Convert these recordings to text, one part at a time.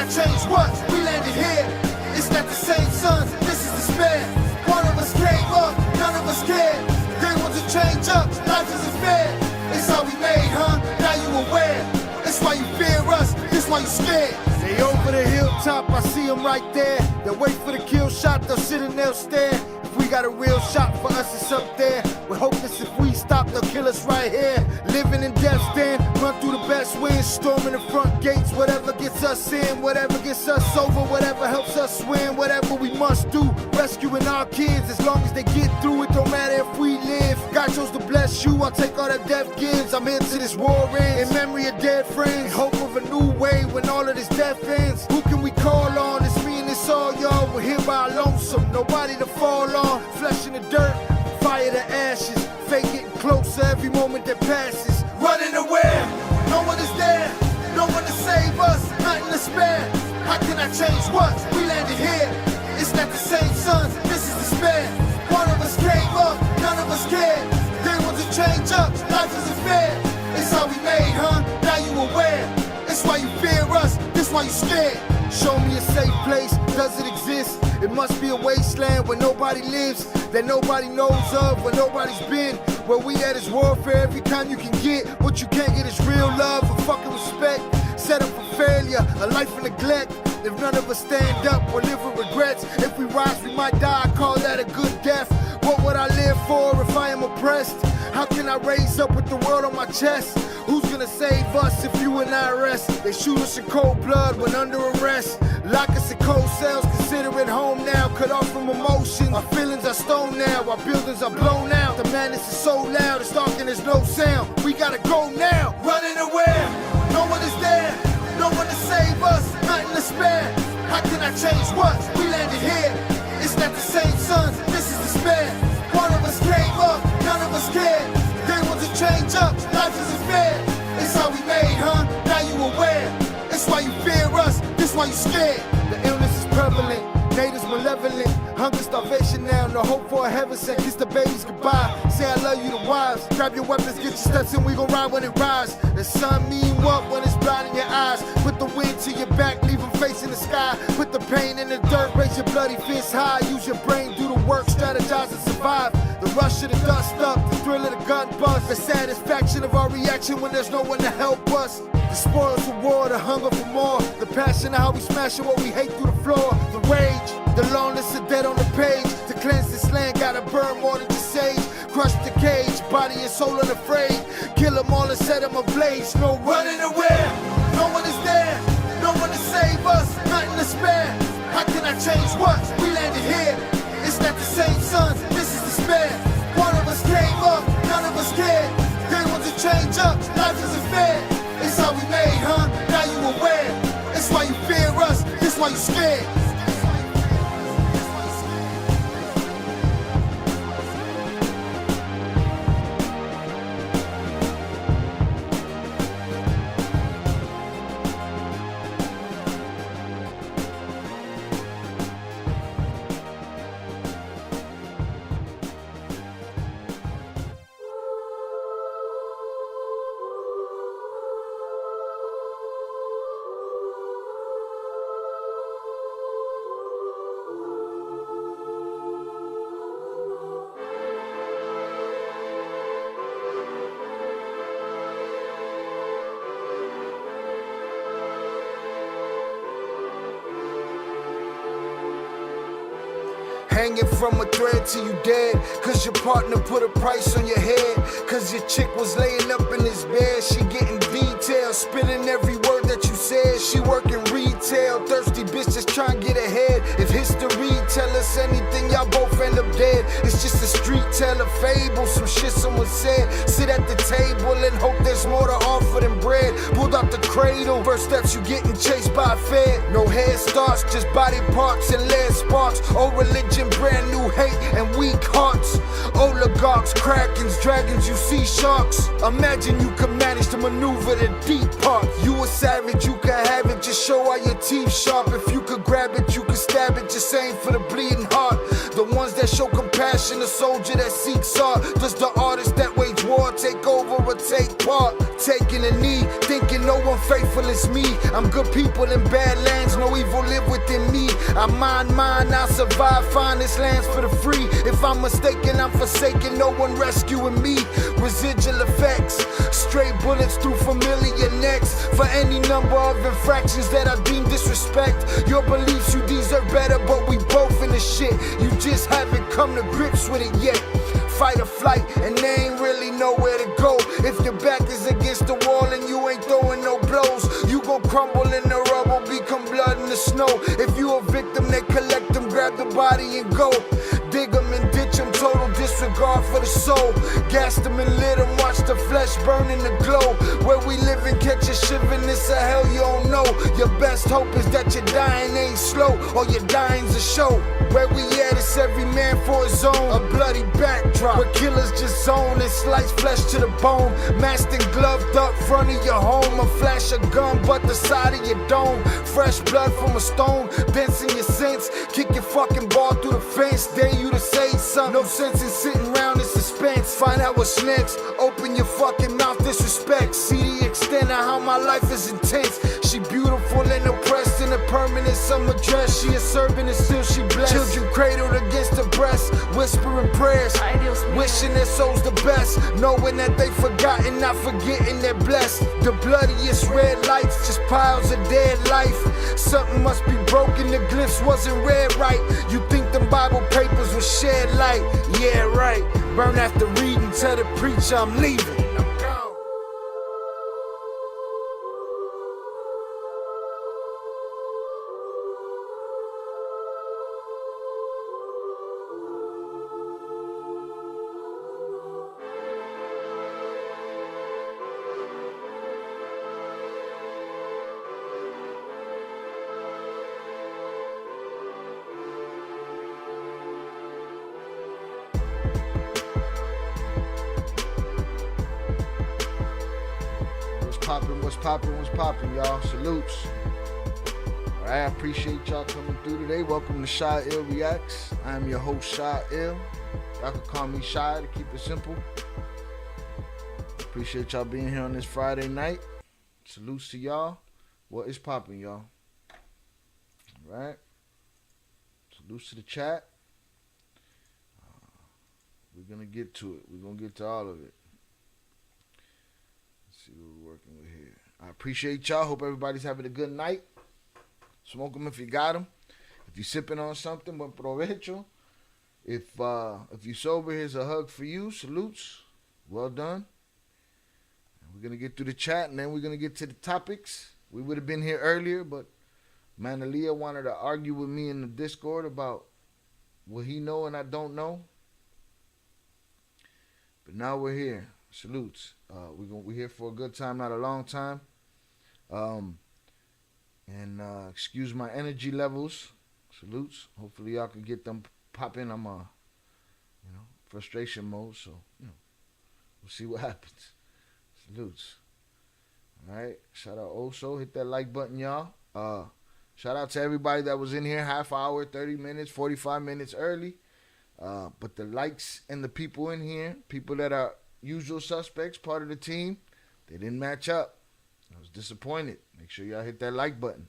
I change what? We landed here. It's not the same sons, this is despair. One of us came up, none of us cared. They want to change up, life isn't fair. It's how we made, huh? Now you aware. It's why you fear us, this why you scared. They over the hilltop, I see them right there. They'll wait for the kill shot, they'll sit and they'll stare. If we got a real shot for us, it's up there. We're hopeless if we stop, they'll kill us right here. Living in death's den, run through the best winds, storming the front gates. Whatever gets us in, whatever gets us over, whatever helps us win, whatever we must do. Rescuing our kids, as long as they get through it, don't matter if we live. God chose to bless you, I'll take all that death gives. I'm into this war ends, in memory of dead friends. Hope of a new way when all of this death ends. Who can we call on? It's me and it's all y'all. We're here by our lonesome, nobody to fall on. Flesh in the dirt, fire to ashes. Fate getting closer every moment that passes. Running away, no one is there. No one to save us, nothing to spare. How can I change what? We landed here. It's not the same sons, this is despair. One of us came up, none of us cared. They want to change up, life isn't fair. It's how we made, huh? Now you aware. It's why you fear us, this why you scared. Show me a safe place, does it exist? It must be a wasteland where nobody lives, that nobody knows of, where nobody's been. Where we at is warfare every time you can get. What you can't get is real love and fucking respect. Set up for failure, a life of neglect. If none of us stand up, we'll live with regrets. If we rise, we might die, I call that a good death. What would I live for if I am oppressed? How can I raise up with the world on my chest? Who's gonna save us if you and I rest? They shoot us in cold blood when under arrest. Lock us in cold cells, consider it home now. Cut off from emotion, our feelings are stone now. Our buildings are blown out, the madness is so loud. It's dark and there's no sound, we gotta go now. Running away, no one is there. No one to save us, nothing to spare. How can I change what? We landed here. It's not the same sons, this is despair. One of us came up, none of us cared. They want to change up, life isn't fair. It's how we made, huh? Now you aware. It's why you fear us, this why you scared. The illness is prevalent, natives malevolent. Hunger, starvation now, no hope for a heaven sent. Kiss the babies goodbye, say I love you to wives. Grab your weapons, get your steps in, we gon' ride when it rise. The sun mean what when it's blinding your eyes? Put the wind to your back, leave them facing the sky. Put the pain in the dirt, raise your bloody fist high. Use your brain, do the work, strategize and survive. The rush of the dust up, the thrill of the gun bust. The satisfaction of our reaction when there's no one to help us. The spoils of war, the hunger for more. The passion of how we smashing what we hate through the floor. The rage, the loneliness of dead on the page. To cleanse this land, gotta burn more than just sage. Crush the cage, body and soul unafraid. Kill them all and set them ablaze. No running away, no one is there. No one to save us, nothing to spare. How can I change what? We landed here. It's not the same sons, this is despair. One of us came up, none of us cared. They want to change up, life isn't fair. It's how we made, huh? Now you aware. It's why you fear us, this why you scared. Hanging from a thread till you dead, cause your partner put a price on your head. Cause your chick was laying up in his bed, she getting details, spilling every word that you said. She working retail, thirsty bitch just trying to get ahead. If history tell us anything, y'all both end up dead. It's just a street tale, a fable, some shit someone said. Sit at the table and hope there's more to offer than bread. Pulled out the cradle, first steps you getting chased by a fed. No head starts, just body parts and lead sparks. Old religion, brand new hate and weak hearts. Oligarchs, krakens, dragons, you see sharks. Imagine you could manage to maneuver the deep part. You a savage, you can have it, just show all your teeth sharp. If you could grab it, you could stab it, just aim for the bleeding heart. The ones that show compassion, the soldier that seeks art. Does the artist that wage war take over or take part? Taking a knee, thinking ain't no one faithful as me. I'm good people in bad lands, no evil live within me. I mind mine, I survive, find this lands for the free. If I'm mistaken, I'm forsaken, no one rescuing me. Residual effects, straight bullets through familiar necks. For any number of infractions that I deem disrespect. Your beliefs, you deserve better, but we both in the shit. You just haven't come to grips with it yet. Fight or flight, and they ain't really nowhere to go. If your back is against the wall and you ain't throwing no blows, you gon' crumble in the rubble, become blood in the snow. If you a victim, they collect them, grab the body and go. Dig them and ditch them, total disregard for the soul. Gas them and lit them, watch the flesh burn in the glow. Where we live and catch a shiver, this a hell you don't know. Your best hope is that your dying ain't slow, or your dying's a show. Where we at, it's every man for his own. A bloody backdrop, where killers just zone and slice flesh to the bone. Masked and gloved up front of your home. A flash of gun, but the side of your dome. Fresh blood from a stone, dents in your sense. Kick your fucking ball through the fence, dare you to say something. No sense in sitting around in suspense. Find out what's next, open your fucking mouth, disrespect. See the extent of how my life is intense. She beautiful and oppressed in a permanent summer dress. She a servant and still she blessed. Children cradled against her breast, whispering prayers, wishing their souls the best, knowing that they forgotten, not forgetting they're blessed. The bloodiest red lights, just piles of dead life. Something must be broken, the glyphs wasn't read right. You think them Bible papers was shed light? Yeah, right. Burn after reading, tell the preacher I'm leaving. What's poppin', y'all? Salutes. All right, I appreciate y'all coming through today. Welcome to Shy Ill Reacts. I am your host, Shy Ill. Y'all can call me Shy to keep it simple. Appreciate y'all being here on this Friday night. Salutes to y'all. What is poppin', y'all? All right. Salutes to the chat. We're going to get to it. We're going to get to all of it. Let's see what we're working with here. I appreciate y'all. Hope everybody's having a good night. Smoke them if you got them. If you're sipping on something, buen provecho. If you sober, here's a hug for you. Salutes. Well done. We're going to get through the chat, and then we're going to get to the topics. We would have been here earlier, but Manalia wanted to argue with me in the Discord about what he know and I don't know. But now we're here. Salutes. We're here for a good time, not a long time. Excuse my energy levels. Salutes. Hopefully y'all can get them popping. I'm frustration mode, so we'll see what happens. Salutes. All right. Shout out Oso. Hit that like button, y'all. Shout out to everybody that was in here half hour, 30 minutes, 45 minutes early. But the likes and the people in here, people that are usual suspects, part of the team, they didn't match up. I was disappointed. Make sure y'all hit that like button.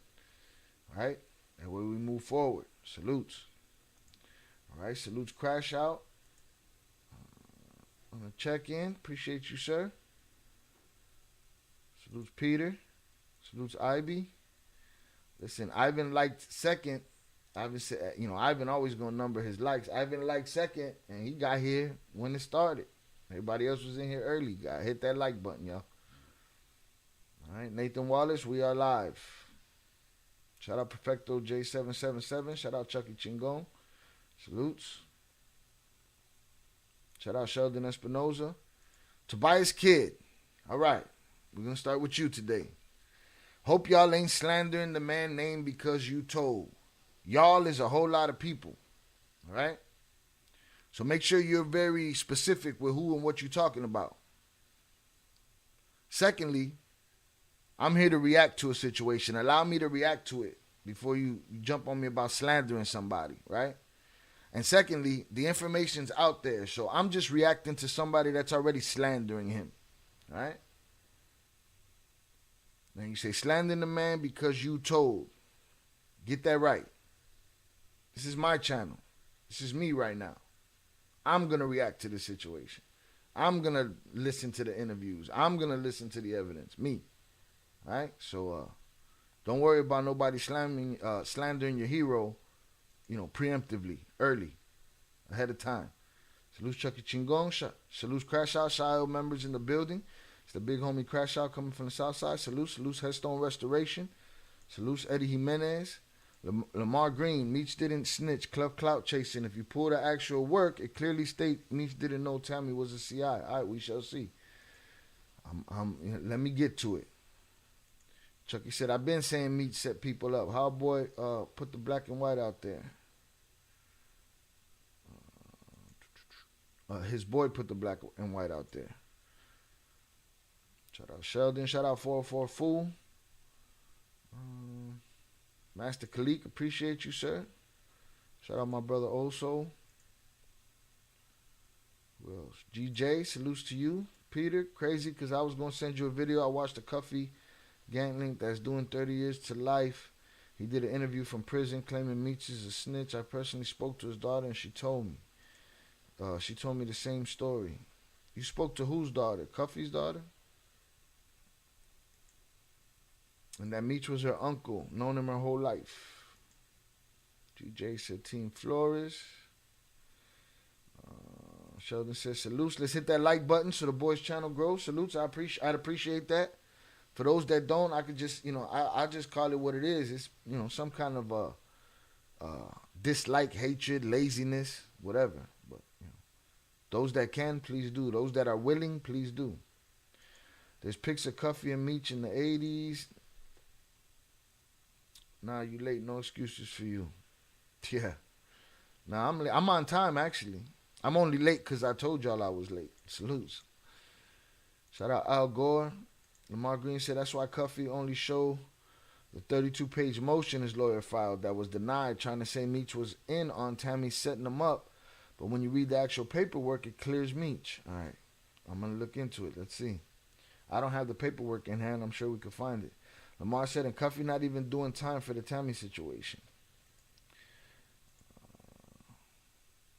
All right? That way we move forward. Salutes. All right? Salutes Crash Out. I'm going to check in. Appreciate you, sir. Salutes Peter. Salutes Ivy. Listen, Ivan liked second. Ivan said, Ivan always going to number his likes. Ivan liked second, and he got here when it started. Everybody else was in here early. Got hit that like button, y'all. All right, Nathan Wallace, we are live. Shout out Perfecto J777. Shout out Chucky Chingon. Salutes. Shout out Sheldon Espinoza. Tobias Kidd. All right, we're going to start with you today. Hope y'all ain't slandering the man name because you told. Y'all is a whole lot of people. All right? So make sure you're very specific with who and what you're talking about. Secondly, I'm here to react to a situation. Allow me to react to it before you jump on me about slandering somebody, right? And secondly, the information's out there. So I'm just reacting to somebody that's already slandering him, all right? Now you say slandering the man because you told. Get that right. This is my channel. This is me right now. I'm going to react to the situation. I'm going to listen to the interviews. I'm going to listen to the evidence. Me. All right? So don't worry about nobody slandering your hero, preemptively, early, ahead of time. Salute Chucky Chingon. Salute Crash Out Shio members in the building. It's the big homie Crash Out coming from the south side. Salute Headstone Restoration. Salute Eddie Jimenez. Lamar Green, Meech didn't snitch, clout chasing. If you pull the actual work, it clearly states Meech didn't know Tammy was a CI. All right, we shall see. Let me get to it. Chucky said, I've been saying Meech set people up. How boy put the black and white out there? His boy put the black and white out there. Shout out Sheldon. Shout out 404 Fool. Master Khalik, appreciate you, sir. Shout out my brother Oso. Who else? GJ, salutes to you. Peter, crazy because I was going to send you a video. I watched the Cuffy gang link that's doing 30 years to life. He did an interview from prison claiming Meech is a snitch. I personally spoke to his daughter and she told me. She told me the same story. You spoke to whose daughter? Cuffy's daughter? And that Meech was her uncle, known him her whole life. GJ said Team Flores. Sheldon says salutes. Let's hit that like button so the boys' channel grows. Salutes. I'd appreciate that. For those that don't, I could just, I just call it what it is. It's, some kind of dislike, hatred, laziness, whatever. But those that can, please do. Those that are willing, please do. There's pics of Cuffy and Meech in the 80s. Nah, you late. No excuses for you. Yeah. Nah, I'm late. I'm on time, actually. I'm only late because I told y'all I was late. Salutes. Shout out Al Gore. Lamar Green said that's why Cuffy only showed the 32-page motion his lawyer filed that was denied, trying to say Meech was in on Tammy setting him up. But when you read the actual paperwork, it clears Meech. All right. I'm going to look into it. Let's see. I don't have the paperwork in hand. I'm sure we could find it. Lamar said, and Cuffy not even doing time for the Tammy situation.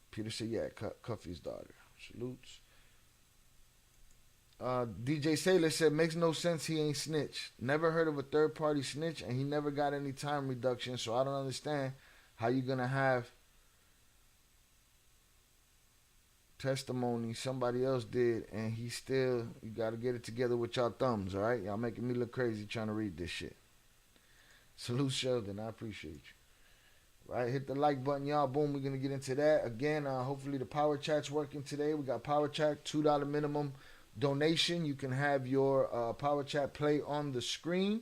Peter said, yeah, Cuffy's daughter. Salutes. DJ Saylor said, makes no sense he ain't snitch. Never heard of a third-party snitch, and he never got any time reduction, so I don't understand how you're going to have testimony somebody else did, and he still, you got to get it together with y'all thumbs, all right? Y'all making me look crazy trying to read this shit. Salute, Sheldon. I appreciate you. Right, hit the like button, y'all. Boom, we're going to get into that. Again, hopefully the Power Chat's working today. We got Power Chat, $2 minimum donation. You can have your Power Chat play on the screen.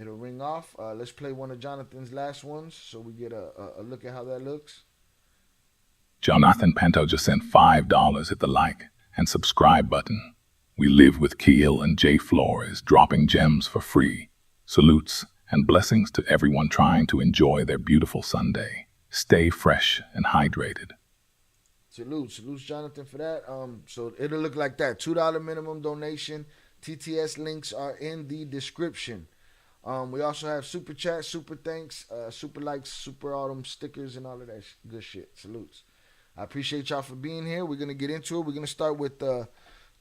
It'll ring off. Let's play one of Jonathan's last ones so we get a look at how that looks. Jonathan Pinto just sent $5 at the like and subscribe button. We live with Keel and J. Flores, dropping gems for free. Salutes and blessings to everyone trying to enjoy their beautiful Sunday. Stay fresh and hydrated. Salutes, Jonathan, for that. So it'll look like that. $2 minimum donation. TTS links are in the description. We also have super chat, super thanks, super likes, super autumn stickers, and all of that good shit. Salutes. I appreciate y'all for being here. We're going to get into it. We're going to start with the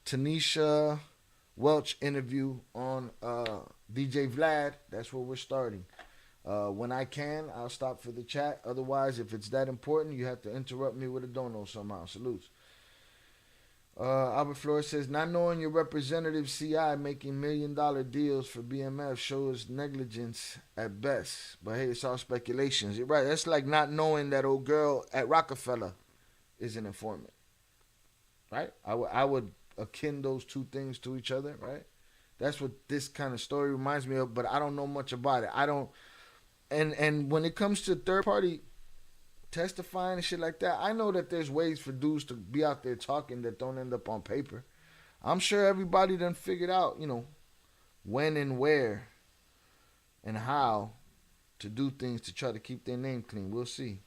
Tanisha Welch interview on DJ Vlad. That's where we're starting. When I can, I'll stop for the chat. Otherwise, if it's that important, you have to interrupt me with a dono somehow. Salutes. Albert Flores says, not knowing your representative CI making $1 million deals for BMF shows negligence at best. But hey, it's all speculations. You're right. That's like not knowing that old girl at Rockefeller is an informant. Right? I would akin those two things to each other, right? That's what this kind of story reminds me of, but I don't know much about it. I don't, and when it comes to third party testifying and shit like that, I know that there's ways for dudes to be out there talking that don't end up on paper. I'm sure everybody done figured out, when and where and how to do things to try to keep their name clean. We'll see.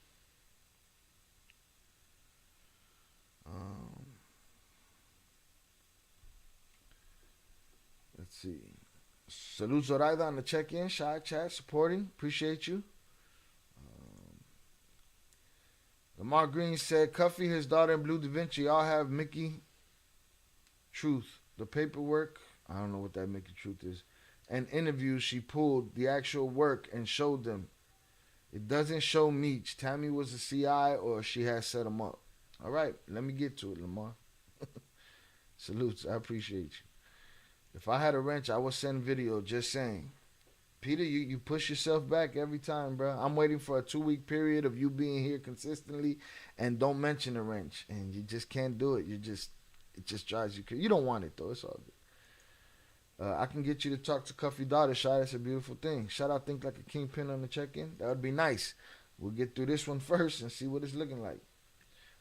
Let's see. Salute Zoraida on the check-in. Shy chat supporting. Appreciate you. Lamar Green said, Cuffy, his daughter, and Blue Da Vinci all have Mickey Truth. The paperwork, I don't know what that Mickey Truth is, and interviews she pulled the actual work and showed them. It doesn't show Meech. Tammy was a CI or she has set him up. All right, let me get to it, Lamar. Salutes, I appreciate you. If I had a wrench, I would send video, just saying. Peter, you push yourself back every time, bro. I'm waiting for a 2-week period of you being here consistently and don't mention a wrench. And you just can't do it. It just drives you crazy. You don't want it, though. It's all good. I can get you to talk to Cuffy daughter, Shy. That's a beautiful thing. Shout out Think Like a Kingpin on the check-in. That would be nice. We'll get through this one first and see what it's looking like.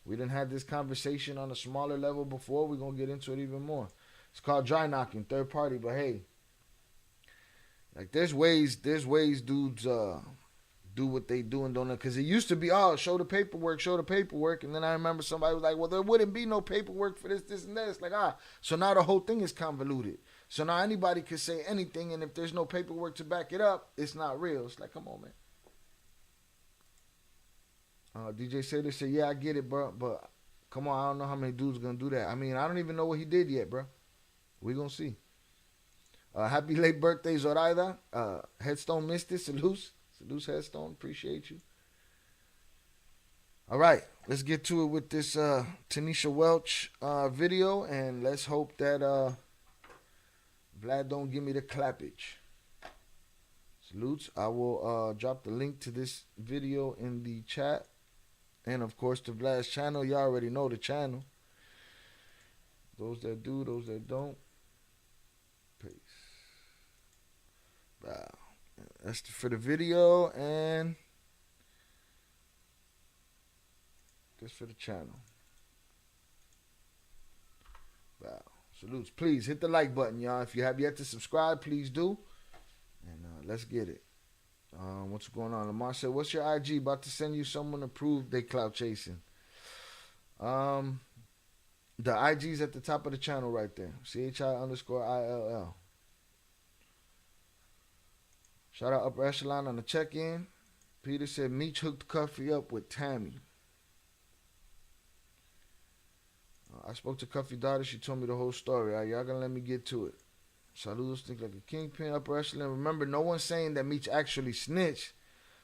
We didn't have this conversation on a smaller level before. We're going to get into it even more. It's called dry knocking, third party. But, hey, like there's ways dudes do what they do and don't know. Because it used to be, show the paperwork. And then I remember somebody was like, well, there wouldn't be no paperwork for this, and that. It's like, so now the whole thing is convoluted. So now anybody could say anything, and if there's no paperwork to back it up, it's not real. It's like, come on, man. DJ Sater said, yeah, I get it, bro. But come on, I don't know how many dudes are going to do that. I mean, I don't even know what he did yet, bro. We're going to see. Happy late birthday, Zoraida. Headstone Misty, salutes. Salutes, Headstone. Appreciate you. All right. Let's get to it with this Tanisha Welch video. And let's hope that Vlad don't give me the clappage. Salutes. I will drop the link to this video in the chat. And, of course, to Vlad's channel. You already know the channel. Those that do, those that don't. Peace. Wow. That's for the video, and that's for the channel. Wow. Salutes. Please hit the like button, y'all. If you have yet to subscribe, please do. And let's get it. What's going on? Lamar said, what's your IG? About to send you someone to prove they clout chasing. The IG's at the top of the channel right there. CHI_ILL. Shout out Upper Echelon on the check-in. Peter said Meech hooked Cuffy up with Tammy. I spoke to Cuffy daughter. She told me the whole story. Y'all gonna let me get to it. Saludos, Think Like a Kingpin, Upper Echelon. Remember, no one's saying that Meech actually snitched,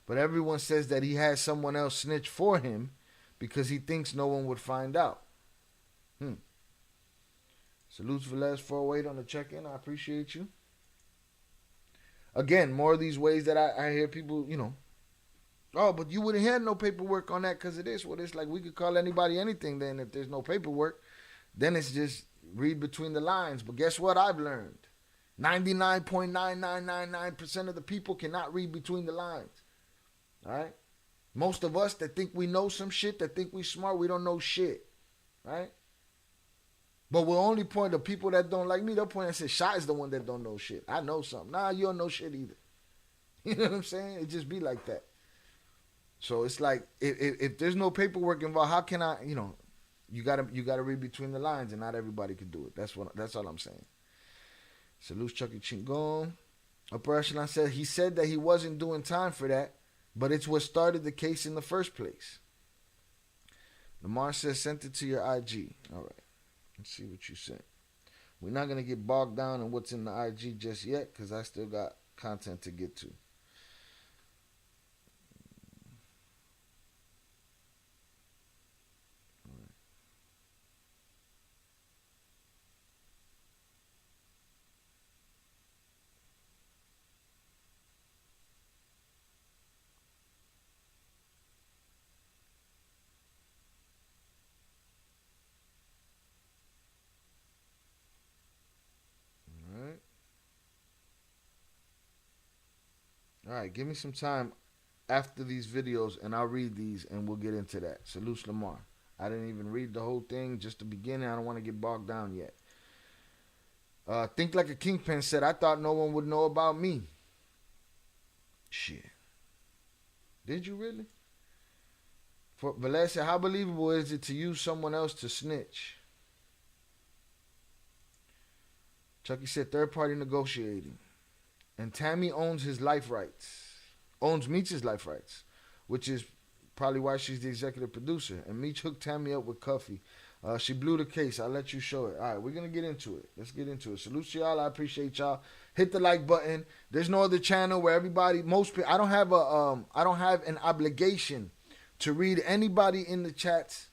but everyone says that he had someone else snitch for him because he thinks no one would find out. Salutes Velez 408 on the check-in. I appreciate you. Again, more of these ways that I hear people, but you wouldn't have no paperwork on that because of this. Well, it's like we could call anybody anything then if there's no paperwork. Then it's just read between the lines. But guess what I've learned? 99.9999% of the people cannot read between the lines. All right? Most of us that think we know some shit, that think we smart, we don't know shit. Right? But we'll only point to people that don't like me. They'll point and say, Shy is the one that don't know shit. I know something. Nah, you don't know shit either. You know what I'm saying? It just be like that. So it's like, if there's no paperwork involved, how can I, you gotta read between the lines, and not everybody can do it. That's all I'm saying. Salute Chucky Chingon. Upper Echelon said he said that he wasn't doing time for that, but it's what started the case in the first place. Lamar says sent it to your IG. All right. Let's see what you sent. We're not going to get bogged down in what's in the IG just yet because I still got content to get to. All right, give me some time after these videos, and I'll read these, and we'll get into that. Salute Lamar. I didn't even read the whole thing, just the beginning. I don't want to get bogged down yet. Think Like a Kingpin said, I thought no one would know about me. Shit. Did you really? Velez said, how believable is it to use someone else to snitch? Chucky said, third party negotiating. And Tammy owns his life rights, owns Meech's life rights, which is probably why she's the executive producer. And Meech hooked Tammy up with Cuffy. She blew the case. I'll let you show it. All right, we're going to get into it. Let's get into it. Salute to y'all. I appreciate y'all. Hit the like button. There's no other channel where everybody, most people, I don't have an obligation to read anybody in the chat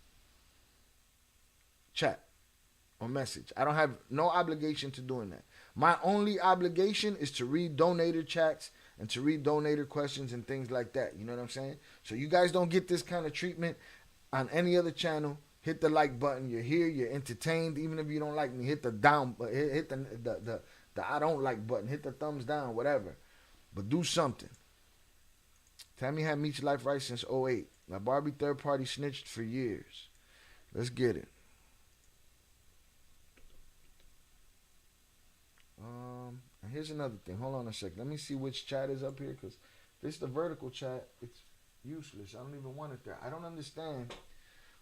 or message. I don't have no obligation to doing that. My only obligation is to read donator chats and to read donator questions and things like that. You know what I'm saying? So you guys don't get this kind of treatment on any other channel. Hit the like button. You're here. You're entertained. Even if you don't like me, hit the down. Hit the I don't like button. Hit the thumbs down. Whatever. But do something. Tammy had Meech life rights since 2008. My Barbie third party snitched for years. Let's get it. And here's another thing. Hold on a second. Let me see which chat is up here, because this is the vertical chat. It's useless. I don't even want it there. I don't understand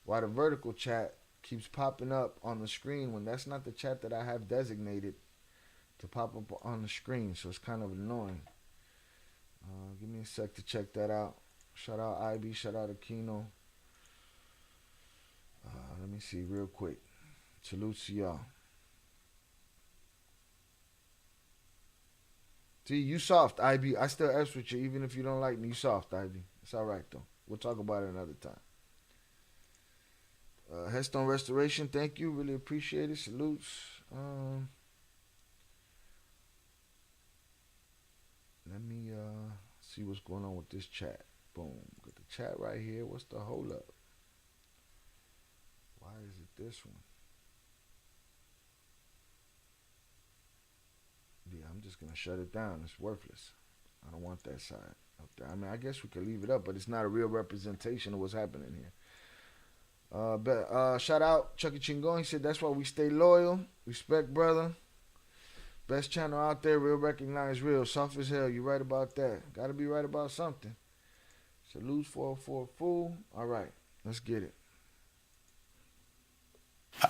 why the vertical chat keeps popping up on the screen when that's not the chat that I have designated to pop up on the screen. So it's kind of annoying. Give me a sec to check that out. Shout out IB. Shout out Aquino. Let me see real quick. Salute to y'all. See, you soft, IB. I still F's with you, even if you don't like me. You soft, IB. It's all right, though. We'll talk about it another time. Headstone Restoration, thank you. Really appreciate it. Salutes. Let me see what's going on with this chat. Boom. Got the chat right here. What's the hold up? Why is it this one? Yeah, I'm just going to shut it down. It's worthless. I don't want that side up there. I mean, I guess we could leave it up, but it's not a real representation of what's happening here. Shout out Chucky Chingon. He said, that's why we stay loyal. Respect, brother. Best channel out there. Real recognize real. Soft as hell. You right about that. Got to be right about something. Salute 404 fool. All right. Let's get it.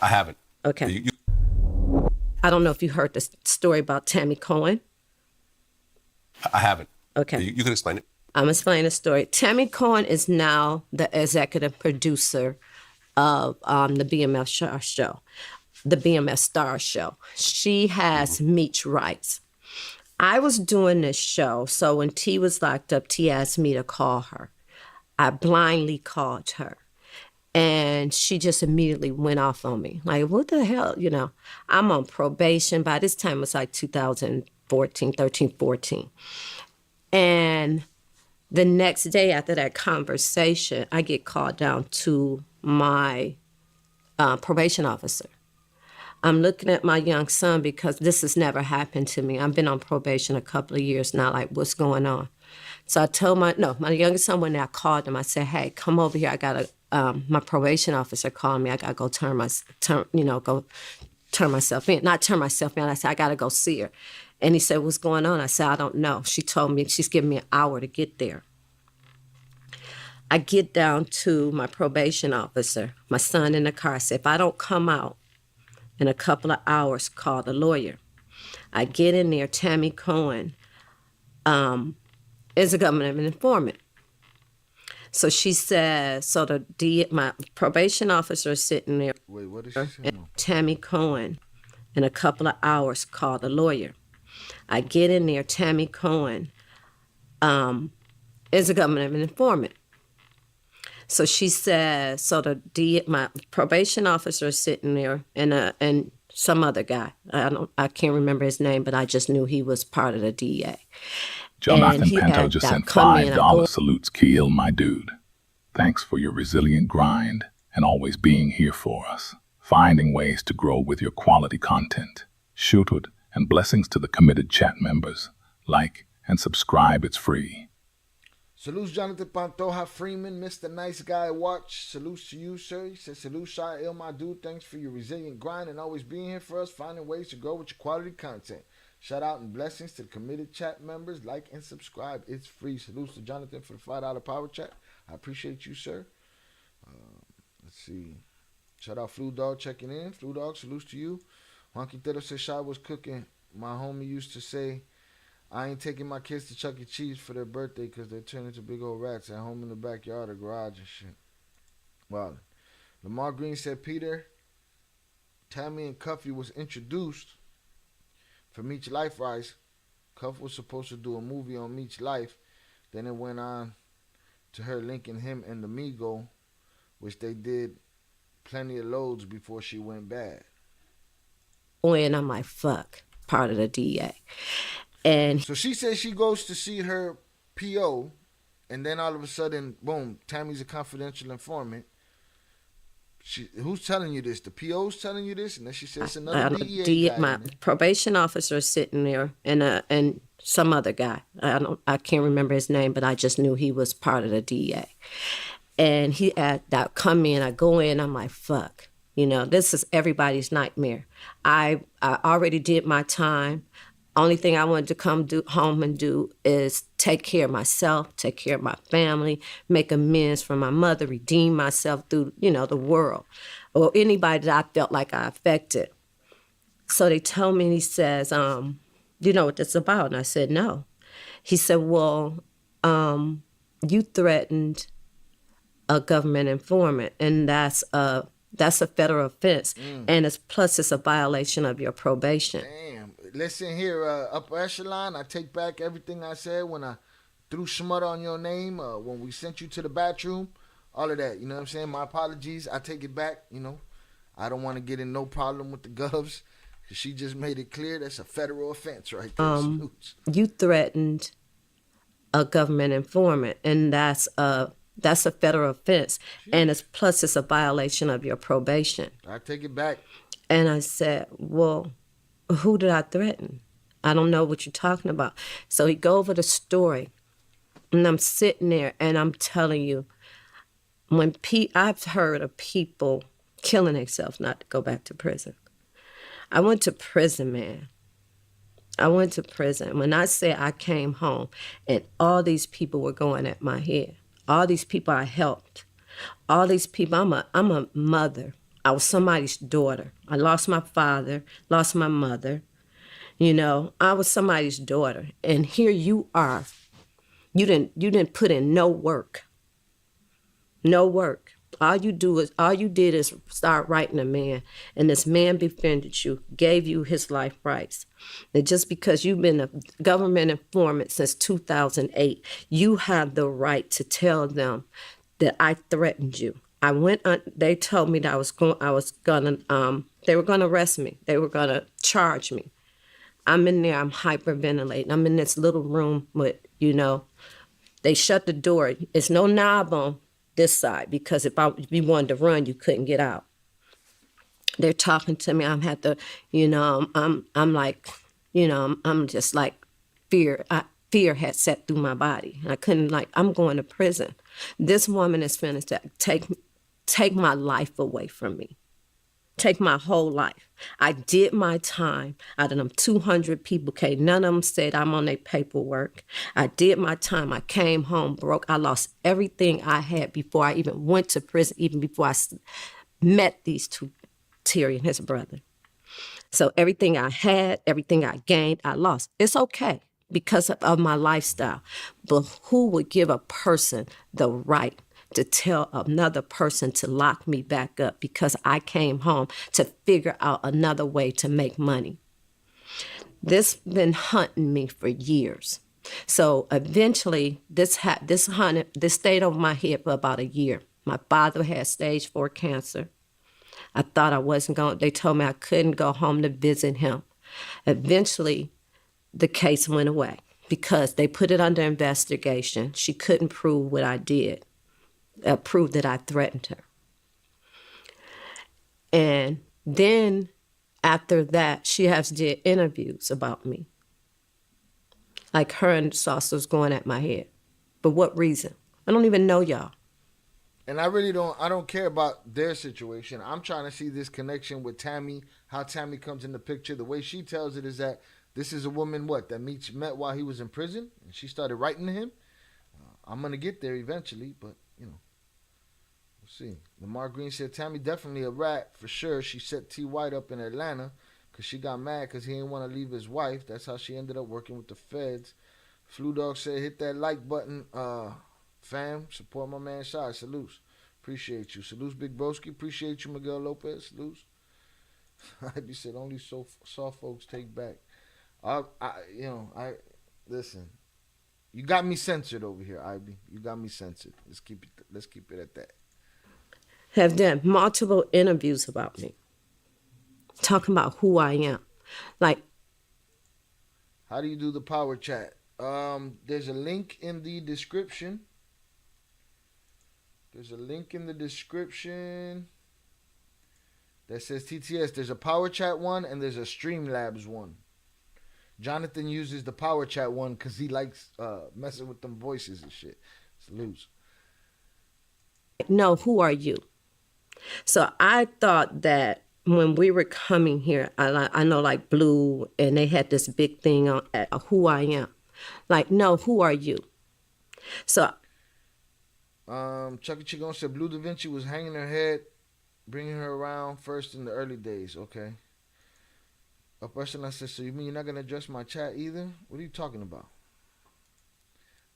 I haven't. Okay. I don't know if you heard the story about Tammy Cohen. I haven't. Okay. You can explain it. I'm explaining the story. Tammy Cohen is now the executive producer of the BMF show, the BMF Star Show. She has Meech rights. I was doing this show, so when T was locked up, T asked me to call her. I blindly called her. And she just immediately went off on me. Like, what the hell? You know, I'm on probation. By this time, it was like 2014, 13, 14. And the next day after that conversation, I get called down to my probation officer. I'm looking at my young son because this has never happened to me. I've been on probation a couple of years now, like, what's going on? So I told my youngest son, when I called him, I said, hey, come over here. I got to, my probation officer called me. I got to go turn myself in. Not turn myself in. I said, I got to go see her. And he said, what's going on? I said, I don't know. She told me she's giving me an hour to get there. I get down to my probation officer, my son in the car. I said, if I don't come out in a couple of hours, call the lawyer. I get in there, Tammy Cohen is a government informant. So she says, my probation officer is sitting there. Wait, what is she saying? Tammy Cohen, in a couple of hours, call the lawyer. I get in there, Tammy Cohen is a government informant. So she says, my probation officer is sitting there, and some other guy. I can't remember his name, but I just knew he was part of the DEA. Jonathan Pinto just sent $5 salutes. Kill, my dude. Thanks for your resilient grind and always being here for us, finding ways to grow with your quality content. Shoot it, and blessings to the committed chat members. Like and subscribe, it's free. Salutes Jonathan Pantoja Freeman, Mr. Nice Guy Watch. Salutes to you, sir. He says, salute Shy Il, my dude. Thanks for your resilient grind and always being here for us, finding ways to grow with your quality content. Shout out and blessings to the committed chat members. Like and subscribe. It's free. Salutes to Jonathan for the $5 power chat. I appreciate you, sir. Let's see. Shout out Flu Dog checking in. Flu Dog, salutes to you. Juan Quintero says Shy was cooking. My homie used to say, I ain't taking my kids to Chuck E. Cheese for their birthday because they turn into big old rats at home in the backyard or garage and shit. Well, Lamar Green said Peter, Tammy, and Cuffy was introduced for Meech Life Rights. Cuff was supposed to do a movie on Meech Life. Then it went on to her linking him and the Migo, which they did plenty of loads before she went bad. And I'm like, fuck, part of the DA. And So she says she goes to see her PO, and then all of a sudden, boom, Tammy's a confidential informant. Who's telling you this? The PO's telling you this? And then she says it's another DEA guy. my probation officer is sitting there, and some other guy. I can't remember his name, but I just knew he was part of the DEA. And I come in, I go in, I'm like, fuck. You know, this is everybody's nightmare. I already did my time. Only thing I wanted to come home and do is take care of myself, take care of my family, make amends for my mother, redeem myself through, the world, or anybody that I felt like I affected. So they told me, and he says, you know what this is about? And I said, no. He said, well, you threatened a government informant, and that's a federal offense, and it's a violation of your probation. Damn. Listen here, upper echelon, I take back everything I said when I threw smut on your name, when we sent you to the bathroom, all of that, you know what I'm saying? My apologies, I take it back, I don't want to get in no problem with the govs, because she just made it clear that's a federal offense right there. You threatened a government informant, and that's a federal offense, and it's a violation of your probation. I take it back. And I said, well, who did I threaten? I don't know what you're talking about. So he go over the story, and I'm sitting there, and I'm telling you, I've heard of people killing themselves not to go back to prison. I went to prison, man. I went to prison. When I say I came home, and all these people were going at my head, all these people I helped, all these people, I'm a mother. I was somebody's daughter. I lost my father, lost my mother. I was somebody's daughter. And here you are. You didn't put in no work. No work. All you did is start writing a man, and this man befriended you, gave you his life rights. And just because you've been a government informant since 2008, you have the right to tell them that I threatened you. I went on, they told me that they were gonna arrest me. They were gonna charge me. I'm in there, I'm hyperventilating. I'm in this little room with, they shut the door. It's no knob on this side, because if you wanted to run, you couldn't get out. They're talking to me. I'm like, I'm just like fear. Fear had set through my body. I couldn't, I'm going to prison. This woman is finished to take my life away from me. Take my whole life. I did my time. Out of them 200 people came. None of them said I'm on their paperwork. I did my time. I came home broke. I lost everything I had before I even went to prison, even before I met these two, Terry and his brother. So everything I had, everything I gained, I lost. It's okay because of my lifestyle. But who would give a person the right to tell another person to lock me back up because I came home to figure out another way to make money? This been hunting me for years. So eventually, this stayed over my head for about a year. My father had stage 4 cancer. I thought I wasn't going. They told me I couldn't go home to visit him. Eventually, the case went away because they put it under investigation. She couldn't prove what I did. Prove that I threatened her. And then after that, she has did interviews about me. Like her and Saucer's going at my head. For what reason? I don't even know y'all. And I don't care about their situation. I'm trying to see this connection with Tammy, how Tammy comes in the picture. The way she tells it is that this is a woman, that Meech met while he was in prison, and she started writing to him. I'm going to get there eventually, but, we'll see. Lamar Green said, Tammy definitely a rat, for sure. She set T. White up in Atlanta because she got mad because he didn't want to leave his wife. That's how she ended up working with the feds. Flu Dog said, hit that like button, fam. Support my man Shy. Salutes. Appreciate you. Salutes, Big Broski. Appreciate you, Miguel Lopez. Salutes. Ivy said, only soft folks take back. Listen. You got me censored over here, Ivy. You got me censored. Let's keep it at that. Have done multiple interviews about me, talking about who I am. Like, how do you do the power chat? There's a link in the description. There's a link in the description that says TTS. There's a power chat one and there's a Streamlabs one. Jonathan uses the power chat one because he likes messing with them voices and shit. Salutes. no, who are you? So I thought that when we were coming here, I know like Blue, and they had this big thing on who I am. Like, no, who are you? So Chucky Chigon said Blue Da Vinci was hanging her head, bringing her around first in the early days. Okay. A person I said, so you mean you're not going to address my chat either? What are you talking about?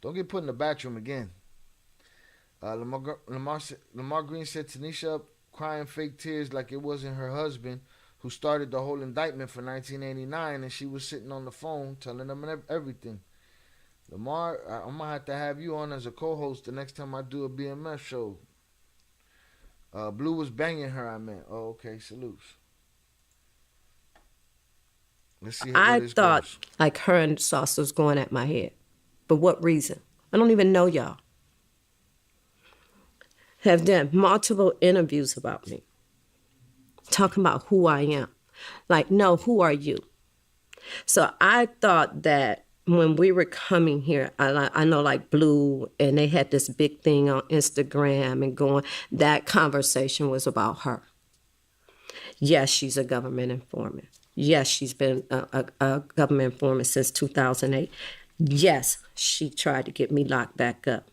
Don't get put in the bathroom again. Lamar Green said Tanisha crying fake tears like it wasn't her husband who started the whole indictment for 1989, and she was sitting on the phone telling them everything. Lamar, I'm going to have to have you on as a co-host the next time I do a BMF show. Blue was banging her, I meant. Oh, okay, salutes. Let's see how I this thought goes. like her and Sauce was going at my head. But what reason? I don't even know y'all. Have done multiple interviews about me, talking about who I am. Like, no, who are you? So I thought that when we were coming here, I know like Blue, and they had this big thing on Instagram and going, that conversation was about her. Yes, she's a government informant. Yes, she's been a government informant since 2008. Yes, she tried to get me locked back up.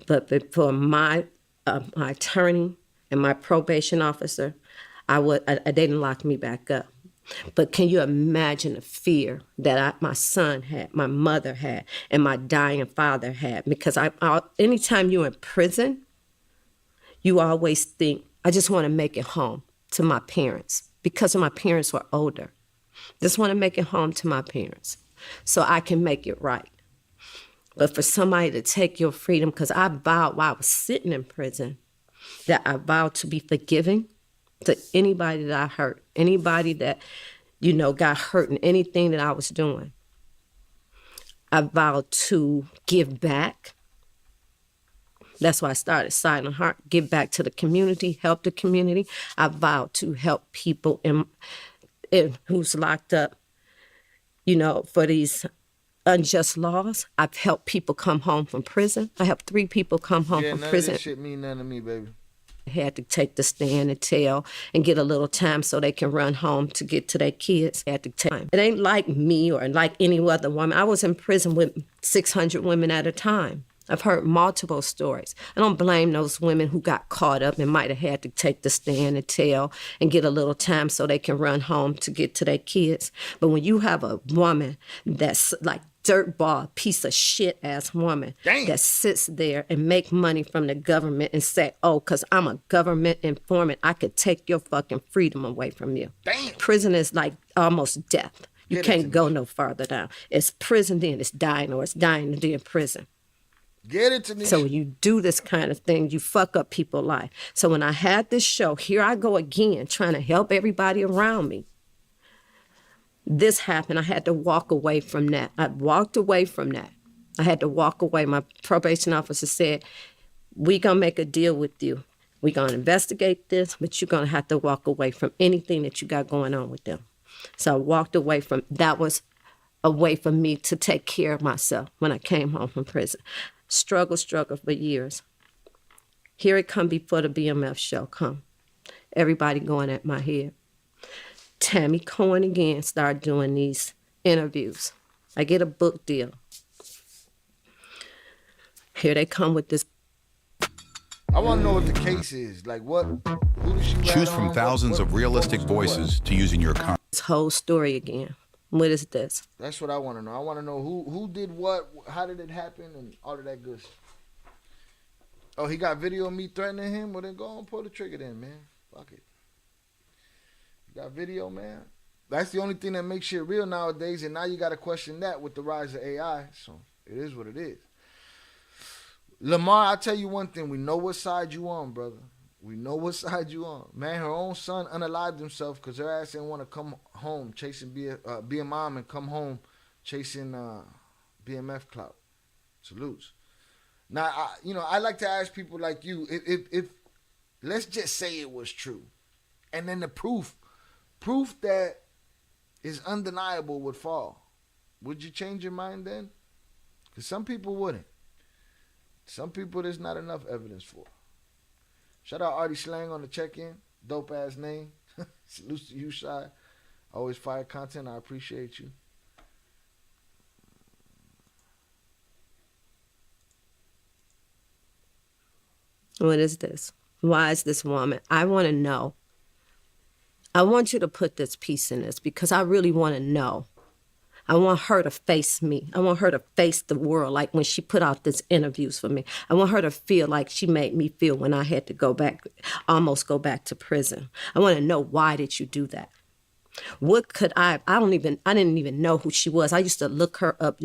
But before my attorney and my probation officer, they didn't lock me back up. But can you imagine the fear that my son had, my mother had, and my dying father had? Because anytime you're in prison, you always think, I just want to make it home to my parents because my parents were older. Just want to make it home to my parents so I can make it right. But for somebody to take your freedom, because I vowed while I was sitting in prison that I vowed to be forgiving to anybody that I hurt, anybody that, got hurt in anything that I was doing. I vowed to give back. That's why I started Silent Heart, give back to the community, help the community. I vowed to help people who's locked up, for these unjust laws. I've helped people come home from prison. I helped 3 people come home from prison. None of this shit mean nothing to me, baby. Had to take the stand and tell and get a little time so they can run home to get to their kids. Had to time. It ain't like me or like any other woman. I was in prison with 600 women at a time. I've heard multiple stories. I don't blame those women who got caught up and might have had to take the stand and tell and get a little time so they can run home to get to their kids. But when you have a woman that's like dirtball, piece of shit ass woman that sits there and make money from the government and say, oh, because I'm a government informant, I could take your fucking freedom away from you. Damn. Prison is like almost death. You can't go no farther down. It's prison, then it's dying, or it's dying and then prison. Get it to me. So when you do this kind of thing, you fuck up people's life. So when I had this show, here I go again, trying to help everybody around me. This happened. I had to walk away from that. I walked away from that. I had to walk away. My probation officer said, we're going to make a deal with you. We're going to investigate this, but you're going to have to walk away from anything that you got going on with them. So I walked away from, that was a way for me to take care of myself when I came home from prison. Struggle for years. Here it come before the BMF show come. Everybody going at my head. Tammy Cohen again started doing these interviews. I get a book deal. Here they come with this. I want to know what the case is. Like, what? Who does she Choose from thousands of realistic voices to use in your content. whole story again. What is this? That's what I want to know. I want to know who did what, how did it happen, and all of that good stuff. Oh, he got video of me threatening him? Well, then go on, pull the trigger then, man. Fuck it. You got video, man. That's the only thing that makes shit real nowadays, and now you got to question that with the rise of AI. So it is what it is. Lamar, I tell you one thing. We know what side you on, brother. We know what side you on. Man, her own son unalived himself because her ass didn't want to come home chasing be a mom and come home chasing BMF clout. Salutes. Now, I like to ask people like you, if let's just say it was true, and then the proof that is undeniable would fall. Would you change your mind then? Because some people wouldn't. Some people there's not enough evidence for. Shout out Artie Slang on the check-in. Dope ass name. Salutes to you, Shy. Always fire content. I appreciate you. What is this? Why is this woman? I want to know. I want you to put this piece in this because I really want to know. I want her to face me. I want her to face the world like when she put out these interviews for me. I want her to feel like she made me feel when I had to almost go back to prison. I want to know, why did you do that? What could I didn't even know who she was. I used to look her up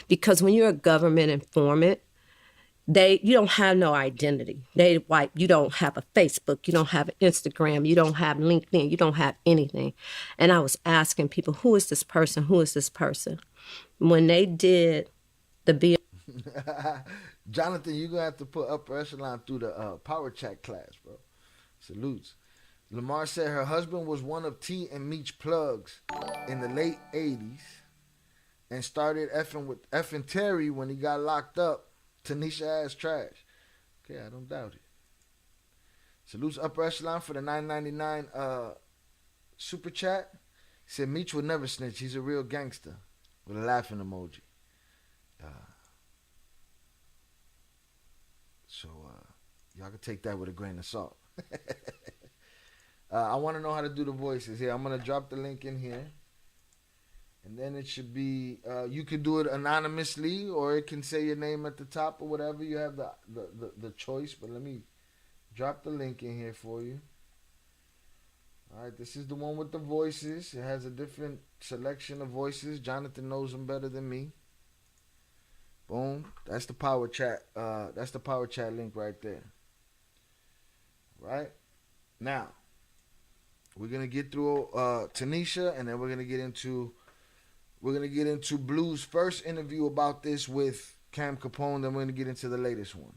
because when you're a government informant, you don't have no identity. You don't have a Facebook, you don't have an Instagram, you don't have LinkedIn, you don't have anything. And I was asking people, who is this person? Who is this person? When they did the Jonathan, you're gonna have to put upper echelon through the power chat class, bro. Salutes. Lamar said her husband was one of T and Meech plugs in the late 80s and started effing Terry when he got locked up. Tanisha ass trash. Okay, I don't doubt it. Salutes upper echelon for the $9.99 super chat. He said Meech would never snitch. He's a real gangster with a laughing emoji. So y'all can take that with a grain of salt. I want to know how to do the voices here. I'm gonna drop the link in here. And then it should be, you can do it anonymously or it can say your name at the top or whatever. You have the choice, but let me drop the link in here for you. All right, this is the one with the voices. It has a different selection of voices. Jonathan knows them better than me. Boom. That's the power chat. That's the power chat link right there. Right? Now, we're going to get through Tanisha, and then we're going to get into Blue's first interview about this with Cam Capone. Then we're going to get into the latest one.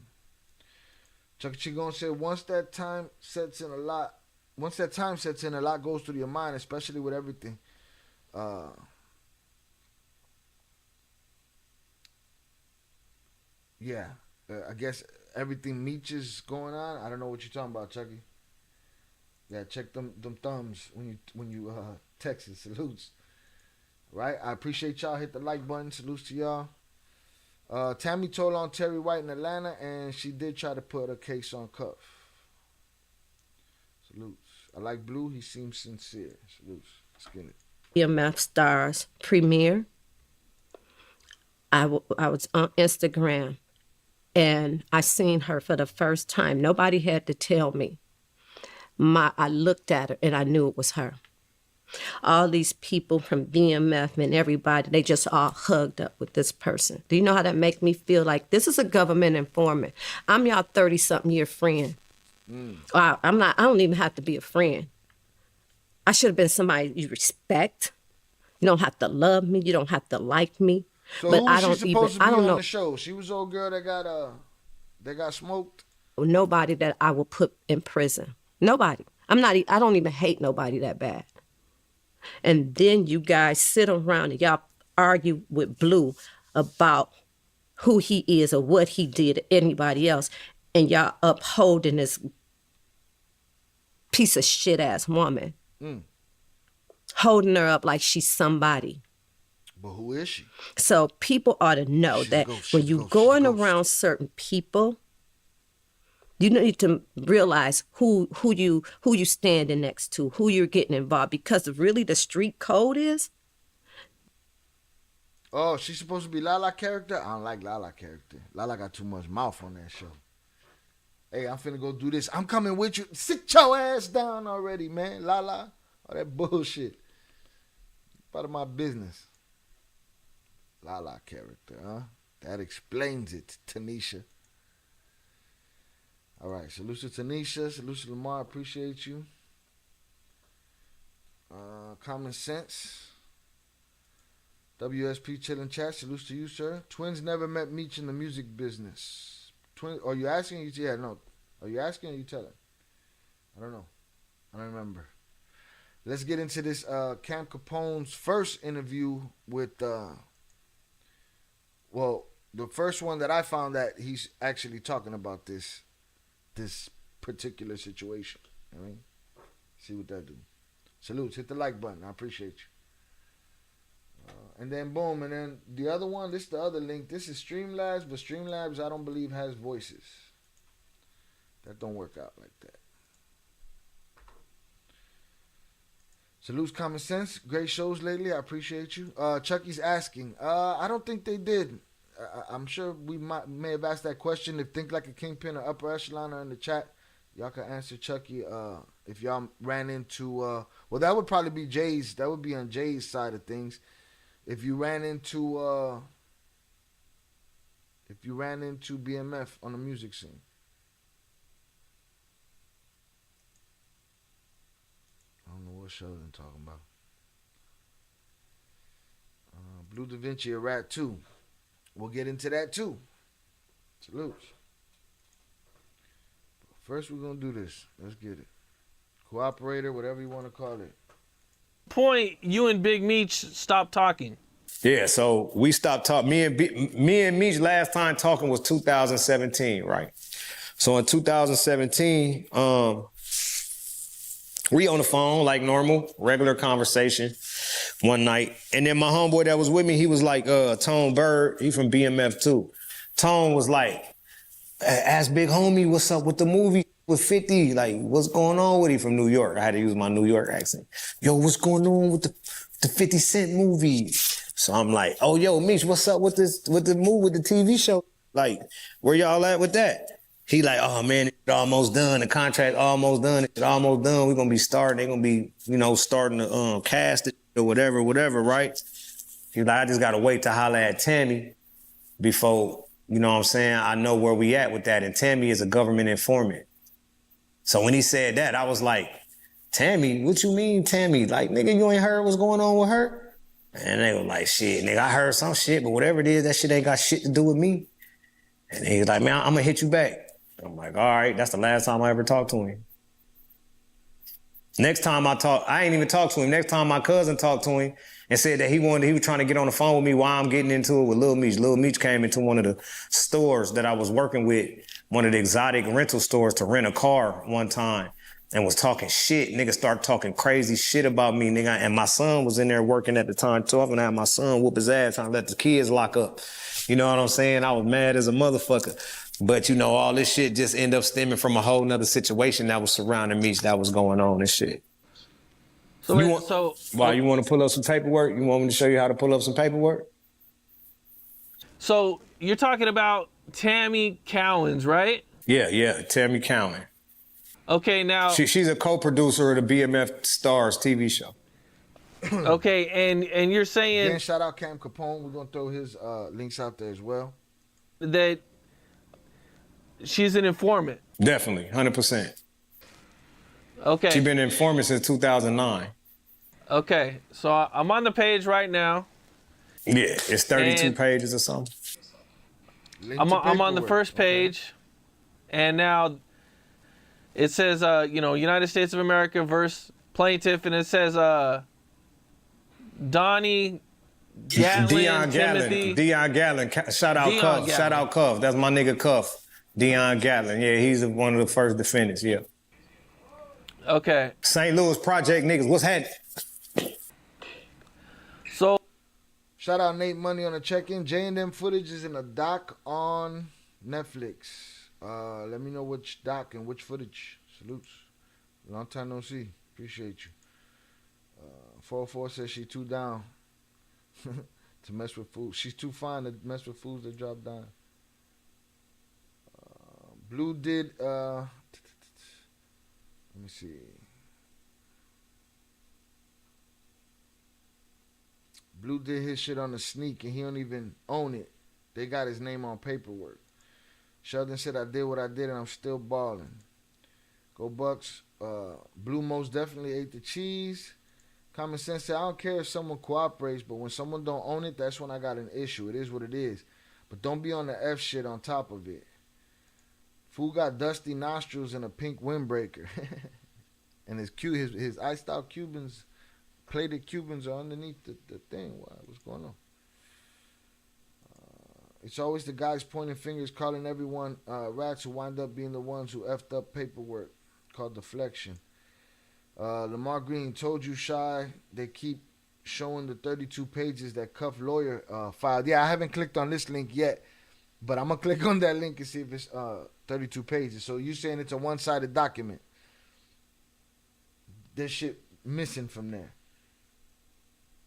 Chuck Chigon said, once that time sets in, a lot goes through your mind, especially with everything. I guess everything Meech is going on. I don't know what you're talking about, Chucky. Yeah, check them thumbs when you text it. Salutes. Right? I appreciate y'all. Hit the like button. Salutes to y'all. Tammy told on Terry White in Atlanta, and she did try to put a case on Cuff. Salutes. I like Blue. He seems sincere. Salutes. Let's get it. BMF Stars premiere. I was on Instagram, and I seen her for the first time. Nobody had to tell me. I looked at her, and I knew it was her. All these people from BMF and everybody, they just all hugged up with this person. Do you know how that make me feel? Like, this is a government informant. I'm y'all 30-something year friend. I don't even have to be a friend. I should have been somebody you respect. You don't have to love me. You don't have to like me. So but who was she supposed to be on the show? She was the old girl that got smoked? Nobody that I will put in prison. Nobody. I don't even hate nobody that bad. And then you guys sit around and y'all argue with Blue about who he is or what he did to anybody else. And y'all upholding this piece of shit ass woman. Holding her up like she's somebody. But who is she? So people ought to know that when you going around certain people, You need to realize who you standing next to, who you're getting involved, because of really the street code is. Oh, she's supposed to be Lala character? I don't like Lala character. Lala got too much mouth on that show. Hey, I'm finna go do this. I'm coming with you. Sit your ass down already, man. Lala. All that bullshit. Part of my business. Lala character, huh? That explains it, Tanisha. All right, salute to Tanisha. Salute to Lamar. Appreciate you. Common Sense. WSP chilling chat. Salute to you, sir. Twins never met Meech in the music business. Are you asking? Yeah, no. Are you asking or you telling? I don't know. I don't remember. Let's get into this Cam Capone's first interview with, well, the first one that I found that he's actually talking about this particular situation. I mean, see what that do. Salutes. Hit the like button. I appreciate you. And then boom, and then the other one, this is the other link. This is Streamlabs, but Streamlabs I don't believe has voices. That don't work out like that. Salutes Common Sense. Great shows lately. I appreciate you. Chucky's asking. I don't think they did. I'm sure we may have asked that question. If Think Like a Kingpin or Upper Echelon are in the chat, y'all can answer Chucky. If y'all ran into, well, that would probably be Jay's. That would be on Jay's side of things. If you ran into BMF on the music scene. I don't know what show they're talking about. Blue Da Vinci, a rat too. We'll get into that too. Salutes. First, we're going to do this. Let's get it. Cooperator, whatever you want to call it. Point, you and Big Meech stopped talking. Yeah, so we stopped talking. Me and Meech last time talking was 2017, right? So in 2017, we on the phone like normal, regular conversation one night. And then my homeboy that was with me, he was like, Tone Bird, he from BMF too. Tone was like, ask Big Homie, what's up with the movie with 50? Like, what's going on with he from New York? I had to use my New York accent. Yo, what's going on with the 50 Cent movie? So I'm like, oh, yo, Meech, what's up with the movie, with the TV show? Like, where y'all at with that? He like, oh, man, it's almost done. The contract almost done. It's almost done. We're going to be starting. They're going to be, starting to cast it or whatever, right? He's like, I just got to wait to holler at Tammy before, you know what I'm saying, I know where we at with that. And Tammy is a government informant. So when he said that, I was like, Tammy, what you mean, Tammy? Like, nigga, you ain't heard what's going on with her? And they were like, shit, nigga, I heard some shit, but whatever it is, that shit ain't got shit to do with me. And he was like, man, I'm gonna hit you back. I'm like, all right, that's the last time I ever talked to him. Next time I ain't even talked to him. Next time my cousin talked to him and said that he was trying to get on the phone with me while I'm getting into it with Lil Meech. Lil Meech came into one of the stores that I was working with, one of the exotic rental stores, to rent a car one time, and was talking shit. Nigga started talking crazy shit about me, nigga. And my son was in there working at the time too. I'm gonna have my son whoop his ass trying to let the kids lock up. You know what I'm saying? I was mad as a motherfucker. But all this shit just ended up stemming from a whole nother situation that was surrounding me that was going on and shit. So, you want to pull up some paperwork? You want me to show you how to pull up some paperwork? So you're talking about Tammy Cowens, right? Yeah, Tammy Cowan. Okay, now she's a co-producer of the BMF Stars TV show. Okay, and you're saying again, shout out Cam Capone. We're gonna throw his links out there as well. That she's an informant. Definitely, 100%. Okay. She's been an informant since 2009. Okay, so I'm on the page right now. Yeah, it's 32 pages or something. I'm on the first page, and now it says, United States of America versus plaintiff, and it says, Donnie Gatlin, Timothy. Dion Gatlin. Shout out Cuff. Shout out Cuff. That's my nigga Cuff. Dion Gatlin. Yeah, he's one of the first defendants, yeah. Okay. St. Louis Project niggas. What's happening? So. Shout out Nate Money on the check-in. J&M footage is in a doc on Netflix. Let me know which doc and which footage. Salutes. Long time no see. Appreciate you. 404 says she too down to mess with fools. She's too fine to mess with fools that drop down. Blue did, let me see. Blue did his shit on the sneak and he don't even own it. They got his name on paperwork. Sheldon said, I did what I did and I'm still balling. Go Bucks. Blue most definitely ate the cheese. Common sense said, I don't care if someone cooperates, but when someone don't own it, that's when I got an issue. It is what it is. But don't be on the F shit on top of it. Fool got dusty nostrils and a pink windbreaker. And his iced out Cubans, plated Cubans are underneath the thing. What's going on? It's always the guys pointing fingers, calling everyone rats who wind up being the ones who effed up paperwork, called deflection. Lamar Green told you, Shy, they keep showing the 32 pages that Cuff lawyer filed. Yeah, I haven't clicked on this link yet, but I'm going to click on that link and see if it's 32 pages. So you saying it's a one-sided document. There's shit missing from there.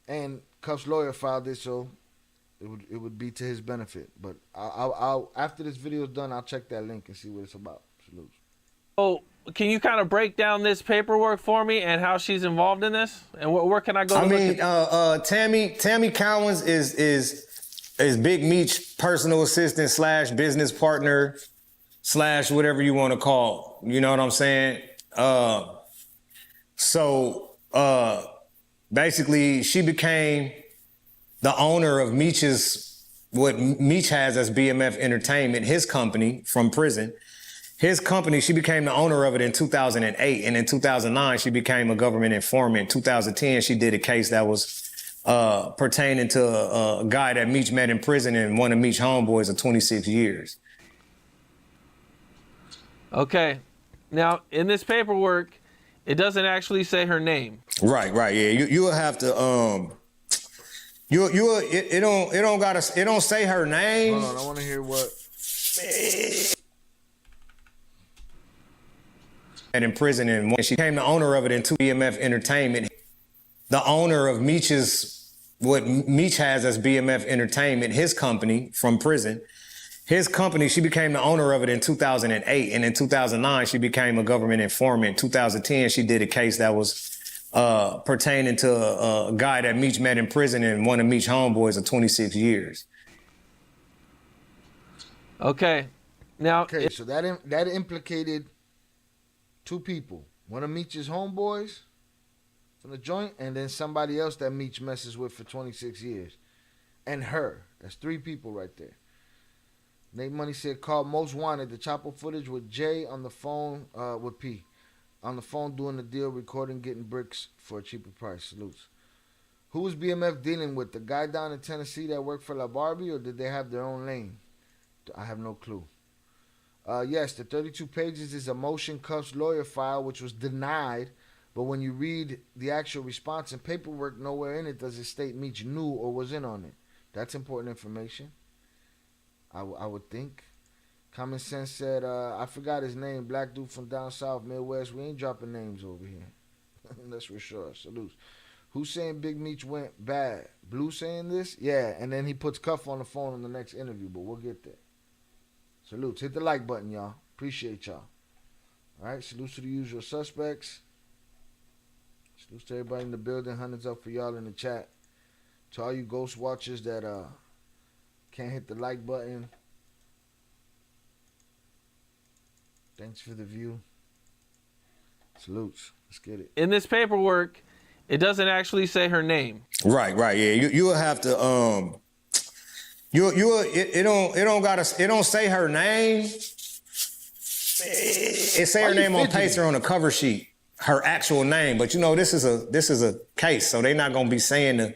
And Cuff's lawyer filed it, so it would be to his benefit. But I'll after this video is done, I'll check that link and see what it's about. Salute. Oh, can you kind of break down this paperwork for me and how she's involved in this? And where can I go? Tammy Cowens is Big Meech personal assistant / business partner / whatever you want to call. You know what I'm saying? Basically, she became the owner of what Meech has as BMF Entertainment, his company from prison. His company, she became the owner of it in 2008. And in 2009, she became a government informant. In 2010, she did a case that was pertaining to a guy that Meech met in prison and one of Meech's homeboys of 26 years. Okay. Now, in this paperwork, it doesn't actually say her name. Right, yeah. You will have to it don't say her name. Hold on, I want to hear what. And in prison, and when she became the owner of it in BMF Entertainment, the owner of what Meech has as BMF Entertainment, his company from prison. His company, she became the owner of it in 2008. And in 2009, she became a government informant. In 2010, she did a case that was pertaining to a guy that Meech met in prison and one of Meech's homeboys of 26 years. Okay. Now, so that implicated two people. One of Meech's homeboys from the joint, and then somebody else that Meech messes with for 26 years. And her. That's three people right there. Nate Money said, call Most Wanted. The chopper footage with Jay on the phone, with P. On the phone doing the deal, recording, getting bricks for a cheaper price. Salutes. Who was BMF dealing with? The guy down in Tennessee that worked for La Barbie, or did they have their own lane? I have no clue. Yes, the 32 pages is a motion Cuff's lawyer file, which was denied. But when you read the actual response and paperwork, nowhere in it does it state Meech knew or was in on it. That's important information, I would think. Common Sense said, I forgot his name, black dude from down south, Midwest. We ain't dropping names over here. That's for sure. Salutes. Who's saying Big Meech went bad? Blue saying this? Yeah, and then he puts Cuff on the phone in the next interview, but we'll get there. Salutes. Hit the like button, y'all. Appreciate y'all. All right, salutes to the usual suspects. Salutes to everybody in the building. Hundreds up for y'all in the chat. To all you ghost watchers that can't hit the like button, thanks for the view. Salutes. Let's get it. In this paperwork, it doesn't actually say her name. Right, yeah. You will have to it don't say her name. It say her name on paper on the cover sheet, her actual name. But you know, this is a case, so they're not gonna be saying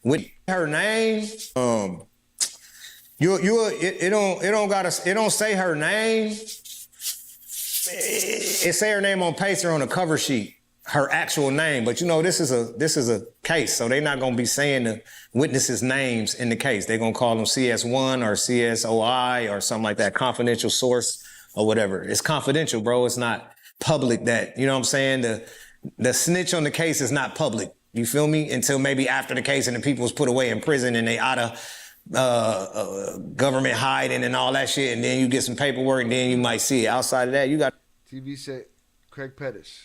with her name. It don't say her name. It say her name on paper on the cover sheet, her actual name. But you know, this is a case, so they're not gonna be saying the witnesses' names in the case. They're gonna call them CS1 or CSOI or something like that, confidential source or whatever. It's confidential, bro. It's not public that, you know what I'm saying? The snitch on the case is not public. You feel me? Until maybe after the case and the people was put away in prison and they out of government hiding and all that shit. And then you get some paperwork and then you might see it. Outside of that, you got... TV said, Craig Pettis.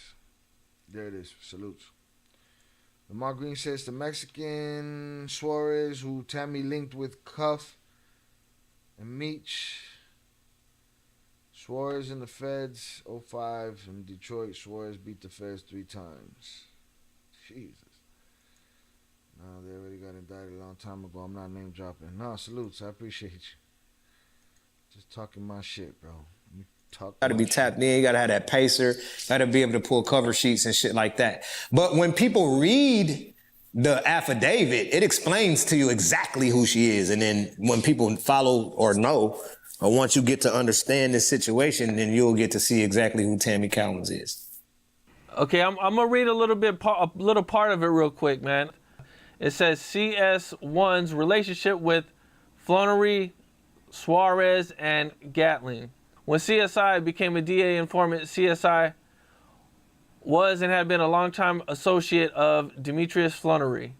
There it is. Salutes. Lamar Green says the Mexican Suarez who Tammy linked with Cuff and Meech. Suarez in the Feds, 05 from Detroit. Suarez beat the Feds 3 times. Jesus. No, they already got indicted a long time ago. I'm not name dropping. No, salutes. I appreciate you. Just talking my shit, bro. Got to be tapped in. You got to have that pacer. Got to be able to pull cover sheets and shit like that. But when people read the affidavit, it explains to you exactly who she is. And then when people follow or know, or once you get to understand this situation, then you'll get to see exactly who Tammy Cowens is. Okay, I'm gonna read a little part of it real quick, man. It says CS1's relationship with Flores, Suarez, and Gatling. When CSI became a DA informant, CSI was and had been a longtime associate of Demetrius Fleury.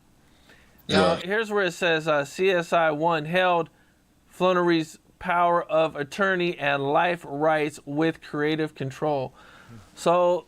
Now, here's where it says CSI-1 held Fleury's power of attorney and life rights with creative control. So...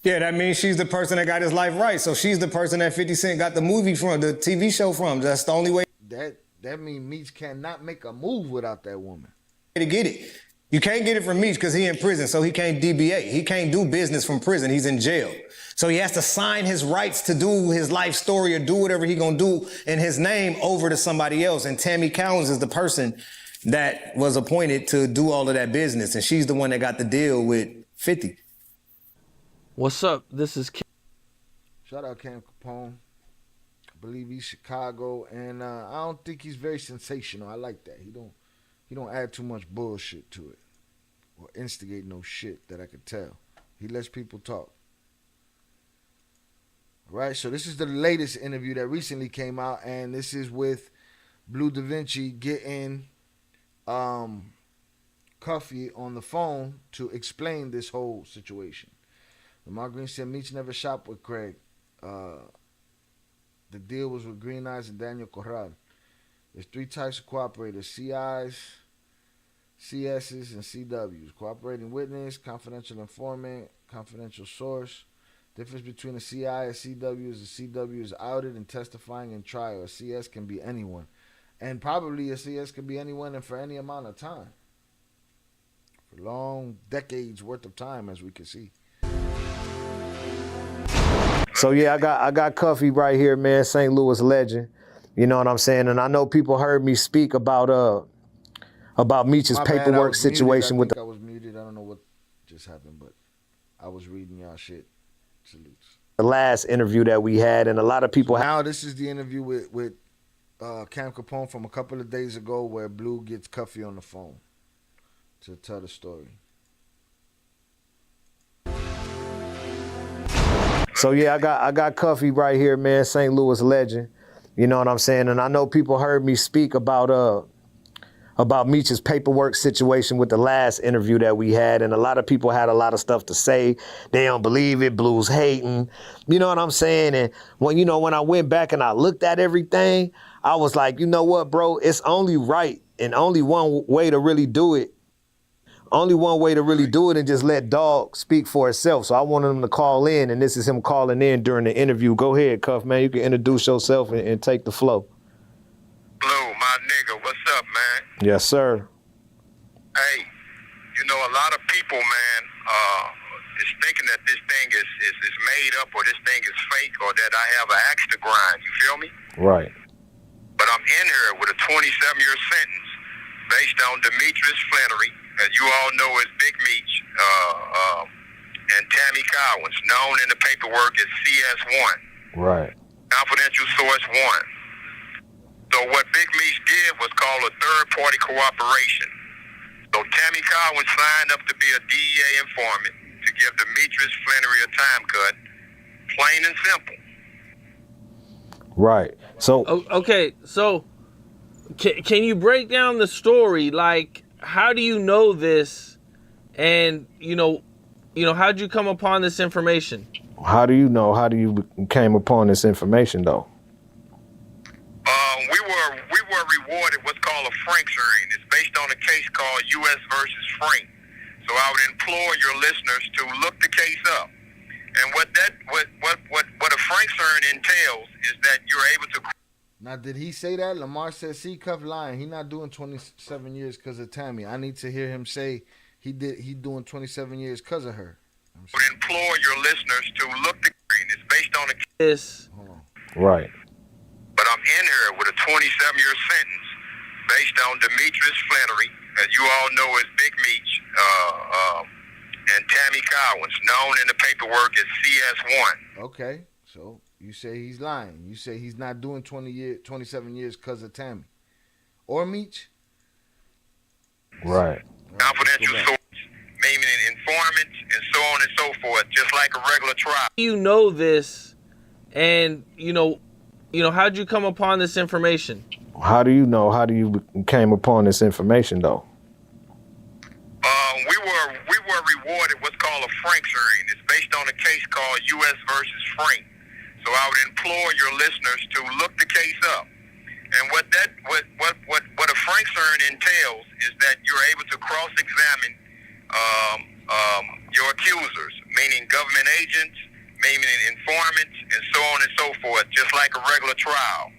yeah, that means she's the person that got his life right. So she's the person that 50 Cent got the movie from, the TV show from. That's the only way. That means Meech cannot make a move without that woman. To get it. You can't get it from Meech because he in prison, so he can't DBA. He can't do business from prison. He's in jail. So he has to sign his rights to do his life story or do whatever he gonna do in his name over to somebody else. And Tammy Cowens is the person that was appointed to do all of that business. And she's the one that got the deal with 50. What's up? This is Kim. Shout out Cam Capone. I believe he's Chicago, and I don't think he's very sensational. I like that. He don't add too much bullshit to it or instigate no shit that I could tell. He lets people talk. All right, so this is the latest interview that recently came out, and this is with Blue Da Vinci getting Cuffy on the phone to explain this whole situation. Lamar Green said Meech never shopped with Craig. The deal was with Green Eyes and Daniel Corral. There's 3 types of cooperators: CIs, CSs, and CWs. Cooperating witness, confidential informant, confidential source. Difference between a CI and CW is a CW is outed and testifying in trial. A CS can be anyone. And probably a CS can be anyone and for any amount of time. For long decades worth of time, as we can see. So yeah, I got Cuffy right here, man, St. Louis legend. You know what I'm saying? And I know people heard me speak about Meech's paperwork situation with I was muted. I don't know what just happened, but I was reading y'all shit. Salutes. The last interview that we had, and a lot of people now this is the interview with Cam Capone from a couple of days ago where Blue gets Cuffy on the phone to tell the story. So yeah, I got Cuffy right here, man, St. Louis legend. You know what I'm saying? And I know people heard me speak about Meech's paperwork situation with the last interview that we had, and a lot of people had a lot of stuff to say. They don't believe it, Blue's hating. You know what I'm saying? And when I went back and I looked at everything, I was like, you know what, bro? It's only right and only one way to really do it. Only one way to really do it and just let Dog speak for itself. So I wanted him to call in, and this is him calling in during the interview. Go ahead, Cuff, man. You can introduce yourself and take the flow. Blue, my nigga, what's up, man? Yes, sir. Hey, a lot of people, man, is thinking that this thing is made up or this thing is fake or that I have an axe to grind. You feel me? Right. But I'm in here with a 27-year sentence based on Demetrius Fleury, as you all know as Big Meech, and Tammy Cowens, known in the paperwork as CS1. Right. Confidential source 1. So what Big Meech did was call a third-party cooperation. So Tammy Cowens signed up to be a DEA informant to give Demetrius Fleury a time cut, plain and simple. Right. So okay, so can you break down the story? Like, how do you know this And how'd you come upon this information? How do you know? How do you came upon this information though? We were rewarded what's called a Franks hearing. It's based on a case called U.S. versus Frank. So I would implore your listeners to look the case up. And what a Franks hearing entails is that you're able to. Now, did he say that? Lamar said, "See, Cuff lying. He not doing 27 years because of Tammy." I need to hear him say he doing 27 years because of her. I would implore your listeners to look the hearing. It's based on a This. Right. But I'm in here with a 27-year sentence based on Demetrius Flannery, as you all know as Big Meech, and Tammy Cowens, known in the paperwork as CS1. Okay, so you say he's lying. You say he's not doing 27 years because of Tammy. Or Meech? Right. Confidential source, naming informants, and so on and so forth, just like a regular trial. You know this, and how'd you come upon this information? How do you know? How do you came upon this information though? We were rewarded what's called a Franks hearing. It's based on a case called U.S. versus Frank. So I would implore your listeners to look the case up. And what a Franks hearing entails is that you're able to cross-examine your accusers, meaning government agents, meaning informants, and so on and so forth, just like a regular trial.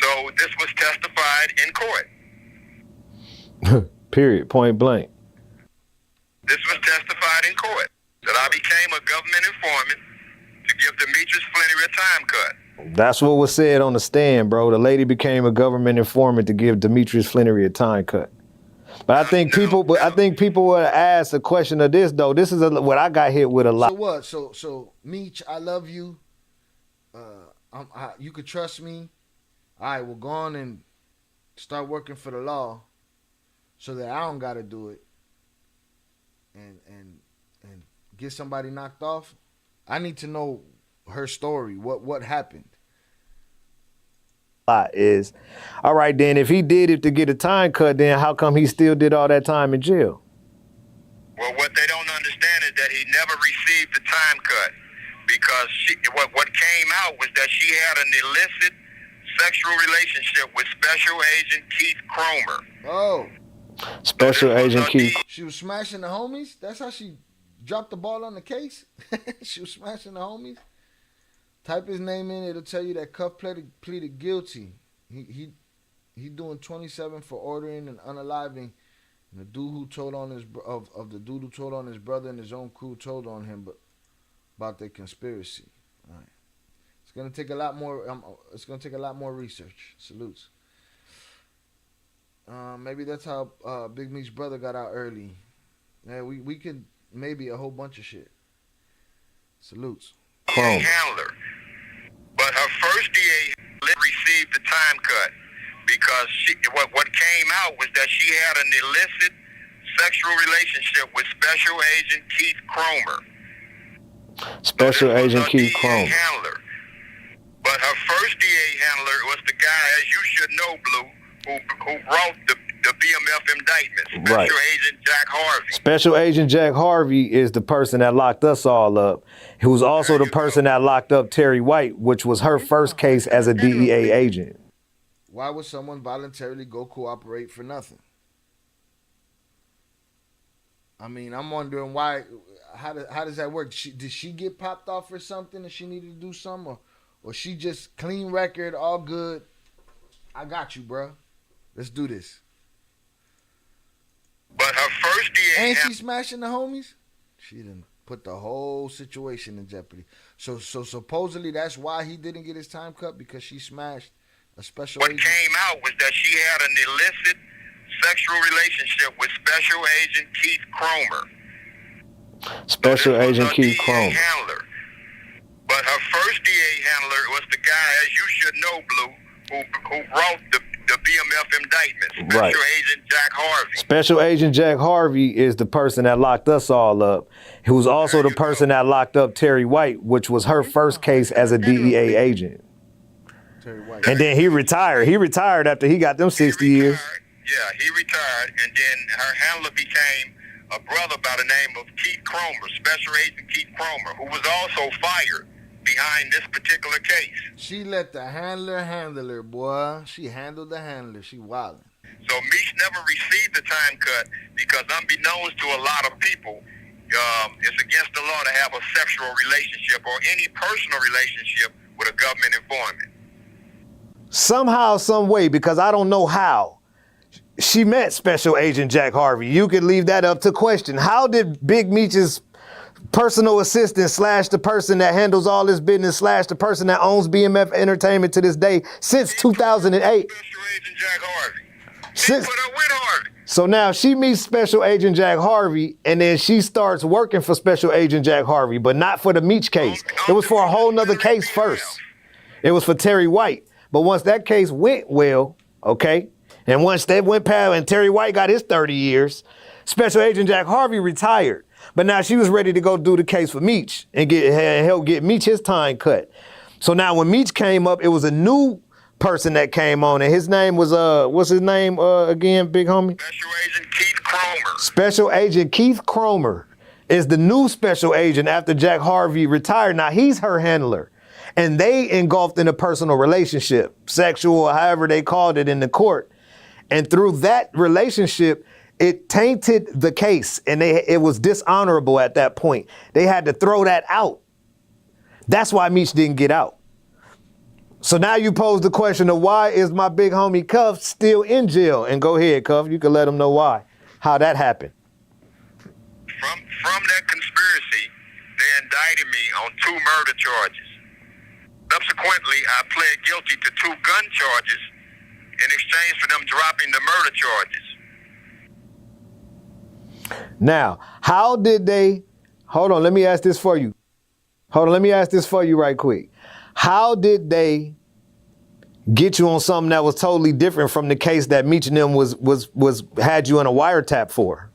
So this was testified in court. Period. Point blank. This was testified in court that I became a government informant to give Demetrius Flannery a time cut. That's what was said on the stand, bro. The lady became a government informant to give Demetrius Flannery a time cut. But I think people would ask a question of this though. This is what I got hit with a lot. So what? So Meech, I love you. You could trust me. All right, we'll go on and start working for the law, so that I don't gotta do it. And get somebody knocked off. I need to know her story. What happened? Is all right then, if he did it to get a time cut, then how come he still did all that time in jail? Well, what they don't understand is that he never received the time cut because what came out was that she had an illicit sexual relationship with Special Agent Keith Cromer. Oh, Special Agent Keith. She was smashing the homies? That's how she dropped the ball on the case? She was smashing the homies? Type his name in, it'll tell you that Cuff pleaded guilty. He doing 27 for ordering and unaliving. And the dude who told on the dude who told on his brother and his own crew told on him about their conspiracy. All right. It's gonna take a lot more. It's gonna take a lot more research. Salutes. Maybe that's how Big Meech's brother got out early. Yeah, we could maybe a whole bunch of shit. Salutes. Handler, but her first DA received the time cut because what came out was that she had an illicit sexual relationship with Special Agent Keith Cromer. Special Agent Keith Cromer. Handler, but her first DA handler was the guy, as you should know, Blue, who wrote the BMF indictment, Special Agent Jack Harvey. Special Agent Jack Harvey is the person that locked us all up. He was also the person that locked up Terry White, which was her first case as a DEA agent. Why would someone voluntarily go cooperate for nothing? I mean, I'm wondering why. How does that work? Did she get popped off for something and she needed to do something, or she just clean record, all good? I got you, bro. Let's do this. But her first DA... And she smashing the homies? She didn't put the whole situation in jeopardy. So supposedly that's why he didn't get his time cut, because she smashed a special agent? What came out was that she had an illicit sexual relationship with Special Agent Keith Cromer. Special Agent Keith Cromer. Handler. But her first DA handler was the guy, as you should know, Blue, who wrote the BMF indictment, Special Agent Jack Harvey. Special Agent Jack Harvey is the person that locked us all up. He was also the person that locked up Terry White, which was her first case as a DEA agent. Terry White. And then he retired. He retired after he got them 60 years. Yeah, he retired, and then her handler became a brother by the name of Keith Cromer, Special Agent Keith Cromer, who was also fired behind this particular case. She let the handler handle her, boy. She handled the handler. She wildin'. So Meech never received the time cut because, unbeknownst to a lot of people, it's against the law to have a sexual relationship or any personal relationship with a government informant. Somehow, some way, because I don't know how, she met Special Agent Jack Harvey. You could leave that up to question. How did Big Meech's personal assistant / the person that handles all this business / the person that owns BMF Entertainment to this day since 2008? Special Agent Jack Harvey. She Since, put her with Harvey. so now she meets Special Agent Jack Harvey, and then she starts working for Special Agent Jack Harvey, but not for the Meech case. It was for a whole nother case first. It was for Terry White. But once that case went well, okay, and once that went past and Terry White got his 30 years, Special Agent Jack Harvey retired. But now she was ready to go do the case for Meech and help get Meech his time cut. So now when Meech came up, it was a new person that came on, and his name was what's his name again, big homie? Special Agent Keith Cromer. Special Agent Keith Cromer is the new special agent after Jack Harvey retired. Now he's her handler, and they engulfed in a personal relationship, sexual, or however they called it in the court. And through that relationship, it tainted the case, and it was dishonorable at that point. They had to throw that out. That's why Meech didn't get out. So now you pose the question of why is my big homie Cuff still in jail? And go ahead, Cuff, you can let them know why, how that happened. From that conspiracy, they indicted me on 2 murder charges. Subsequently, I pled guilty to 2 gun charges in exchange for them dropping the murder charges. Now, how did they, hold on, let me ask this for you. Right quick. How did they get you on something that was totally different from the case that Meech and them had you in a wiretap for?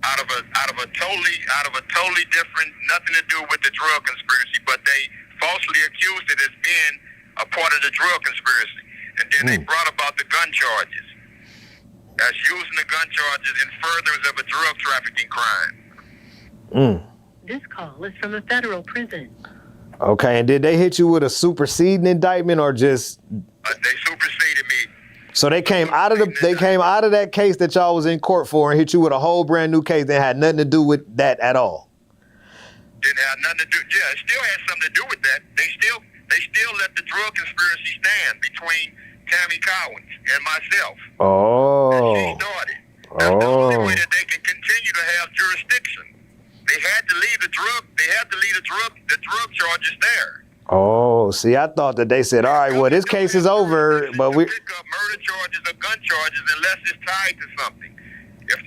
Out of a totally different, nothing to do with the drug conspiracy, but they falsely accused it as being a part of the drug conspiracy. And then they brought about the gun charges as using the gun charges in furtherance of a drug trafficking crime. This call is from a federal prison. Okay, and did they hit you with a superseding indictment or just? They superseded me. So they came out of that case that y'all was in court for and hit you with a whole brand new case that had nothing to do with that at all. Didn't have nothing to do. Yeah, it still had something to do with that. They still let the drug conspiracy stand between Tammy Collins and myself. Oh. And she started. That's the only way that they can continue to have jurisdiction. They had to leave the drug charges there. Oh, see, I thought that they said, all right, well, this case is over, but we pick up murder charges or gun charges unless it's tied to something. If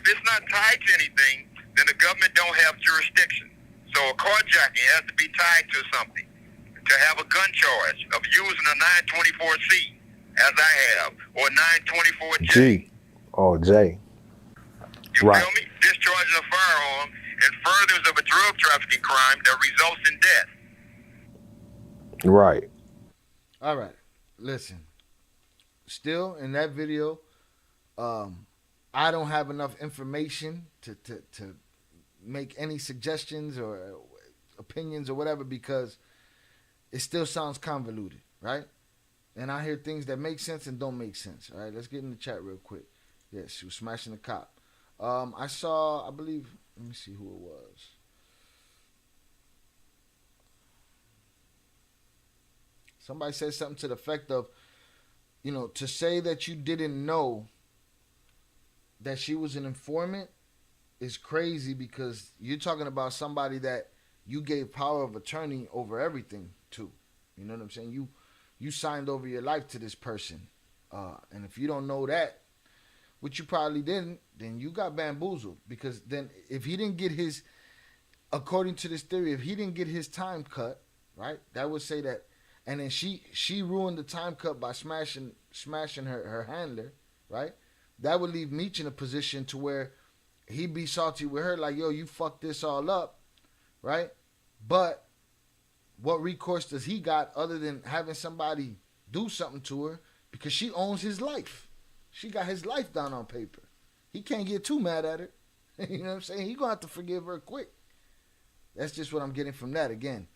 it's not tied to anything, then the government don't have jurisdiction. So a carjacking has to be tied to something to have a gun charge of using a 924C, as I have, or 924J. G. Oh, J. You Right. feel me? Discharging a firearm in furtherance of a drug trafficking crime that results in death. Right. All right. Listen. Still in that video, I don't have enough information to make any suggestions or opinions or whatever because it still sounds convoluted, right? And I hear things that make sense and don't make sense. All right, let's get in the chat real quick. Yes, she was smashing the cop. I saw, I believe, let me see who it was. Somebody said something to the effect of, you know, to say that you didn't know that she was an informant is crazy because you're talking about somebody that you gave power of attorney over everything to. You know what I'm saying? You signed over your life to this person. And if you don't know that, which you probably didn't, then you got bamboozled. Because then if he didn't get his, according to this theory, if he didn't get his time cut, right, that would say that, and then she ruined the time cut by smashing her handler, right? That would leave Meech in a position to where he'd be salty with her, like, yo, you fucked this all up, right? But what recourse does he got other than having somebody do something to her because she owns his life? She got his life down on paper. he can't get too mad at her. You know what I'm saying? He gonna have to forgive her quick. That's just what I'm getting from that. Again,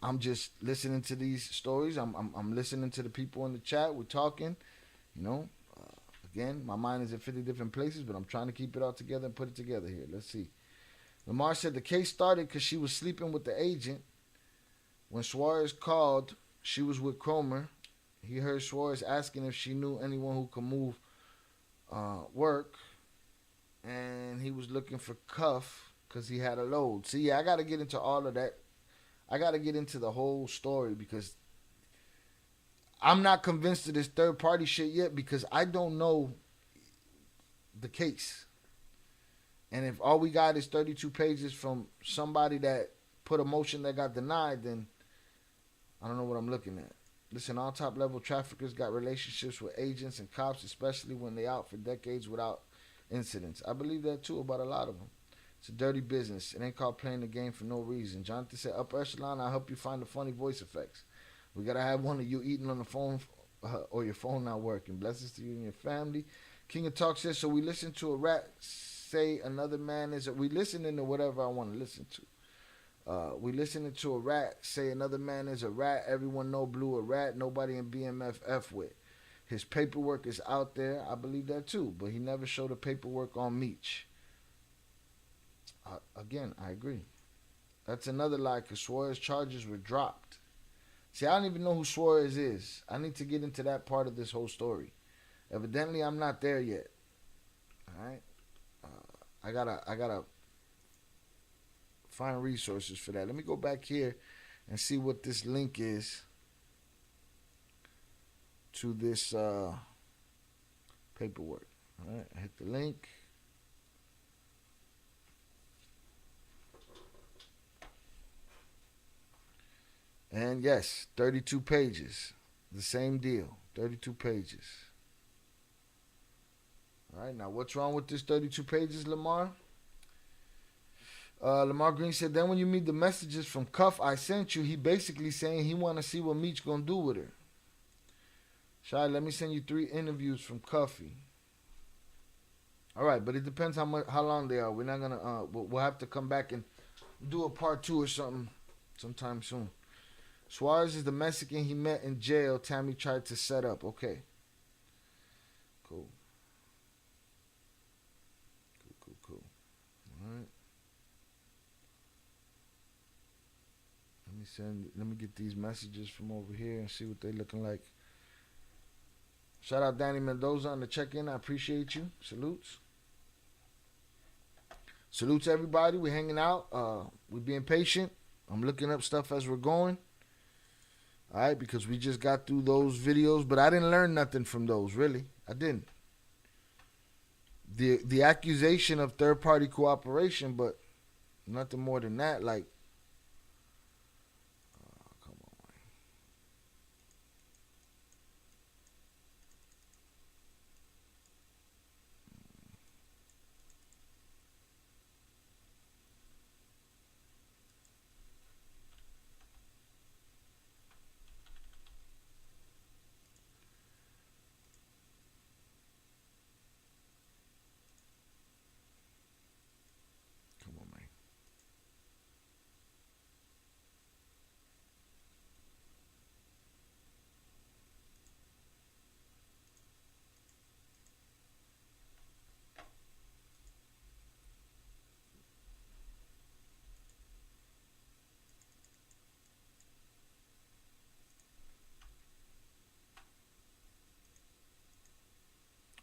I'm just listening to these stories. I'm listening to the people in the chat. We're talking. Again, my mind is in 50 different places, but I'm trying to keep it all together and put it together here. Let's see. Lamar said the case started because she was sleeping with the agent. When Suarez called, she was with Cromer. He heard Suarez asking if she knew anyone who could move work, and he was looking for Cuff because he had a load. See, yeah, I got to get into all of that. I got to get into the whole story because I'm not convinced of this third party shit yet because I don't know the case. And if all we got is 32 pages from somebody that put a motion that got denied, then I don't know what I'm looking at. Listen, all top level traffickers got relationships with agents and cops, especially when they out for decades without incidents. I believe that too about a lot of them. It's a dirty business. It ain't called playing the game for no reason. Jonathan said, upper echelon, I'll help you find the funny voice effects. We got to have one of you eating on the phone or your phone not working. Blessings to you and your family. King of Talk says, so we listen to a rat say another man is... We listening to whatever I want to listen to. We listening to a rat say another man is a rat. Everyone know Blue a rat. Nobody in BMF F with. His paperwork is out there. I believe that too. But he never showed the paperwork on Meech. Again, I agree. That's another lie because Suarez charges were dropped. See, I don't even know who Suarez is. I need to get into that part of this whole story. Evidently, I'm not there yet. All right? I gotta find resources for that. Let me go back here and see what this link is to this paperwork. All right, I hit the link. And yes, 32 pages. The same deal. 32 pages. All right, now what's wrong with this 32 pages, Lamar? Lamar Green said, then when you meet the messages from Cuff I sent you, he basically saying he want to see what Meech going to do with her. Shai, let me send you 3 interviews from Cuffy. All right, but it depends how long they are. We're not going to, we'll have to come back and do a part 2 or something sometime soon. Suarez is the Mexican he met in jail. Tammy tried to set up. Okay. Cool. Cool. All right. Let me get these messages from over here and see what they're looking like. Shout out Danny Mendoza on the check-in. I appreciate you. Salutes. Salutes everybody. We're hanging out. We're being patient. I'm looking up stuff as we're going. All right, because we just got through those videos, but I didn't learn nothing from those, really. I didn't. The accusation of third-party cooperation, but nothing more than that. Like, come on.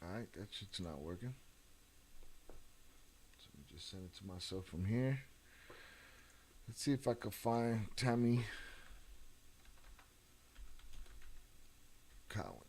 Alright, that shit's not working. So let me just send it to myself from here. Let's see if I can find Tammy Cowens.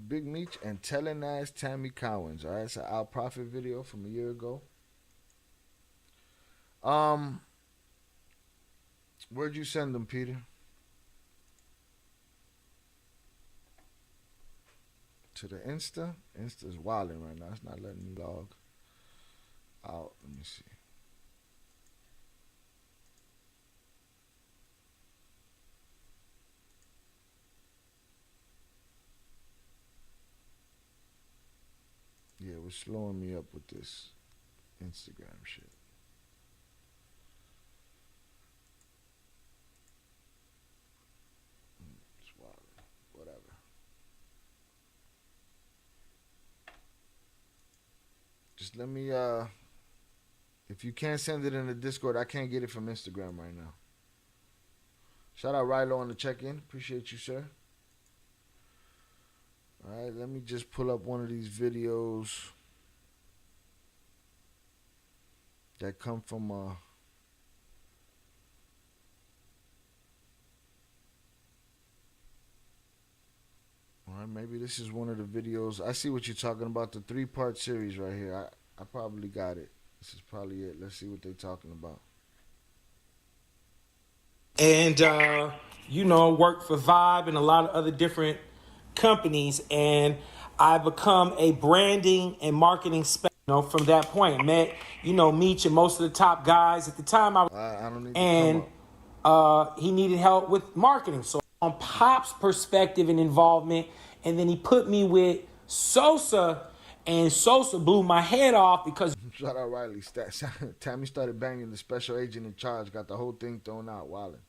Big Meech and telling ass Tammy Cowens. All right, it's an Al Prophet video from a year ago. Where'd you send them, Peter? to the Insta. Insta's wilding right now. It's not letting me log out. Let me see. Yeah, it was slowing me up with this Instagram shit. It's wild. Whatever. Just let me, if you can't send it in the Discord, I can't get it from Instagram right now. Shout out Rilo on the check-in. Appreciate you, sir. All right, let me just pull up one of these videos that come from all right, maybe this is one of the videos. I see what you're talking about, the 3-part series right here. I probably got it. This is probably it. Let's see what they're talking about. And worked for Vibe and a lot of other different companies, and I become a branding and marketing specialist. From that point, met Meech and most of the top guys at the time. I don't need and he needed help with marketing. So on Pop's perspective and involvement, and then he put me with Sosa, and Sosa blew my head off because shout out Riley. Tammy started banging the special agent in charge, got the whole thing thrown out. Wildin'.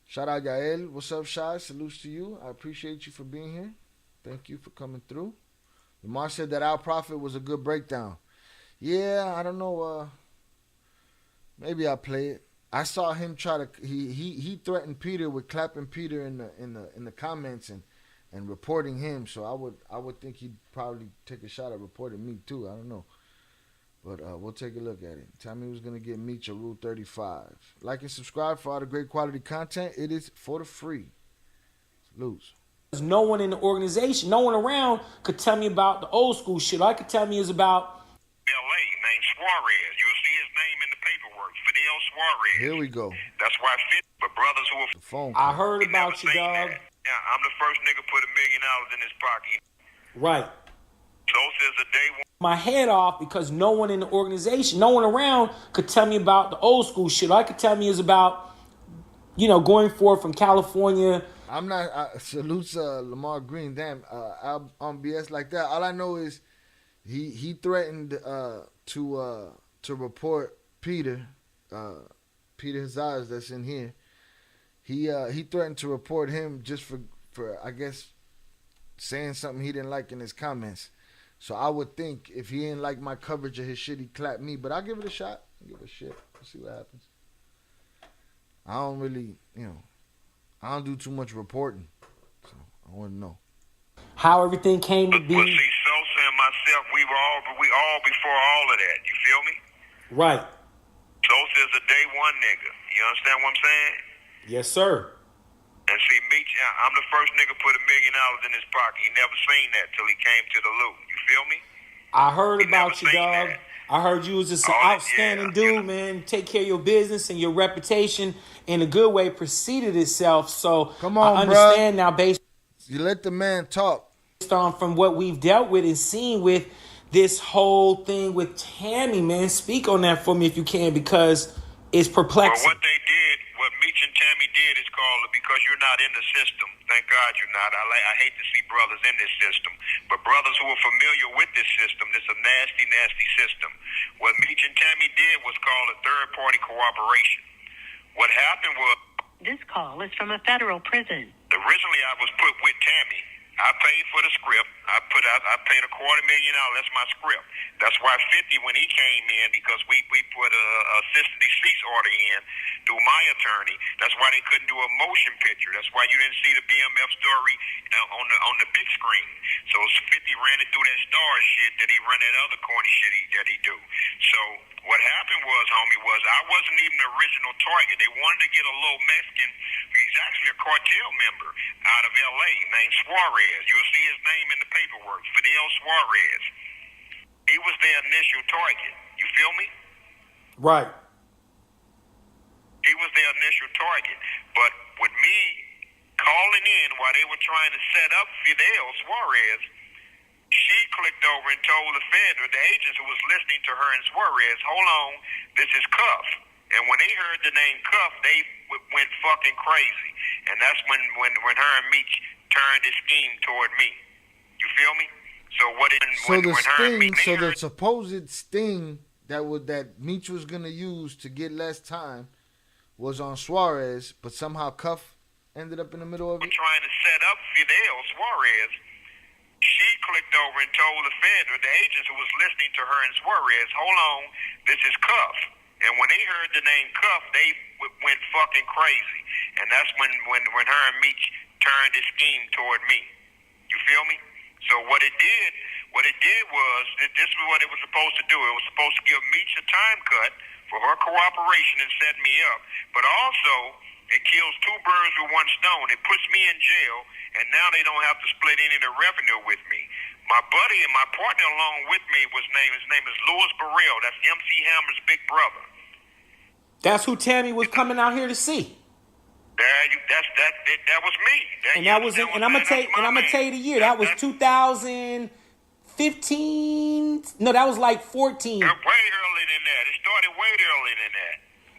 Shout out Yael. What's up, Shy? Salutes to you. I appreciate you for being here. Thank you for coming through. Lamar said that Our Prophet was a good breakdown. Yeah, I don't know. Maybe I'll play it. I saw him try to. He threatened Peter with clapping Peter in the comments and reporting him. So I would think he'd probably take a shot at reporting me too. I don't know. But we'll take a look at it. Tell me who's going to get Meech a Rule 35. Like and subscribe for all the great quality content. It is for the free. Lose. No one in the organization, no one around could tell me about the old school shit. All I could tell me is about L.A. named Suarez. You'll see his name in the paperwork. Fidel Suarez. Here we go. That's why but brothers who are... The phone I heard about you, dog. That. Yeah, I'm the first nigga put $1 million in his pocket. Right. So says the day one. My head off because no one in the organization, no one around could tell me about the old school shit. All I could tell me is about, going forward from California. I'm not salutes Lamar Green. Damn, on BS like that. All I know is he threatened to report Peter Hazaz that's in here. He threatened to report him just for I guess saying something he didn't like in his comments. So I would think if he didn't like my coverage of his shit, he'd clap me. But I'll give it a shot. I'll give it a shit. We'll see what happens. I don't really, I don't do too much reporting, so I want to know how everything came to be. But see, Sosa and myself, we all before all of that. You feel me? Right. Sosa is a day one nigga. You understand what I'm saying? Yes, sir. And see, Meech, I'm the first nigga put $1 million in his pocket. He never seen that till he came to the loot. You feel me? I heard about you, dog. That. I heard you was just an outstanding dude, man. Take care of your business and your reputation in a good way preceded itself. So come on, I understand now based you let the man talk. Based on from what we've dealt with and seen with this whole thing with Tammy, man. Speak on that for me if you can, because it's perplexing. Well, what Meech and Tammy did is called because you're not in the system. Thank God you're not. I hate to see brothers in this system. But brothers who are familiar with this system, this is a nasty, nasty system. What Meech and Tammy did was called a third-party cooperation. What happened was... This call is from a federal prison. Originally, I was put with Tammy. I paid for the script. I paid $250,000. That's my script. That's why 50 when he came in, because we put a assistant deceased order in through my attorney. That's why they couldn't do a motion picture. That's why you didn't see the BMF story on the big screen. So 50 ran it through that star shit that he run that other corny shit that he do. So what happened was, homie, I wasn't even the original target. They wanted to get a little Mexican. He's actually a cartel member out of L.A. named Suarez. You'll see his name in the paperwork, Fidel Suarez. He was their initial target. You feel me? Right. He was their initial target. But with me calling in while they were trying to set up Fidel Suarez, she clicked over and told the Fed, or the agents who was listening to her and Suarez, hold on, this is Cuff. And when they heard the name Cuff, they went fucking crazy. And that's when her and Meech turned the scheme toward me. You feel me? So what it the supposed sting that Meech was gonna use to get less time was on Suarez, but somehow Cuff ended up in the middle of it. Trying to set up Fidel Suarez, she clicked over and told the Fed, or the agents who was listening to her and Suarez, hold on, this is Cuff. And when they heard the name Cuff, they went fucking crazy. And that's when her and Meech turned the scheme toward me. You feel me? So what it did was, this was what it was supposed to do. It was supposed to give Meech a time cut for her cooperation and set me up. But also, it kills two birds with one stone. It puts me in jail, and now they don't have to split any of the revenue with me. My buddy and my partner along with me, his name is Louis Burrell. That's MC Hammer's big brother. That's who Tammy was coming out here to see. That was me. I'm gonna tell you the year. That was 2015. No, that was like 14. Way earlier than that. It started way earlier than that.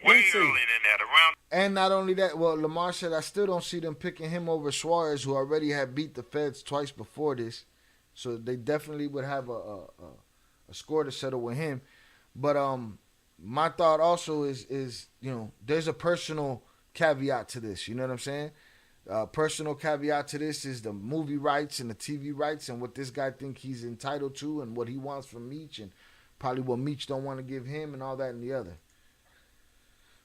Way earlier than that. Around. And not only that, well, Lamar said I still don't see them picking him over Suarez, who already had beat the Feds twice before this. So they definitely would have a score to settle with him. But my thought also is there's a personal caveat to this. You know what I'm saying? Personal caveat to this is the movie rights and the TV rights and what this guy think he's entitled to and what he wants from Meech and probably what Meech don't want to give him and all that and the other.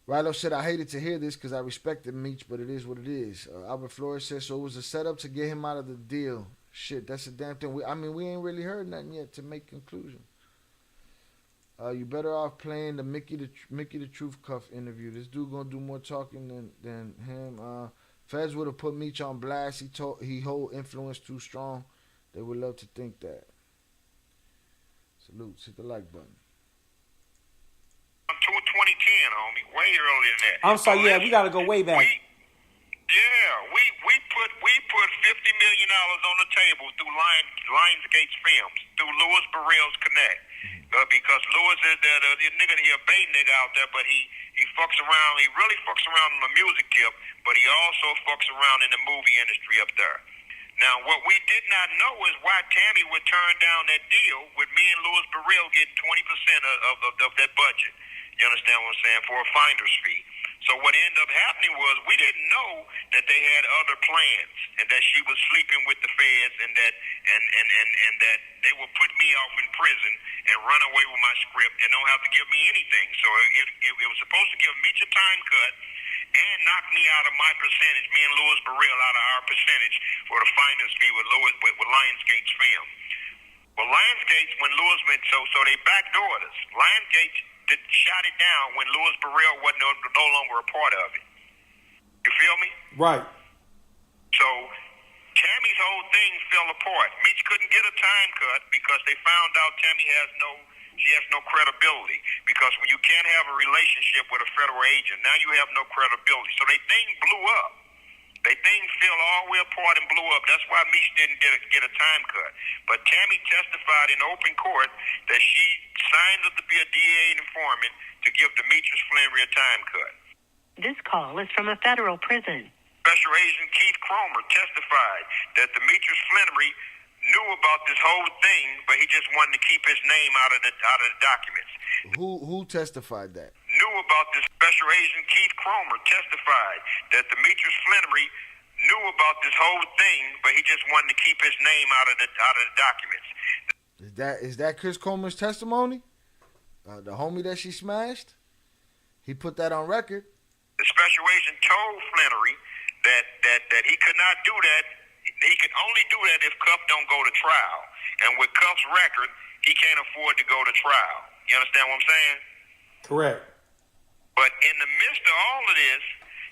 Rilo said, I hated to hear this because I respected Meech, but it is what it is. Albert Flores says, so it was a setup to get him out of the deal. Shit, that's a damn thing. We ain't really heard nothing yet to make conclusion. You better off playing the Mickey the Truth Cuff interview. This dude gonna do more talking than him. Feds would have put Meech on blast. He hold influence too strong. They would love to think that. Salute. Hit the like button. 2010, homie. Way earlier than that. I'm sorry. Yeah, we gotta go way back. We put $50 million on the table through Lionsgate's Films, through Louis Burrell's Connect. Because Louis is the nigga, he a bait nigga out there, but he fucks around. He really fucks around on the music tip, but he also fucks around in the movie industry up there. Now, what we did not know is why Tammy would turn down that deal with me and Louis Burrell getting 20% of that budget. You understand what I'm saying? For a finder's fee. So what ended up happening was we didn't know that they had other plans and that she was sleeping with the feds and that they would put me off in prison and run away with my script and don't have to give me anything. So it was supposed to give Meech a time cut and knock me out of my percentage, me and Louis Burrell out of our percentage for the finder's fee with Lionsgate's film. Well, Lionsgate, when Louis went, so they backdoored us. Lionsgate shot it down when Louis Burrell wasn't no longer a part of it. You feel me? Right. So Tammy's whole thing fell apart. Meech couldn't get a time cut because they found out Tammy has no credibility. Because when you can't have a relationship with a federal agent, now you have no credibility. So they thing blew up. They thing fell all the way apart and blew up. That's why Meech didn't get a time cut. But Tammy testified in open court that she signed up to be a DA informant to give Demetrius Flannery a time cut. This call is from a federal prison. Special Agent Keith Cromer testified that Demetrius Flannery knew about this whole thing, but he just wanted to keep his name out of the documents. Who testified that? Knew about this. Special Agent Keith Cromer testified that Demetrius Flannery knew about this whole thing, but he just wanted to keep his name out of the documents. Is that Chris Coleman's testimony? The homie that she smashed? He put that on record. The special agent told Flannery that he could not do that. He could only do that if Cuff don't go to trial. And with Cuff's record, he can't afford to go to trial. You understand what I'm saying? Correct. But in the midst of all of this,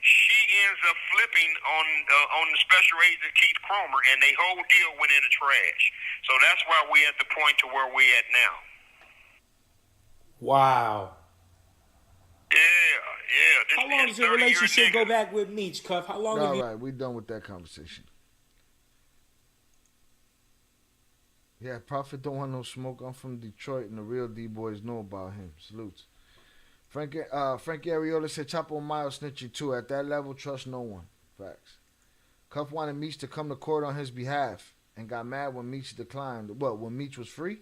she ends up flipping on the special agent Keith Cromer, and the whole deal went in the trash. So that's why we're at the point to where we're at now. Wow. Yeah. How long does your relationship go back with Meech, Cuff? How long have All you? right, we done with that conversation. Yeah, Prophet don't want no smoke. I'm from Detroit, and the real D-boys know about him. Salutes. Frankie Ariola said, Chapo Mayo snitching too. At that level, trust no one. Facts. Cuff wanted Meech to come to court on his behalf and got mad when Meech declined. What, when Meech was free?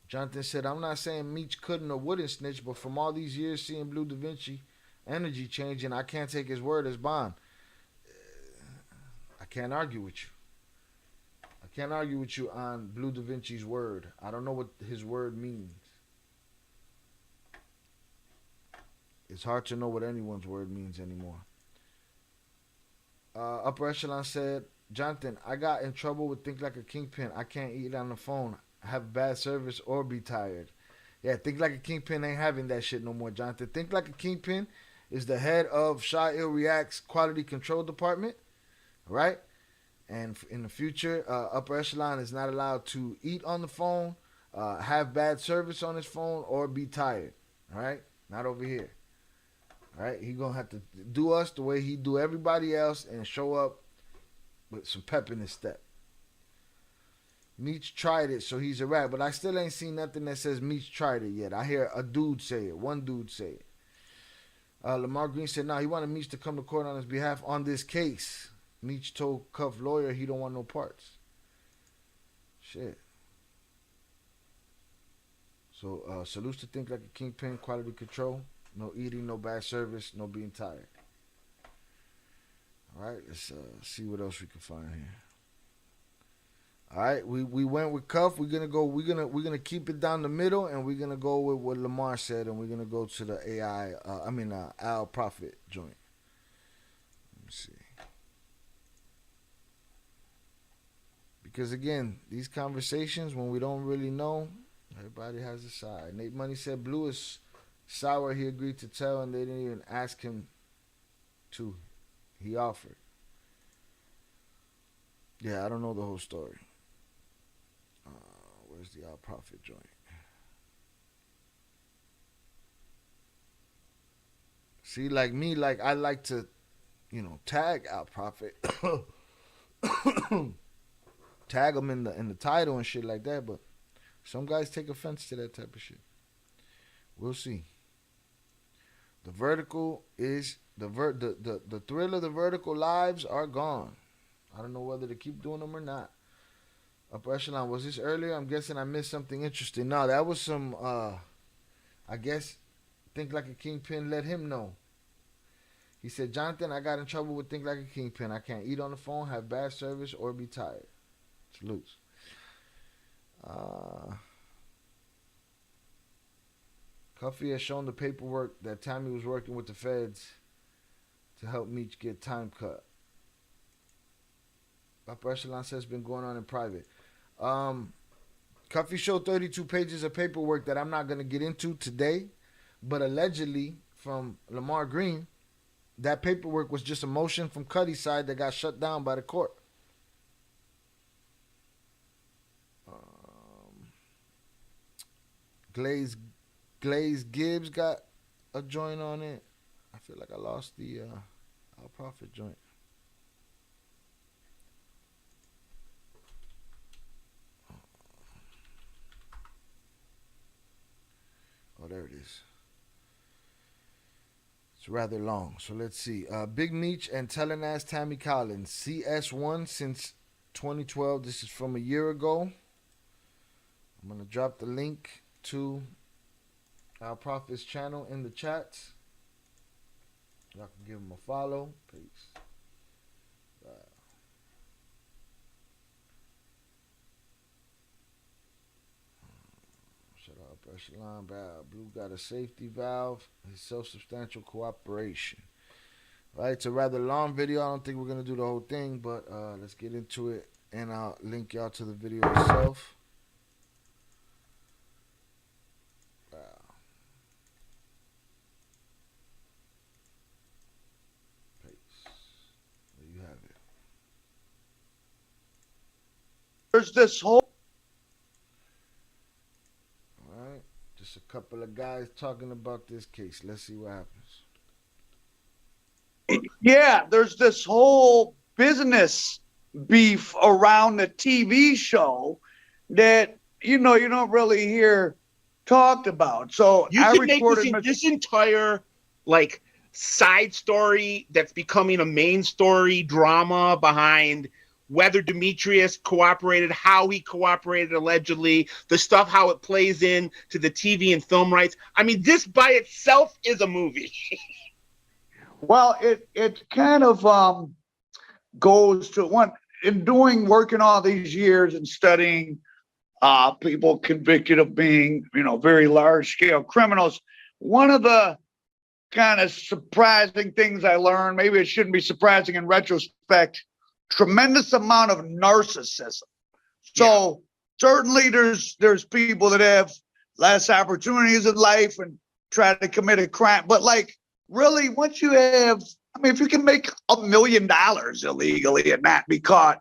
Jonathan said, I'm not saying Meech couldn't or wouldn't snitch, but from all these years seeing Blue Da Vinci energy changing, I can't take his word as bond. I can't argue with you. I can't argue with you on Blue Da Vinci's word. I don't know what his word means. It's hard to know what anyone's word means anymore. Upper Echelon said, Jonathan, I got in trouble with Think Like a Kingpin. I can't eat on the phone, have bad service, or be tired. Yeah, Think Like a Kingpin ain't having that shit no more, Jonathan. Think Like a Kingpin is the head of Sha Ill React's quality control department, right? And in the future, Upper Echelon is not allowed to eat on the phone, have bad service on his phone, or be tired, all right? Not over here. All right, he gonna have to do us the way he do everybody else and show up with some pep in his step. Meech tried it, so he's a rat, but I still ain't seen nothing that says Meech tried it yet. I hear a dude say it, one dude say it. Lamar Green said, he wanted Meech to come to court on his behalf on this case. Meech told Cuff lawyer he don't want no parts. Shit. So, salutes to Think Like a Kingpin, quality control. No eating, no bad service, no being tired. All right, let's see what else we can find here. All right, we went with Cuff. We're gonna keep it down the middle, and we're gonna go with what Lamar said, and we're gonna go to the Al Prophet joint. Let me see. Because again, these conversations, when we don't really know, everybody has a side. Nate Money said Blue is sour. He agreed to tell, and they didn't even ask him to. He offered. Yeah, I don't know the whole story. Where's the Al Prophet joint? See, like me, I like to, tag Al Prophet. Tag him in the title and shit like that, but some guys take offense to that type of shit. We'll see. The vertical is the thrill of the vertical lives are gone. I don't know whether to keep doing them or not. Upper Echelon, was this earlier? I'm guessing I missed something interesting. No, that was some I guess Think Like a Kingpin let him know. He said, Jonathan, I got in trouble with Think Like a Kingpin. I can't eat on the phone, have bad service, or be tired. Salutes. Cuffy has shown the paperwork that Tammy was working with the feds to help Meech get time cut. Upper Echelon says it's been going on in private. Cuffy showed 32 pages of paperwork that I'm not going to get into today, but allegedly from Lamar Green, that paperwork was just a motion from Cuddy's side that got shut down by the court. Glaze Gibbs got a joint on it. I feel like I lost the Al Prophet joint. Oh, there it is. It's rather long, so let's see. Big Meech and Telling Ass Tammy Collins, CS1 since 2012. This is from a year ago. I'm going to drop the link to Our Prophet's channel in the chats. Y'all can give him a follow. Peace. Shut up, Echelon. Blue got a safety valve. His self-substantial cooperation. Right, it's a rather long video. I don't think we're going to do the whole thing, but let's get into it. And I'll link y'all to the video itself. There's this whole couple of guys talking about this case. Let's see what happens. Yeah, there's this whole business beef around the TV show that you don't really hear talked about. So you can make this entire like side story that's becoming a main story drama behind whether Demetrius cooperated, how he cooperated allegedly, the stuff, how it plays in to the TV and film rights. I mean, this by itself is a movie. Well, it kind of goes to working all these years and studying people convicted of being, very large scale criminals. One of the kind of surprising things I learned, maybe it shouldn't be surprising in retrospect, tremendous amount of narcissism. So certainly there's people that have less opportunities in life and try to commit a crime. But like really, once you have, if you can make $1 million illegally and not be caught,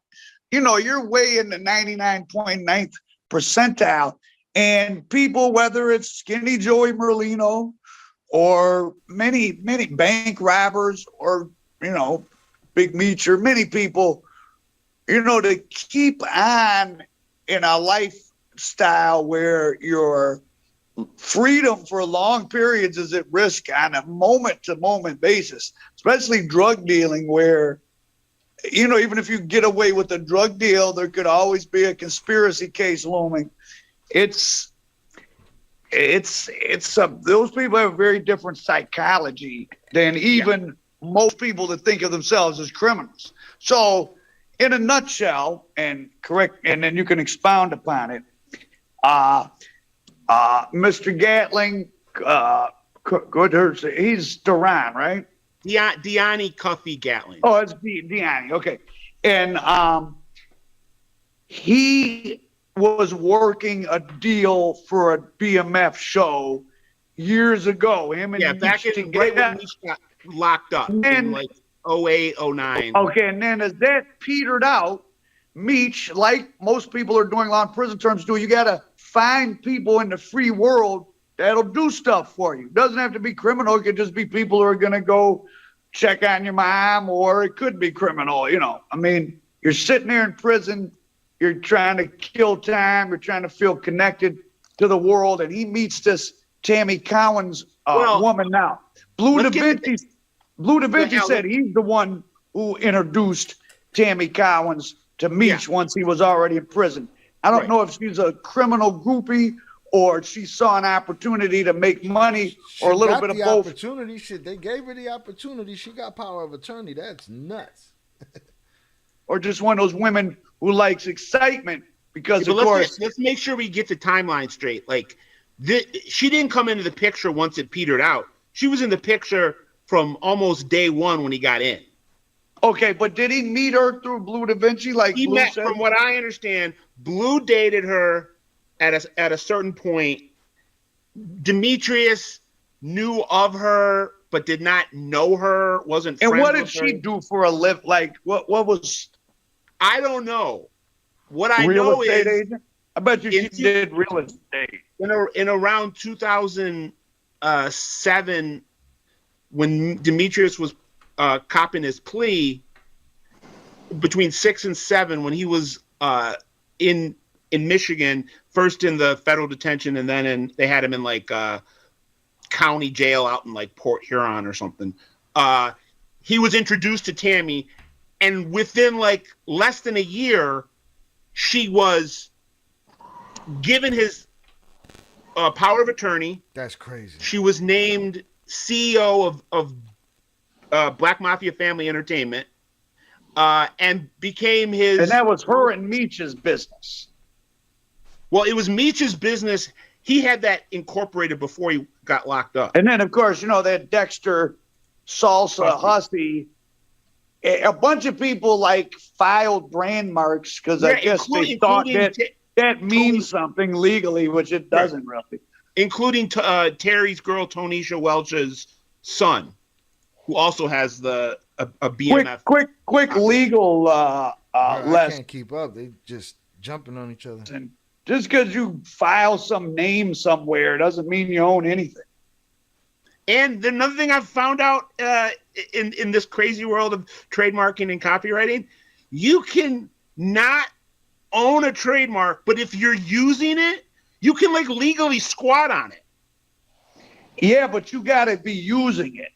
you're way in the 99.9th percentile. And people, whether it's Skinny Joey Merlino or many bank robbers or, Big Meech or many people, to keep on in a lifestyle where your freedom for long periods is at risk on a moment-to-moment basis, especially drug dealing where, even if you get away with a drug deal, there could always be a conspiracy case looming. Those people have a very different psychology than even most people that think of themselves as criminals. So in a nutshell, and then you can expound upon it, Mr. Gatling, he's Duran, right? Deani Cuffy Gatling. Oh, it's Deani. Okay. And he was working a deal for a BMF show years ago. Him and back in right when Meech got locked up in like 08, 09. Okay, and then as that petered out, Meech, like most people are doing long prison terms do, you got to find people in the free world that'll do stuff for you. It doesn't have to be criminal. It could just be people who are going to go check on your mom, or it could be criminal, you're sitting there in prison, you're trying to kill time, you're trying to feel connected to the world, and he meets this Tammy Cowan's woman now. Blue Da Vinci said he's the one who introduced Tammy Cowan's to Meech once he was already in prison. I don't know if she's a criminal groupie or she saw an opportunity to make money or a little bit of both. Opportunity. Shit, they gave her the opportunity. She got power of attorney. That's nuts. Or just one of those women who likes excitement because, of course. Let's make sure we get the timeline straight. Like, she didn't come into the picture once it petered out. She was in the picture from almost day one when he got in. Okay, but did he meet her through Blue Da Vinci? Like he Blue met, said? from what I understand, Blue dated her at a certain point. Demetrius knew of her but did not know her, wasn't friends with her. And what did she do for a living? Like, what was... I don't know. What I know is... Agent? I bet you she did real estate. In around 2007, when Demetrius was copping his plea, between 6 and 7, when he was in Michigan, first in the federal detention, and then they had him in like county jail out in like Port Huron or something. He was introduced to Tammy, and within like less than a year, she was given his power of attorney. That's crazy. She was named CEO of Black Mafia Family Entertainment, and became his... And that was her and Meech's business. Well, it was Meech's business. He had that incorporated before he got locked up. And then, of course, that Dexter Salsa Hussey, a bunch of people like filed brand marks because I guess they thought that means something legally, which it doesn't really. Including Terry's girl, Tonisha Welch's son, who also has a BMF. Quick legal I lesson. can't keep up. They just jumping on each other. Just because you file some name somewhere doesn't mean you own anything. And another thing I've found out in this crazy world of trademarking and copywriting, you can not own a trademark, but if you're using it, you can like legally squat on it. Yeah, but you got to be using it.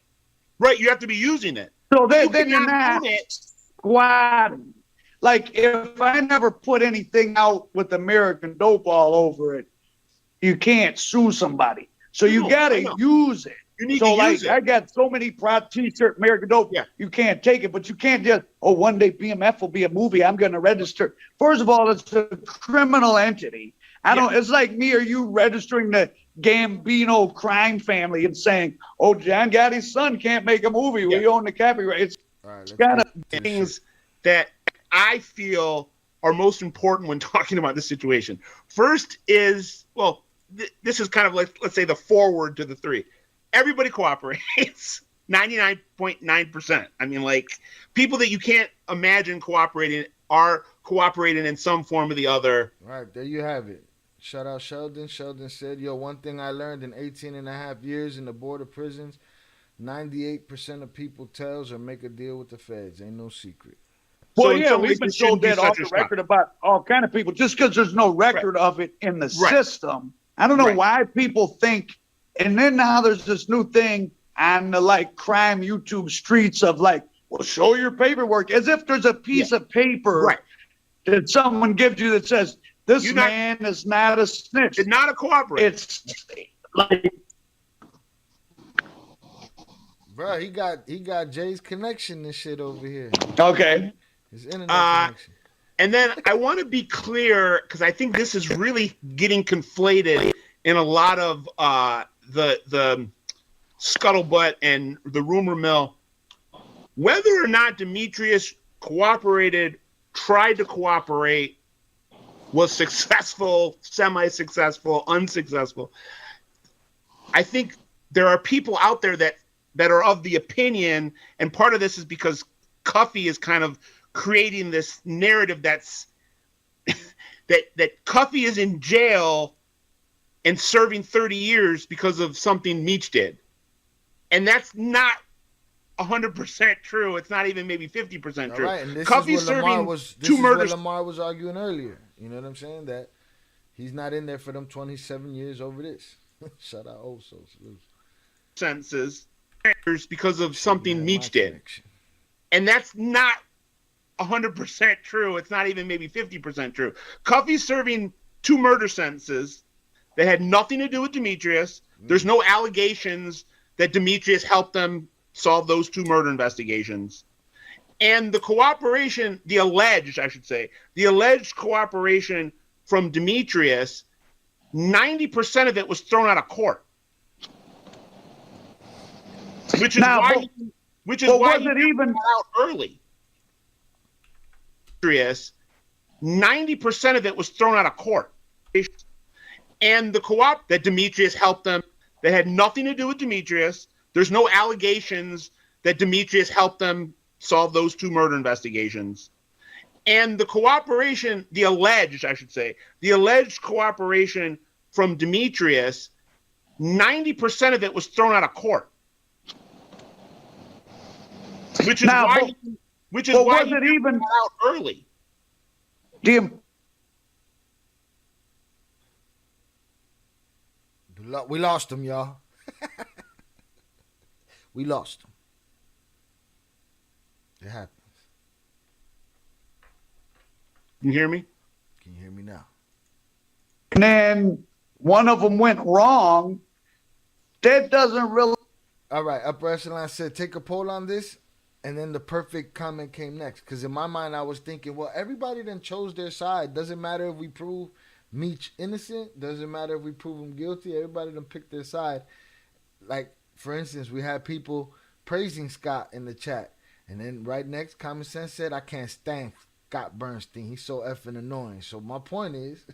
Right, you have to be using it. So then you you're not squatting. Like if I never put anything out with American Dope all over it, you can't sue somebody. So you got to use it. You need so to like use it. I got so many t-shirt American Dope. Yeah. You can't take it, but you can't just, one day BMF will be a movie. I'm going to register. First of all, it's a criminal entity. It's like me or you registering the Gambino crime family and saying, John Gotti's son can't make a movie. We own the copyright. It's kind of things that I feel are most important when talking about this situation. First is, this is kind of like, let's say the forward to the three. Everybody cooperates, 99.9%. I mean, like, people that you can't imagine cooperating are cooperating in some form or the other. Right, there you have it. Shout out Sheldon. Sheldon said, one thing I learned in 18 and a half years in the board of prisons, 98% of people tells or make a deal with the feds. Ain't no secret. Well, we've been told that off the record about all kind of people. Just because there's no record of it in the system, I don't know why people think. And then now there's this new thing on the like crime YouTube streets of like, show your paperwork, as if there's a piece of paper that someone gives you that says this man is not a snitch. It's not a cooperator. It's like, bro, he got Jay's connection and shit over here. Okay. His internet connection. And then I want to be clear because I think this is really getting conflated in a lot of the scuttlebutt and the rumor mill. Whether or not Demetrius cooperated, tried to cooperate, was successful, semi-successful, unsuccessful, I think there are people out there that are of the opinion, and part of this is because Cuffy is kind of creating this narrative that's that Cuffy is in jail and serving 30 years because of something Meech did. And that's not 100% true. It's not even maybe 50% true. Right, and this Cuffy's is what Lamar serving was, two murders. What Lamar was arguing earlier. You know what I'm saying? That he's not in there for them 27 years over this. Shout out also. Sentences because of something Meech did. And that's not 100% true. It's not even maybe 50% true. Cuffy's serving 2 murder sentences that had nothing to do with Demetrius. There's no allegations that Demetrius helped them solve those 2 murder investigations. And the cooperation, the alleged cooperation from Demetrius, 90% of it was thrown out of court. Which is why he even out early. 90% of it was thrown out of court. And the co-op that Demetrius helped them, that had nothing to do with Demetrius. There's no allegations that Demetrius helped them solve those 2 murder investigations. And the cooperation, the alleged cooperation from Demetrius, 90% of it was thrown out of court. Which is why he even out early. We lost him, y'all. We lost him. It happens. Can you hear me? Can you hear me now? And then one of them went wrong. That doesn't really. All right, Upper Echelon said, take a poll on this. And then the perfect comment came next. Because in my mind, I was thinking, well, everybody then chose their side. Doesn't matter if we prove Meech innocent. Doesn't matter if we prove him guilty. Everybody then picked their side. Like, for instance, we had people praising Scott in the chat. And then right next, Common Sense said, I can't stand Scott Bernstein. He's so effing annoying. So my point is,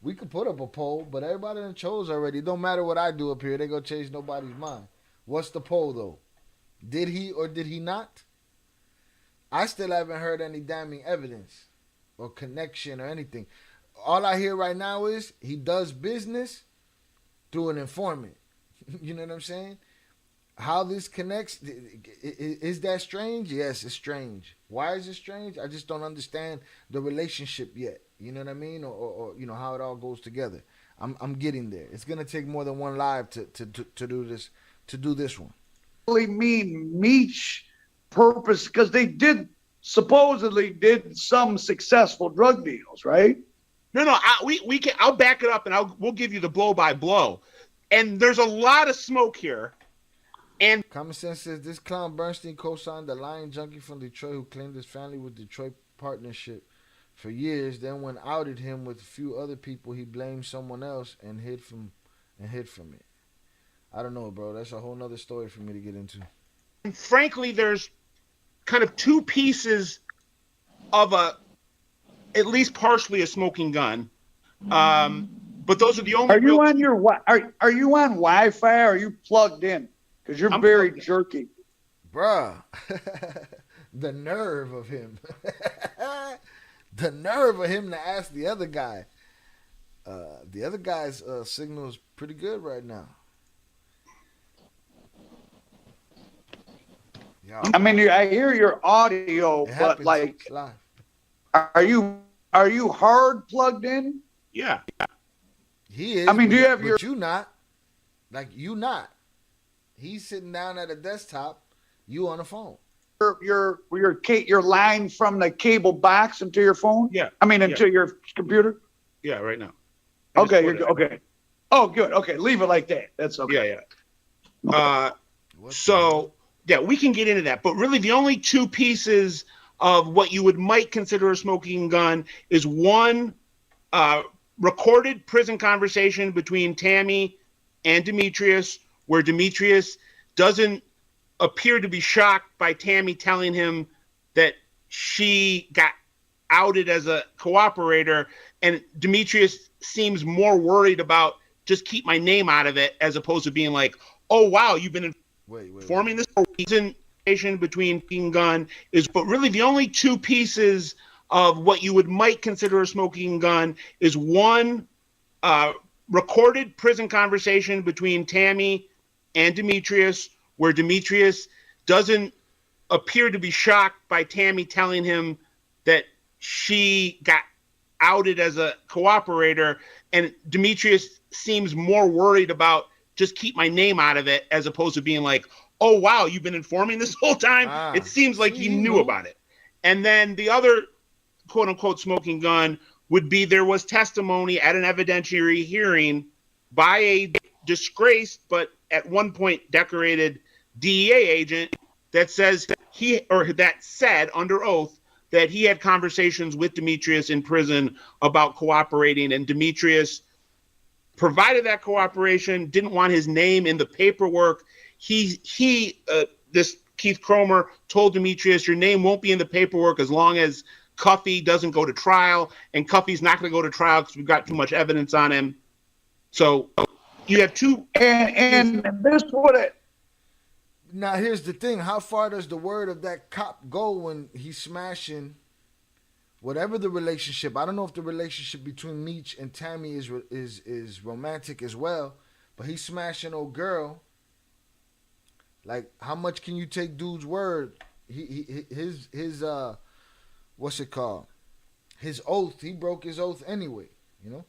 we could put up a poll, but everybody done chose already. It don't matter what I do up here. They gonna change nobody's mind. What's the poll, though? Did he or did he not? I still haven't heard any damning evidence or connection or anything. all I hear right now is he does business through an informant. You know what I'm saying? How this connects, is that strange? Yes, it's strange. Why is it strange? I just don't understand the relationship yet. You know what I mean? Or you know, how it all goes together. I'm getting there. It's gonna take more than one live to do this one. Really mean Meech purpose, because they supposedly did some successful drug deals, right? No, we can. I'll back it up, and we'll give you the blow by blow. And there's a lot of smoke here. And Common Sense says this clown Bernstein co-signed the lying junkie from Detroit who claimed his family with Detroit partnership for years. Then when outed him with a few other people, he blamed someone else and hid from it. I don't know, bro. That's a whole nother story for me to get into. And frankly, there's kind of two pieces of at least partially a smoking gun. But those are the only. Are you on are you on Wi-Fi? Or are you plugged in? Because you're very jerky. Bruh. The nerve of him. The nerve of him to ask the other guy. The other guy's signal is pretty good right now. Yeah. I mean, I hear your audio, but like, are you hard plugged in? Yeah. He is. I mean, do you have but you not? Like, you not. He's sitting down at a desktop. You on the phone. Your line from the cable box into your phone? Yeah. I mean, into your computer? Yeah, right now. Okay, okay. Oh, good. Okay, leave it like that. That's okay. Yeah. So, yeah, we can get into that. But really, the only two pieces of what you might consider a smoking gun is one, recorded prison conversation between Tammy and Demetrius, where Demetrius doesn't appear to be shocked by Tammy telling him that she got outed as a cooperator, and Demetrius seems more worried about just keep my name out of it, as opposed to being like, oh wow, you've been informing this reason between King Gun is. But really, the only two pieces of what you might consider a smoking gun is one, recorded prison conversation between Tammy and Demetrius, where Demetrius doesn't appear to be shocked by Tammy telling him that she got outed as a cooperator, and Demetrius seems more worried about just keep my name out of it, as opposed to being like, oh wow, you've been informing this whole time. It seems like he knew about it. And then the other quote unquote smoking gun would be there was testimony at an evidentiary hearing by a disgraced but at one point decorated DEA agent that says that said under oath that he had conversations with Demetrius in prison about cooperating, and Demetrius provided that cooperation, didn't want his name in the paperwork. This Keith Cromer told Demetrius, your name won't be in the paperwork as long as Cuffy doesn't go to trial, and Cuffy's not going to go to trial because we've got too much evidence on him. So you have two. And this would have. Now, here's the thing. How far does the word of that cop go when he's smashing whatever the relationship? I don't know if the relationship between Meech and Tammy is romantic as well, but he's smashing old girl. Like, how much can you take dude's word? His what's it called? His oath. He broke his oath anyway, you know?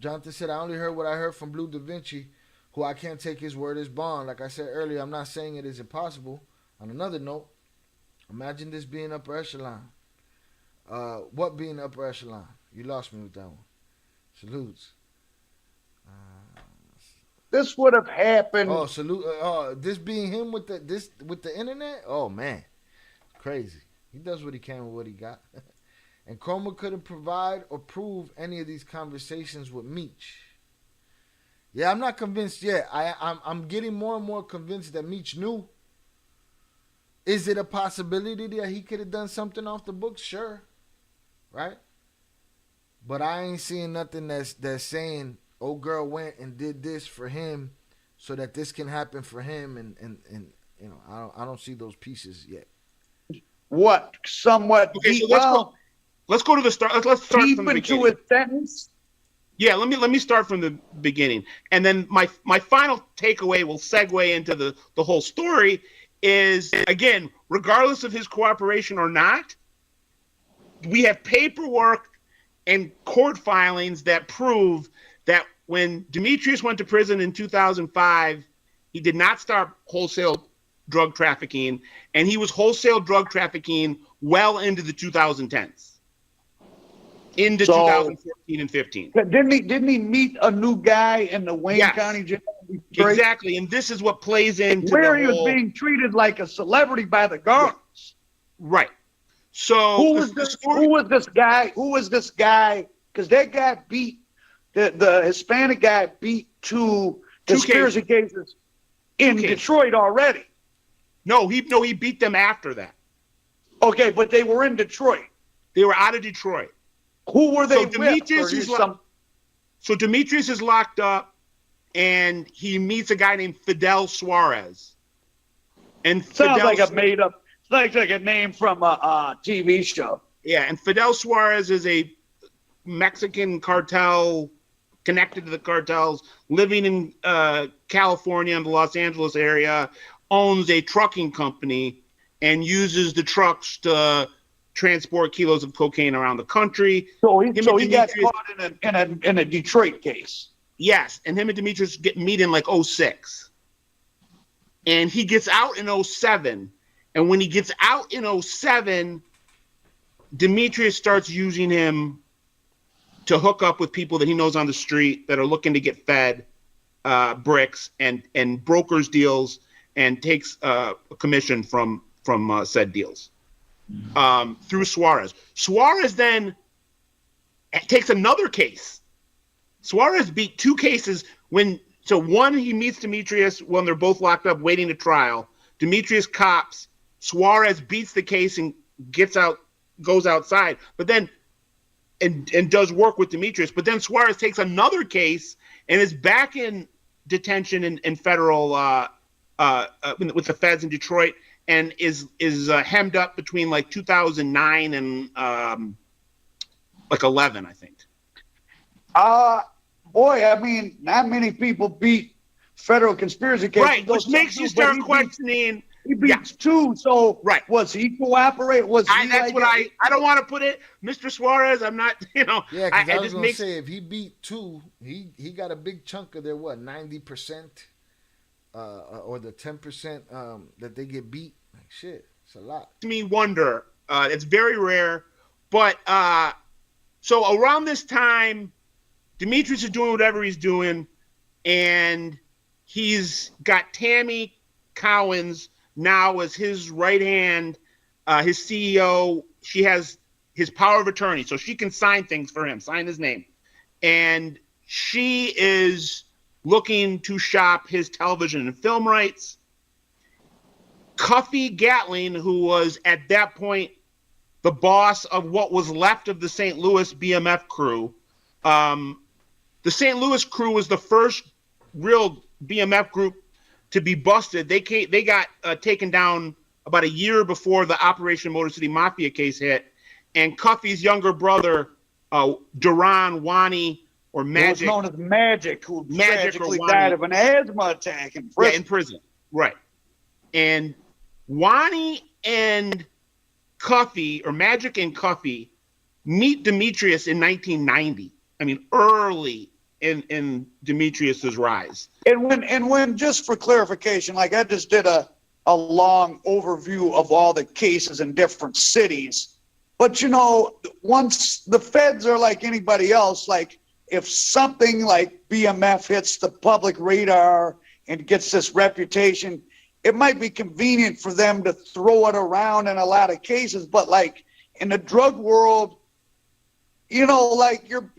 Jonathan said, I only heard what I heard from Blue Da Vinci, who I can't take his word as bond. Like I said earlier, I'm not saying it is impossible. On another note, imagine this being upper echelon. What being upper echelon? You lost me with that one. Salutes. This would have happened. Oh, salute. This being him with the internet? Oh, man. Crazy. He does what he can with what he got. And Chroma couldn't provide or prove any of these conversations with Meech. Yeah, I'm not convinced yet. I'm getting more and more convinced that Meech knew. Is it a possibility that he could have done something off the books? Sure. Right? But I ain't seeing nothing that's saying, old girl went and did this for him so that this can happen for him, and you know, I don't see those pieces yet. What? Somewhat. Okay, so let's go. let's go to the start. Let's start deep from the into beginning. a sentence? Yeah, let me start from the beginning, and then my final takeaway will segue into the whole story. Is again, regardless of his cooperation or not, we have paperwork and court filings that prove that when Demetrius went to prison in 2005, he did not start wholesale drug trafficking, and he was wholesale drug trafficking well into the 2010s, into 2014 and 15. Didn't he meet a new guy in the Wayne Yes. County jail? in Detroit? Exactly, and this is what plays into where the he whole, was being treated like a celebrity by the guards. right. So Who was this guy? Who was this guy? Because that guy beat the Hispanic guy beat two conspiracy cases in Detroit already. No, he beat them after that. Okay, but they were in Detroit. They were out of Detroit. Who were they So Demetrius with? So Demetrius is locked up, and he meets a guy named Fidel Suarez. And Sounds like a made up. Like a name from a TV show. Yeah, and Fidel Suarez is a Mexican cartel connected to the cartels, living in California and the Los Angeles area, owns a trucking company and uses the trucks to transport kilos of cocaine around the country. So he got caught in a Detroit case. Yes, and him and Demetrius meet in like 06. And he gets out in 07. And when he gets out in 07, Demetrius starts using him to hook up with people that he knows on the street that are looking to get fed bricks and brokers deals, and takes a commission from said deals through Suarez. Suarez then takes another case. Suarez beat two cases so one, he meets Demetrius when they're both locked up waiting a trial. Demetrius cops. Suarez beats the case and goes outside, but then and does work with Demetrius. But then Suarez takes another case and is back in detention in federal with the feds in Detroit, and is hemmed up between like 2009 and like 11, I think. Boy, I mean, not many people beat federal conspiracy cases. Right, which makes you start questioning. He beats two, so was he cooperate? I don't want to put it, Mr. Suarez. I'm not, Yeah, because I was going to say, if he beat two, he got a big chunk of their 90%, or the 10% that they get beat. Like, shit, it's a lot. Me wonder. It's very rare, but so around this time, Demetrius is doing whatever he's doing, and he's got Tammy Cowens now as his right hand, his CEO. She has his power of attorney, so she can sign things for him, sign his name. And she is looking to shop his television and film rights. Cuffy Gatling, who was at that point the boss of what was left of the St. Louis BMF crew. The St. Louis crew was the first real BMF group to be busted. They got taken down about a year before the Operation Motor City Mafia case hit. And Cuffy's younger brother, Duran Wani, or Magic. Who was known as Magic, who tragically died of an asthma attack in prison. Yeah, in prison. Right. And Wani and Cuffy, or Magic and Cuffy, meet Demetrius in 1990. I mean, early in Demetrius's rise. And when just for clarification, like I just did a long overview of all the cases in different cities. But you know, once the feds are like anybody else, like if something like BMF hits the public radar and gets this reputation, it might be convenient for them to throw it around in a lot of cases. But like in the drug world, you know, like you're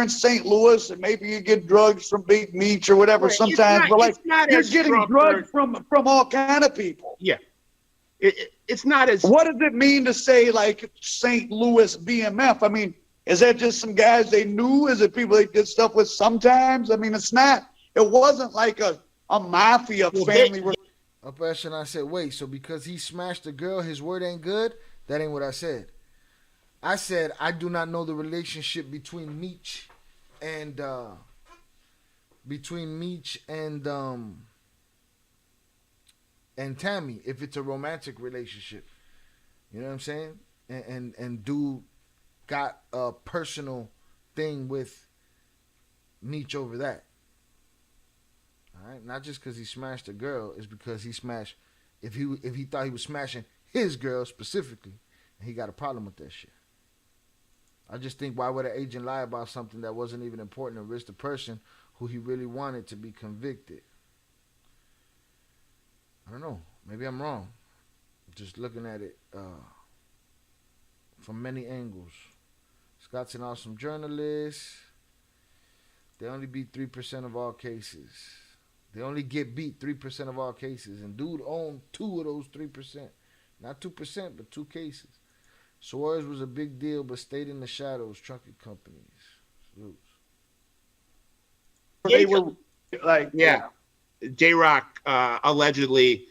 in St. Louis and maybe you get drugs from Big Meech or whatever sometimes, but like you're getting drugs from all kind of people. Yeah. It's not as... What does it mean to say like St. Louis BMF? I mean, is that just some guys they knew? Is it people they did stuff with sometimes? I mean, it wasn't like a mafia family. Up and I said, wait, so because he smashed a girl, his word ain't good? That ain't what I said. I said I do not know the relationship between Meech and Tammy, if it's a romantic relationship. You know what I'm saying? And dude got a personal thing with Meech over that. All right, not just because he smashed a girl, it's because he smashed. If he thought he was smashing his girl specifically, and he got a problem with that shit. I just think, why would an agent lie about something that wasn't even important and risk the person who he really wanted to be convicted? I don't know. Maybe I'm wrong. Just looking at it from many angles. Scott's an awesome journalist. They only beat 3% of all cases. They only get beat 3% of all cases. And dude owned 2 of those 3%. Not 2%, but 2 cases. Suarez was a big deal, but stayed in the shadows, trucking companies. Salutes. They were like, Yeah. J-Rock allegedly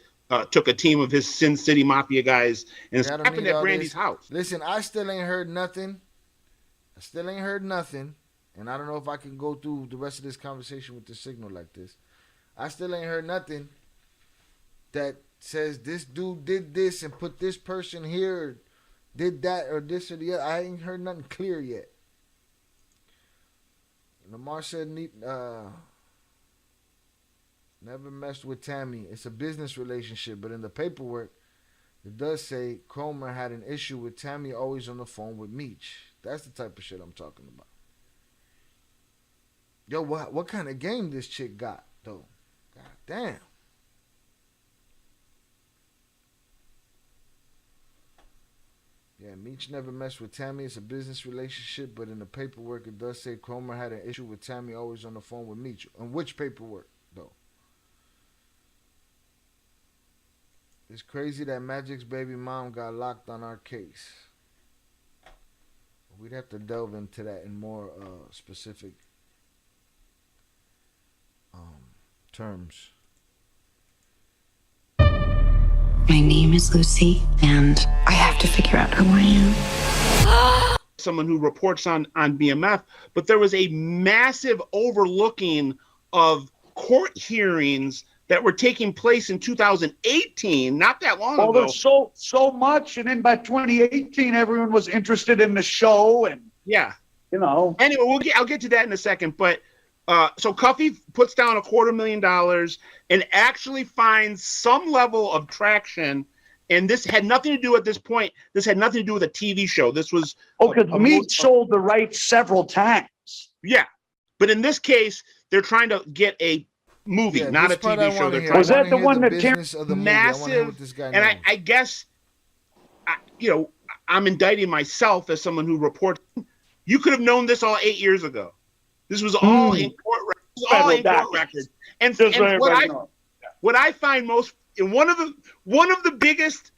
took a team of his Sin City Mafia guys and Yeah, I don't happened need at all Brandy's this. house. Listen, I still ain't heard nothing. And I don't know if I can go through the rest of this conversation with the signal like this. I still ain't heard nothing that says this dude did this and put this person here, or did that, or this or the other. I ain't heard nothing clear yet. Lamar said, never messed with Tammy. It's a business relationship, but in the paperwork, it does say Cromer had an issue with Tammy always on the phone with Meech. That's the type of shit I'm talking about. Yo, what kind of game this chick got, though? God damn. Yeah, Meech never messed with Tammy. It's a business relationship, but in the paperwork, it does say Cromer had an issue with Tammy always on the phone with Meech. On which paperwork, though? It's crazy that Magic's baby mom got locked on our case. We'd have to delve into that in more specific terms. My name is Lucy, and I have to figure out who I am. Someone who reports on BMF, but there was a massive overlooking of court hearings that were taking place in 2018, not that long ago. There's so much, and then by 2018, everyone was interested in the show, and yeah, you know. Anyway, I'll get to that in a second, but so Cuffy puts down $250,000 and actually finds some level of traction. And this had nothing to do at this point. This had nothing to do with a TV show. This was because Meech sold the rights several times. Yeah, but in this case, they're trying to get a movie, not a TV show. Was that the one that massive? And I guess, I'm indicting myself as someone who reports. You could have known this all 8 years ago. This was all in court records. And what I find most, and one of the biggest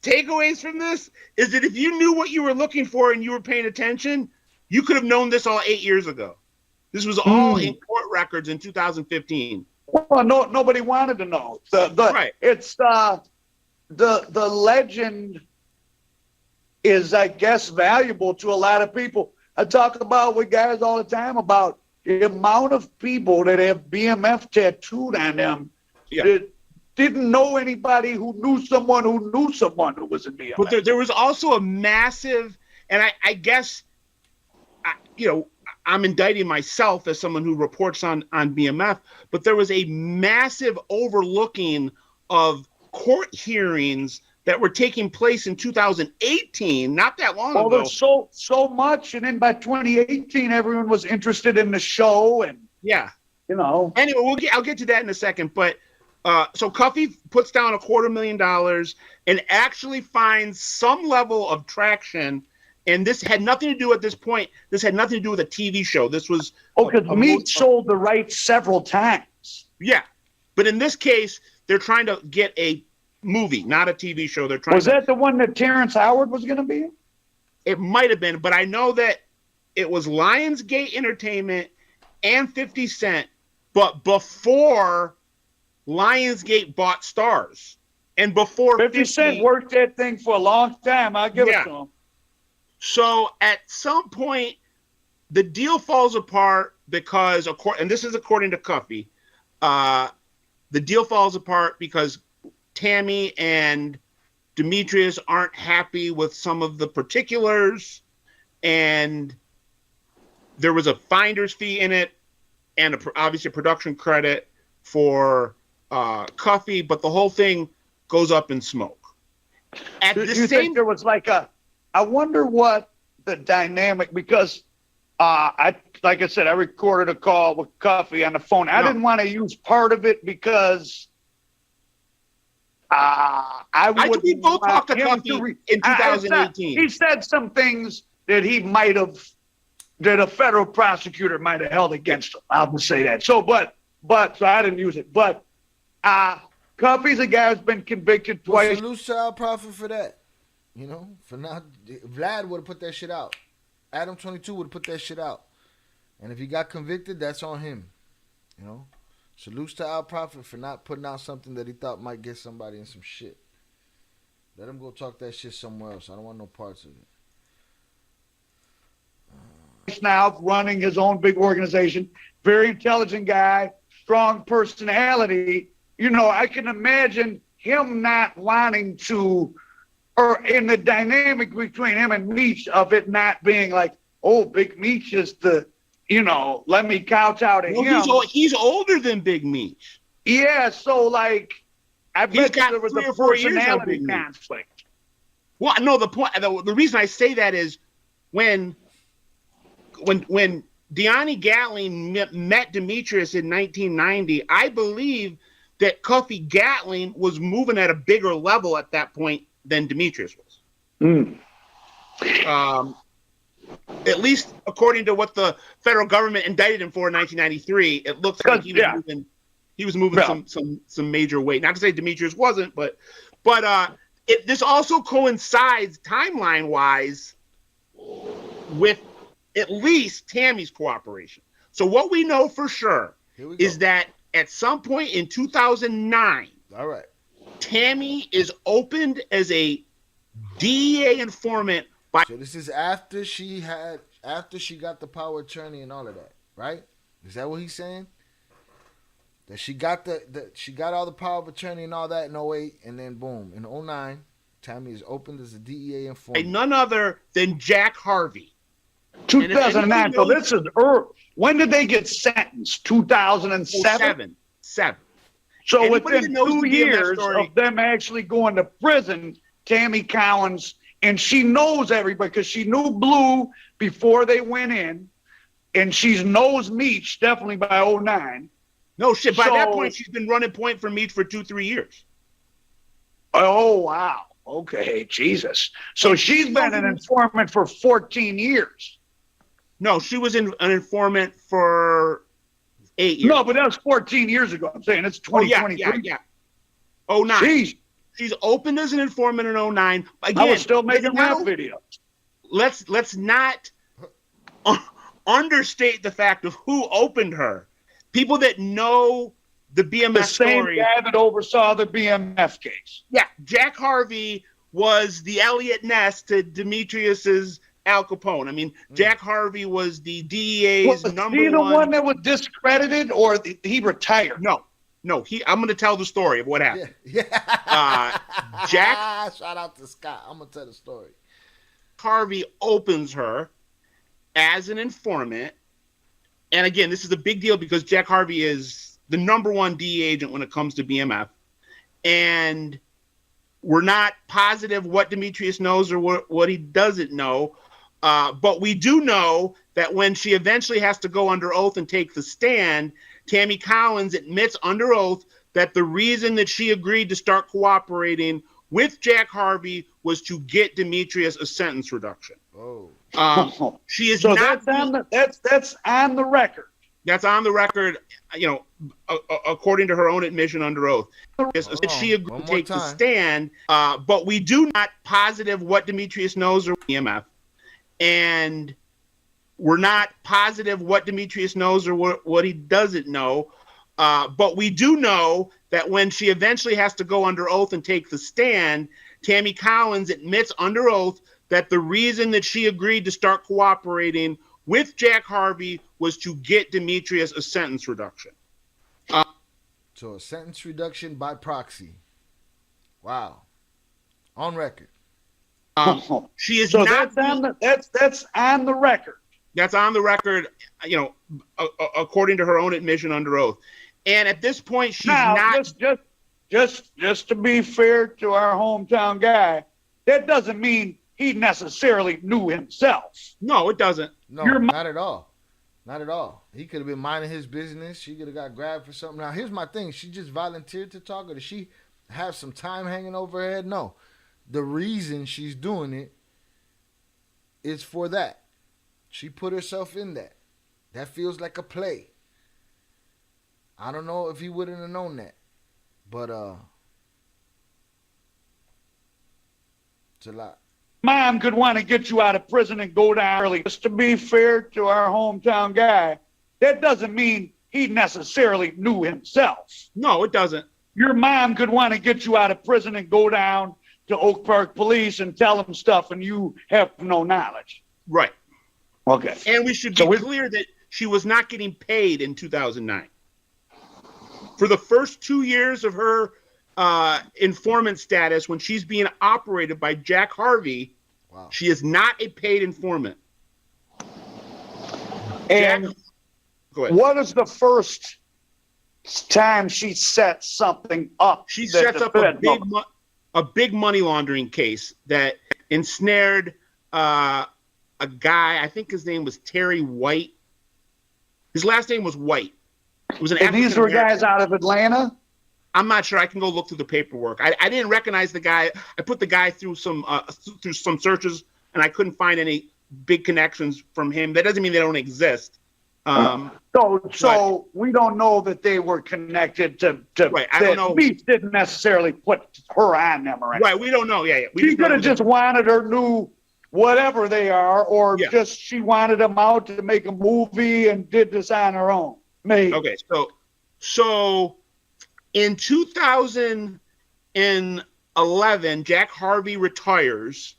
takeaways from this is that if you knew what you were looking for and you were paying attention, you could have known this all 8 years ago. This was all in court records in 2015. Well, nobody wanted to know. Right. It's the legend is, I guess, valuable to a lot of people. I talk about with guys all the time about the amount of people that have BMF tattooed on them that didn't know anybody who knew someone who knew someone who was in BMF. But there was also a massive, and I guess, I'm indicting myself as someone who reports on BMF, but there was a massive overlooking of court hearings that were taking place in 2018, not that long ago. There's so much, and then by 2018, everyone was interested in the show, and Anyway, I'll get to that in a second, but so Cuffy puts down $250,000 and actually finds some level of traction. And this had nothing to do at this point. This had nothing to do with a TV show. This was because Meech sold the rights several times. Yeah, but in this case, they're trying to get a movie, not a TV show. They're trying. Was that the one that Terrence Howard was going to be in? It might have been, but I know that it was Lionsgate Entertainment and 50 Cent, but before Lionsgate bought Stars, and before 50 Cent worked that thing for a long time. I'll give it to him. So at some point, the deal falls apart because, and this is according to Cuffy, the deal falls apart because Tammy and Demetrius aren't happy with some of the particulars, and there was a finder's fee in it, and obviously a production credit for Cuffy, but the whole thing goes up in smoke. Do you think there was like I wonder what the dynamic, because like I said, I recorded a call with Cuffy on the phone. I didn't want to use part of it because we both talked to Cuffy in 2018. He said some things that he might have, that a federal prosecutor might have held against him. I'll just say that. So, so I didn't use it. But Cuffy's a guy who's been convicted twice. Salute to our prophet for that. You know, for not, Vlad would have put that shit out. Adam 22 would have put that shit out. And if he got convicted, that's on him. You know, salute to our prophet for not putting out something that he thought might get somebody in some shit. Let him go talk that shit somewhere else. I don't want no parts of it. Now running his own big organization, very intelligent guy, strong personality. You know, I can imagine him not wanting to, or in the dynamic between him and Meech, of it not being like, oh, Big Meech is the, you know, let me couch out at him. He's older than Big Meech. Yeah, so like, I bet there was a personality conflict. Well, no, the reason I say that is when Deani Gatling met Demetrius in 1990, I believe that Cuffy Gatling was moving at a bigger level at that point than Demetrius was. At least according to what the federal government indicted him for in 1993, it looks like he was moving some major weight. Not to say Demetrius wasn't, but this also coincides timeline wise with at least Tammy's cooperation. So what we know for sure is that at some point in 2009, all right, Tammy is opened as a DEA informant. So this is after she got the power of attorney and all of that, right? Is that what he's saying? That she got she got all the power of attorney and all that in 08, and then boom, in 09, Tammy is opened as a DEA informant. None other than Jack Harvey. 2009. So this is early. When did they get sentenced? 2007? Seven. So Anybody within 2 years of them actually going to prison, Tammy Collins, and she knows everybody because she knew Blue before they went in, and she knows Meech definitely by 09. No shit. By that point, she's been running point for Meech for 2-3 years. Oh, wow. Okay, Jesus. So she's been an informant for 14 years. No, she was an informant for 8 years. No, but that was 14 years ago. I'm saying it's 2023. Yeah. 09. Jeez. She's opened as an informant in 09. Again, I was still making rap videos. Let's not understate the fact of who opened her. People that know the BMF story. The same guy that oversaw the BMF case. Yeah, Jack Harvey was the Elliot Ness to Demetrius's Al Capone. I mean, Jack Harvey was the DEA's number one. Was he the one that was discredited, or he retired? No. I'm going to tell the story of what happened. Yeah. Jack. Shout out to Scott. I'm going to tell the story. Harvey opens her as an informant. And again, this is a big deal because Jack Harvey is the number one DEA agent when it comes to BMF. And we're not positive what Demetrius knows or what he doesn't know. But we do know that when she eventually has to go under oath and take the stand, Tammy Collins admits under oath that the reason that she agreed to start cooperating with Jack Harvey was to get Demetrius a sentence reduction. Oh. She is so not. That's on the record. That's on the record. You know, according to her own admission under oath, she agreed to take the stand. But we do not positive what Demetrius knows or EMF, and we're not positive what Demetrius knows or what he doesn't know. But we do know that when she eventually has to go under oath and take the stand, Tammy Collins admits under oath that the reason that she agreed to start cooperating with Jack Harvey was to get Demetrius a sentence reduction. So a sentence reduction by proxy. Wow. On record. She is so not. That's on the record. That's on the record, you know, according to her own admission under oath. And at this point, she's not. Just to be fair to our hometown guy, that doesn't mean he necessarily knew himself. No, it doesn't. No, not at all. Not at all. He could have been minding his business. She could have got grabbed for something. Now, here's my thing. She just volunteered to talk, or did she have some time hanging over her head? No. The reason she's doing it is for that. She put herself in that. That feels like a play. I don't know if he wouldn't have known that. But, it's a lot. Mom could want to get you out of prison and go down early. Just to be fair to our hometown guy, that doesn't mean he necessarily knew himself. No, it doesn't. Your mom could want to get you out of prison and go down to Oak Park Police and tell them stuff, and you have no knowledge. Right. Okay. And we should be clear that she was not getting paid in 2009. For the first 2 years of her informant status, when she's being operated by Jack Harvey, wow, she is not a paid informant. And what is the first time she sets something up? She sets up a big money laundering case that ensnared a guy. I think his name was Terry White. His last name was White. It was an and these were guys out of Atlanta? I'm not sure. I can go look through the paperwork. I didn't recognize the guy. I put the guy through some searches, and I couldn't find any big connections from him. That doesn't mean they don't exist. So we don't know that they were connected to right. I don't know. Meech didn't necessarily put her on them or anything. Right. We don't know. Yeah. She could have just wanted or knew whatever they are, or just she wanted them out to make a movie and did this on her own. Maybe. Okay. So in 2011, Jack Harvey retires.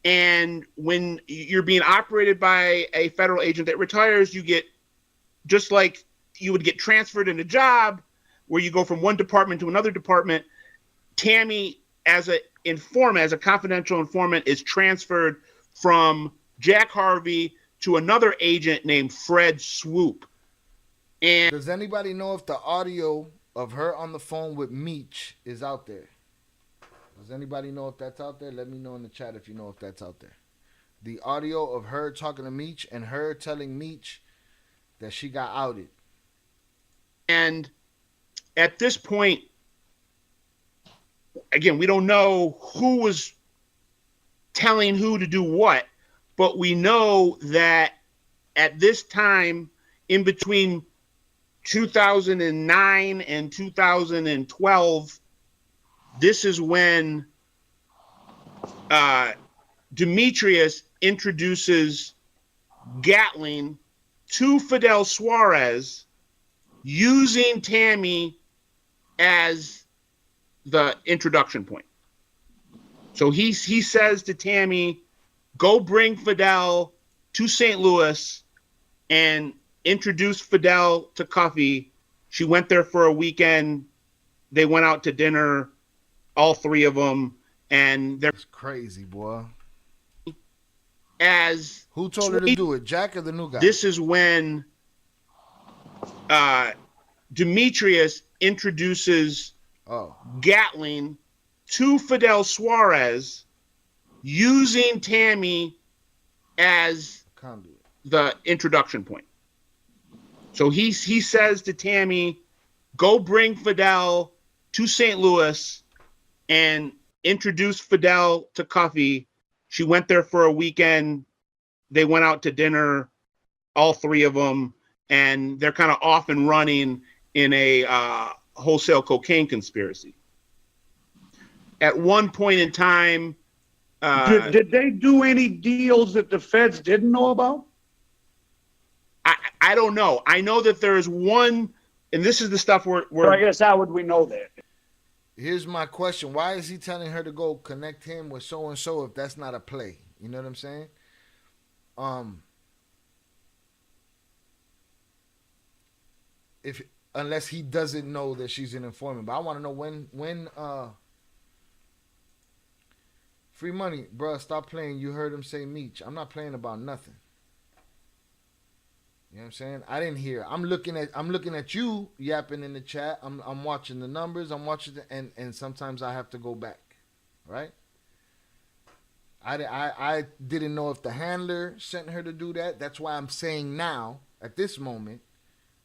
And when you're being operated by a federal agent that retires, you get, just like you would get transferred in a job where you go from one department to another department, Tammy, as a confidential informant, is transferred from Jack Harvey to another agent named Fred Swoop. And does anybody know if the audio of her on the phone with Meech is out there? Does anybody know if that's out there? Let me know in the chat if you know if that's out there. The audio of her talking to Meech and her telling Meech that she got outed. And at this point, again, we don't know who was telling who to do what, but we know that at this time, in between 2009 and 2012, this is when Demetrius introduces Gatling to Fidel Suarez, using Tammy as the introduction point. So he says to Tammy, go bring Fidel to St. Louis and introduce Fidel to Cuffy. She went there for a weekend. They went out to dinner, all three of them, and they're crazy, boy. As who told her to do it, Jack or the new guy? This is when Demetrius introduces Gatling to Fidel Suarez, using Tammy as the introduction point. So he says to Tammy, go bring Fidel to St. Louis and introduce Fidel to Cuffy. She went there for a weekend. They went out to dinner, all three of them, and they're kind of off and running in a wholesale cocaine conspiracy. At one point in time, did they do any deals that the feds didn't know about? I don't know. I know that there is one, and this is the stuff where I guess how would we know that? Here's my question: why is he telling her to go connect him with so and so if that's not a play? You know what I'm saying? If unless he doesn't know that she's an informant, but I want to know when Free Money, bruh, stop playing. You heard him say Meech. I'm not playing about nothing. You know what I'm saying? I didn't hear. I'm looking at you yapping in the chat. I'm watching the numbers. I'm watching and sometimes I have to go back. Right? I didn't know if the handler sent her to do that. That's why I'm saying now at this moment,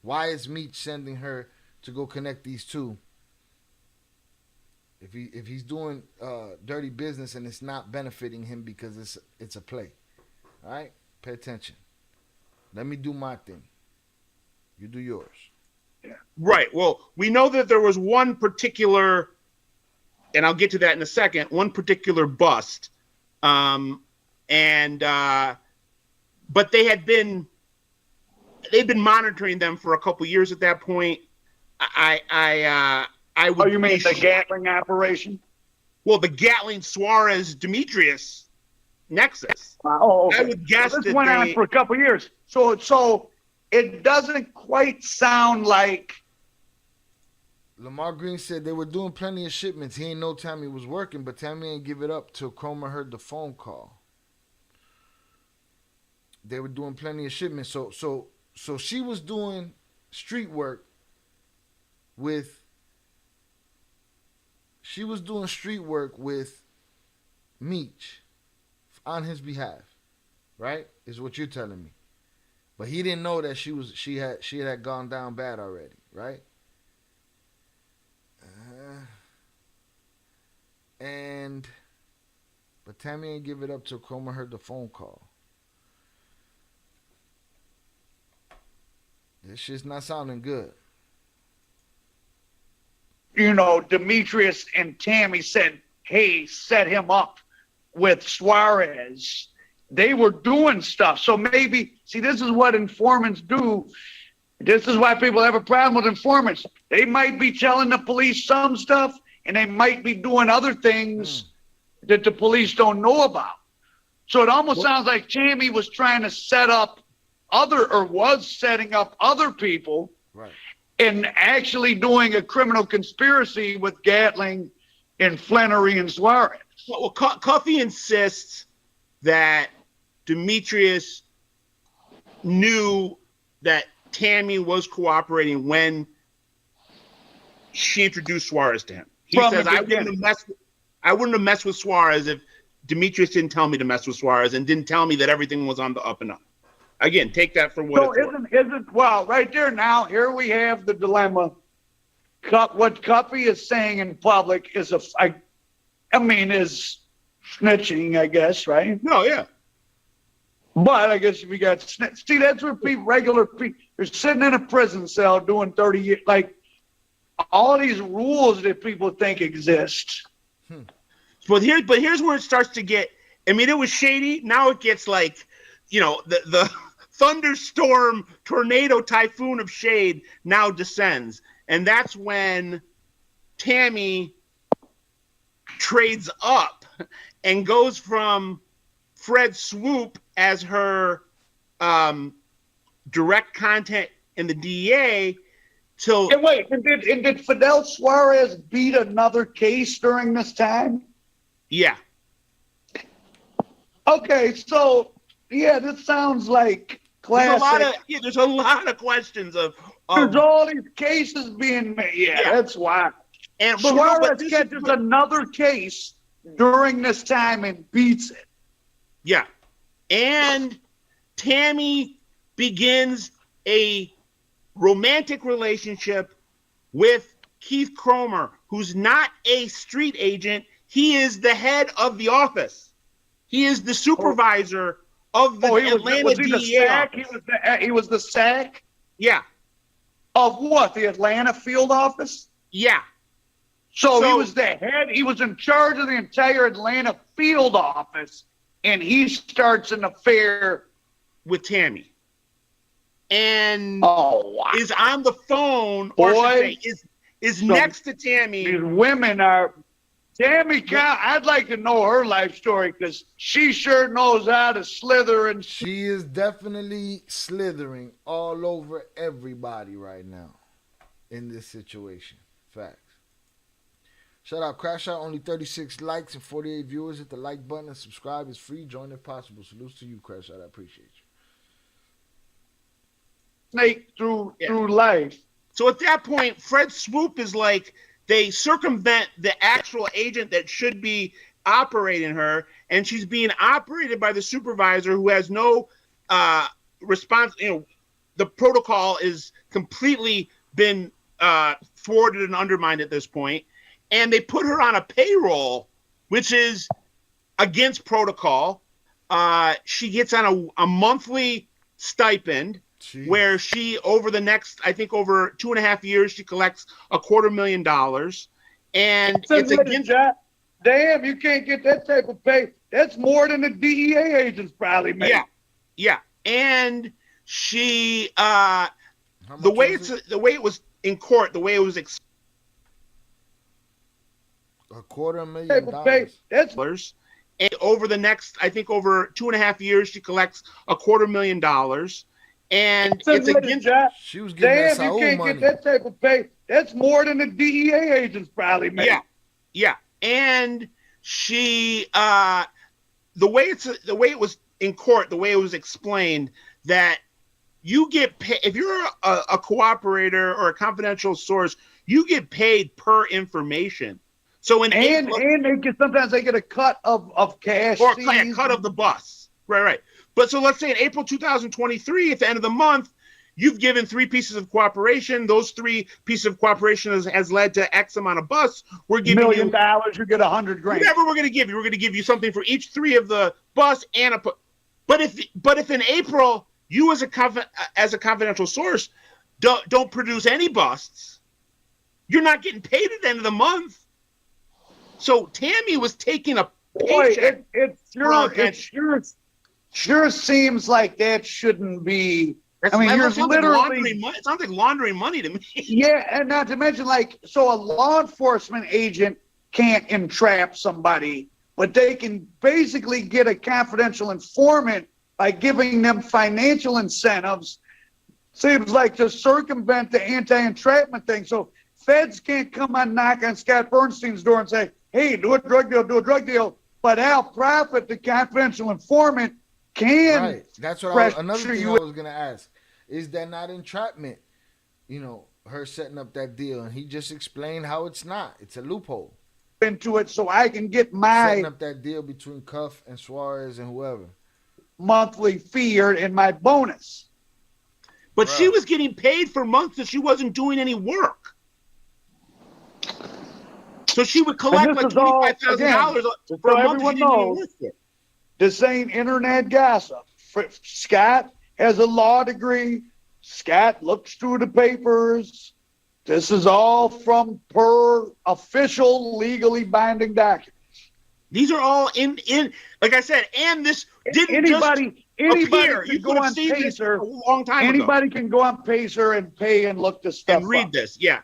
why is Meech sending her to go connect these two? If he's doing dirty business and it's not benefiting him because it's a play. All right? Pay attention. Let me do my thing. You do yours. Yeah. Right. Well, we know that there was one particular, and I'll get to that in a second, one particular bust. But they've been monitoring them for a couple years at that point. I would. Oh, you mean the Gatling operation? Well, the Gatling Suarez Demetrius nexus. Oh, okay. I would guess this that went on for a couple years. So it doesn't quite sound like. Lamar Green said they were doing plenty of shipments. He ain't know Tammy was working, but Tammy ain't give it up till Cromer heard the phone call. They were doing plenty of shipments. So she was doing street work with. She was doing street work with Meech on his behalf, right? Is what you're telling me. But he didn't know that she had gone down bad already, right? But Tammy ain't give it up till Cromer heard the phone call. This shit's not sounding good. You know, Demetrius and Tammy said, hey, set him up with Suarez. They were doing stuff. So maybe, see, this is what informants do. This is why people have a problem with informants. They might be telling the police some stuff, and they might be doing other things that the police don't know about. So it almost sounds like Tammy was trying to set up was setting up other people. Right. And actually doing a criminal conspiracy with Gatling and Flannery and Suarez. Well, Cuffy insists that Demetrius knew that Tammy was cooperating when she introduced Suarez to him. He says, I wouldn't have messed with Suarez if Demetrius didn't tell me to mess with Suarez and didn't tell me that everything was on the up and up. Again, take that for what it's worth. Well, right there now, here we have the dilemma. What Cuffy is saying in public is is snitching, I guess, right? No, yeah. But I guess if you got snitch, see, that's where regular people, you're sitting in a prison cell doing 30 years, like all these rules that people think exist. But here's where it starts to get, it was shady. Now it gets like, the thunderstorm, tornado, typhoon of shade now descends. And that's when Tammy trades up and goes from Fred Swoop as her direct contact in the DEA till... And wait, did Fidel Suarez beat another case during this time? Yeah. Okay, so... Yeah, this sounds like classic. There's a lot of questions of there's all these cases being made. Yeah. That's why. And Suarez catches another case during this time and beats it. Yeah. And Tammy begins a romantic relationship with Keith Cromer, who's not a street agent. He is the head of the office. He is the supervisor of the Atlanta DEA office. He was the SAC? Yeah. Of what? The Atlanta field office? Yeah. So he was the head. He was in charge of the entire Atlanta field office, and he starts an affair with Tammy. And is on the phone, boy, is So next to Tammy. These women are. Tammy, I'd like to know her life story because she sure knows how to slither and. She is definitely slithering all over everybody right now in this situation. Facts. Shout out Crash Out, only 36 likes and 48 viewers. Hit the like button and subscribe. It's free. Join if possible. Salutes to you, Crash Out. I appreciate you. Snake through life. So at that point, Fred Swoop is like, they circumvent the actual agent that should be operating her, and she's being operated by the supervisor who has no response. You know, the protocol is completely been thwarted and undermined at this point, and they put her on a payroll, which is against protocol. She gets on a monthly stipend. Jeez. Where she, over the next, I think over 2.5 years, she collects $250,000, and it's against. Damn, you can't get that type of pay. That's more than the DEA agents probably make. Yeah, and she, the way it was in court, the way it was. $250,000. That's. And over the next, I think over 2.5 years, she collects $250,000. And it's against. She was getting Damn, you can't money. get that type of pay. That's more than the DEA agents probably make. Yeah. And she, the way it was in court, the way it was explained, that you get paid if you're a cooperator or a confidential source, you get paid per information. So and they get sometimes they get a cut of cash or a cut of the bus. Right. But so let's say in April 2023, at the end of the month, you've given 3 pieces of cooperation. Those 3 pieces of cooperation has led to X amount of bus. We're giving $1 million. You get $100,000. Whatever we're going to give you. We're going to give you something for each 3 of the bus and a. But if in April you as a confidential source don't produce any busts, you're not getting paid at the end of the month. So Tammy was taking a paycheck. It sure seems like that shouldn't be. I mean, you're literally. It sounds like laundering money to me. Yeah, and not to mention, so a law enforcement agent can't entrap somebody, but they can basically get a confidential informant by giving them financial incentives. Seems like to circumvent the anti-entrapment thing. So feds can't come and knock on Scott Bernstein's door and say, "Hey, do a drug deal." But Al Prophet, the confidential informant, can. Right. That's what another thing I was gonna ask. Is that not entrapment? You know, her setting up that deal, and he just explained how it's not. It's a loophole. Into it, so I can get my setting up that deal between Cuff and Suarez and whoever monthly fee and my bonus. But she was getting paid for months that she wasn't doing any work. So she would collect like $25,000 for a month that she didn't even work for. This ain't internet gossip. Scott has a law degree. Scott looks through the papers. This is all from per official, legally binding documents. These are all in like I said, and this didn't anybody appear. Can go on Pacer a long time anybody ago. Can go on Pacer and pay and look this stuff and read up. This. Yeah.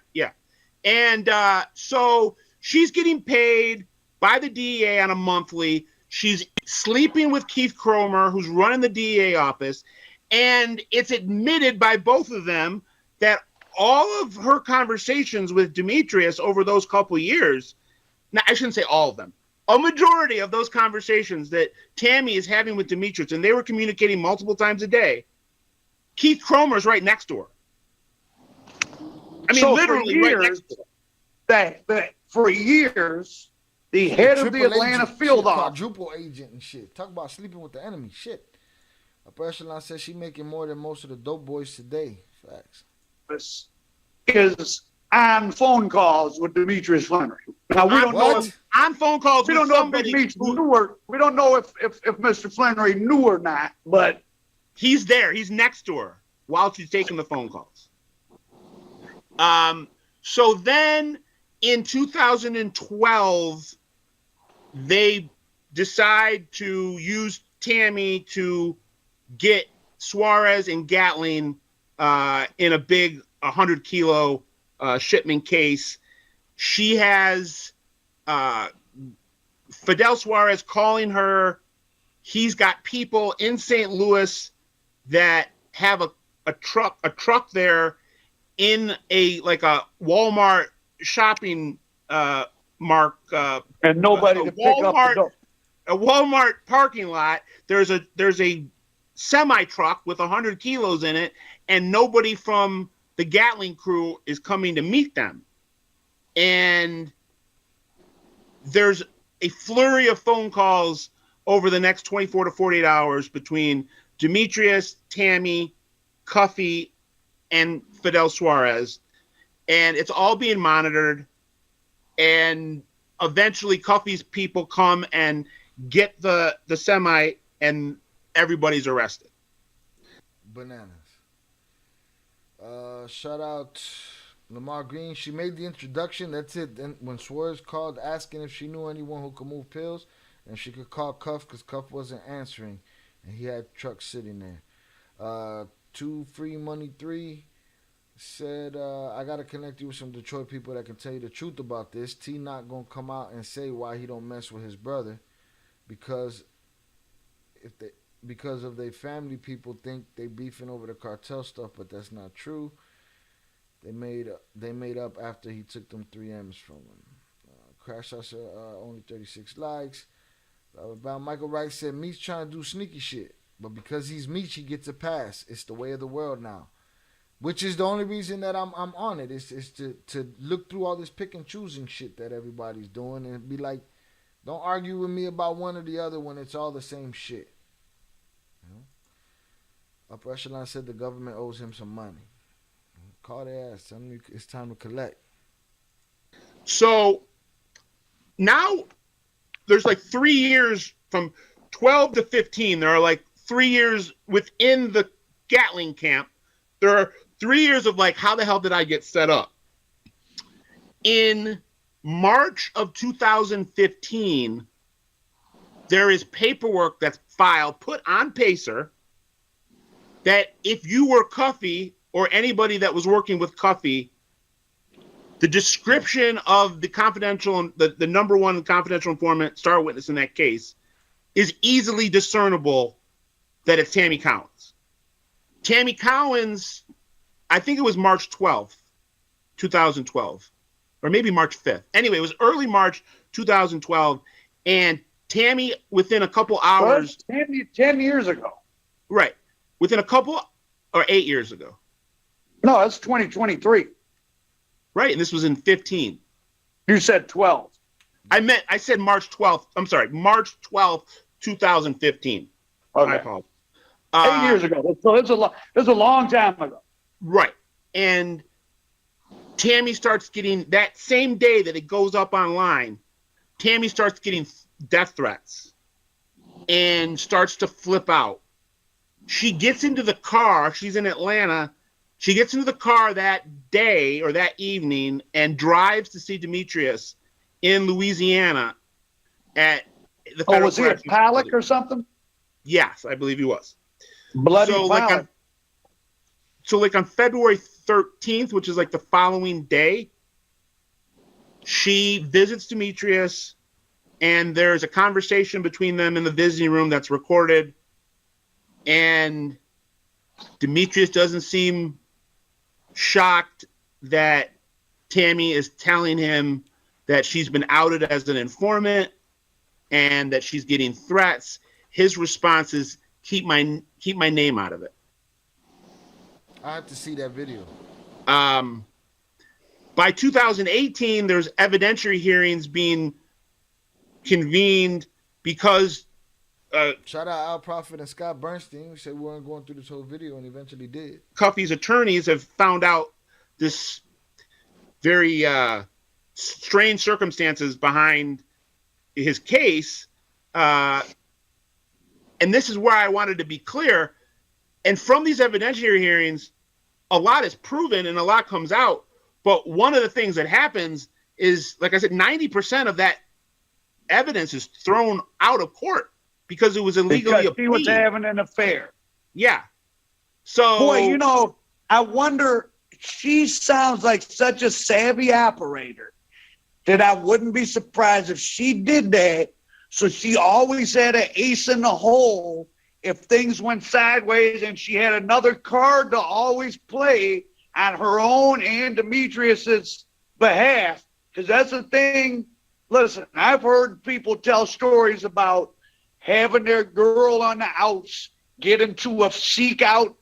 And so she's getting paid by the DEA on a monthly. She's sleeping with Keith Cromer, who's running the DEA office, and it's admitted by both of them that all of her conversations with Demetrius over those couple years, now I shouldn't say all of them, a majority of those conversations that Tammy is having with Demetrius, and they were communicating multiple times a day, Keith Cromer's right next to her. I mean, so literally right next to her. That for years, the head of the Atlanta field office. Quadruple agent and shit. Talk about sleeping with the enemy. Shit. Upper Echelon says she making more than most of the dope boys today. Facts. Is on phone calls with Demetrius Flannery. Now we don't know if on phone calls. We don't know if Meech knew her. We don't know if Mr. Flannery knew or not. But he's there. He's next to her while she's taking the phone calls. So then in 2012, they decide to use Tammy to get Suarez and Gatling in a big 100-kilo shipment case. She has Fidel Suarez calling her. He's got people in St. Louis that have a truck there in a Walmart shopping mark and nobody to pick up the dope. A Walmart parking lot. There's a semi truck with 100 kilos in it, and nobody from the Gatling crew is coming to meet them. And there's a flurry of phone calls over the next 24 to 48 hours between Demetrius, Tammy, Cuffy, and Fidel Suarez. And it's all being monitored. And eventually Cuffy's people come and get the semi, and everybody's arrested. Bananas. Shout out Lamar Green. She made the introduction. That's it. Then when Suarez called asking if she knew anyone who could move pills, and she could call Cuff because Cuff wasn't answering, and he had trucks sitting there. 2 Free Money 3 said, I gotta connect you with some Detroit people that can tell you the truth about this. T not gonna come out and say why he don't mess with his brother, because of their family, people think they beefing over the cartel stuff, but that's not true. They made up after he took them 3 M's from him. Crash Out said, only 36 likes. Michael Wright said Meech trying to do sneaky shit, but because he's Meech, he gets a pass. It's the way of the world now, which is the only reason that I'm on it. Is to look through all this pick and choosing shit that everybody's doing and be like, don't argue with me about one or the other when it's all the same shit. You know? Upper Echelon said the government owes him some money. Call their ass. Tell them it's time to collect. So now there's like 3 years from 12 to 15. There are like 3 years within the Gatling camp. There are 3 years of like, how the hell did I get set up? In March of 2015, there is paperwork that's filed, put on Pacer, that if you were Cuffy or anybody that was working with Cuffy, the description of the confidential, the number one confidential informant, star witness in that case, is easily discernible that it's Tammy Cowens. Tammy Cowens, I think it was March 12th, 2012, or maybe March 5th. Anyway, it was early March 2012, and Tammy, within a couple hours... 10 years ago. Right. Within a couple, or 8 years ago. No, that's 2023. Right, and this was in 15. You said 12. I said March 12th. I'm sorry, March 12th, 2015. Okay. My apologies. 8 years ago. So it's a long time ago. Right. And Tammy starts getting, that same day that it goes up online, Tammy starts getting death threats and starts to flip out. She gets into the car. She's in Atlanta. She gets into the car that day or that evening and drives to see Demetrius in Louisiana at the federal. Oh, was he at Pollock or something? Yes, I believe he was. Bloody Pollock. So like on February 13th, which is like the following day, she visits Demetrius, and there's a conversation between them in the visiting room that's recorded. And Demetrius doesn't seem shocked that Tammy is telling him that she's been outed as an informant and that she's getting threats. His response is, keep my name out of it. I have to see that video. By 2018, there's evidentiary hearings being convened because shout out Al Prophet and Scott Bernstein, who said we weren't going through this whole video and eventually did. Cuffy's attorneys have found out this very strange circumstances behind his case. And this is where I wanted to be clear. And from these evidentiary hearings, a lot is proven and a lot comes out. But one of the things that happens is, like I said, 90% of that evidence is thrown out of court because it was illegally because he was having an affair. Yeah. So, boy, I wonder, she sounds like such a savvy operator that I wouldn't be surprised if she did that. So she always had an ace in the hole if things went sideways, and she had another card to always play on her own and Demetrius's behalf. Because that's the thing. Listen, I've heard people tell stories about having their girl on the outs, seek out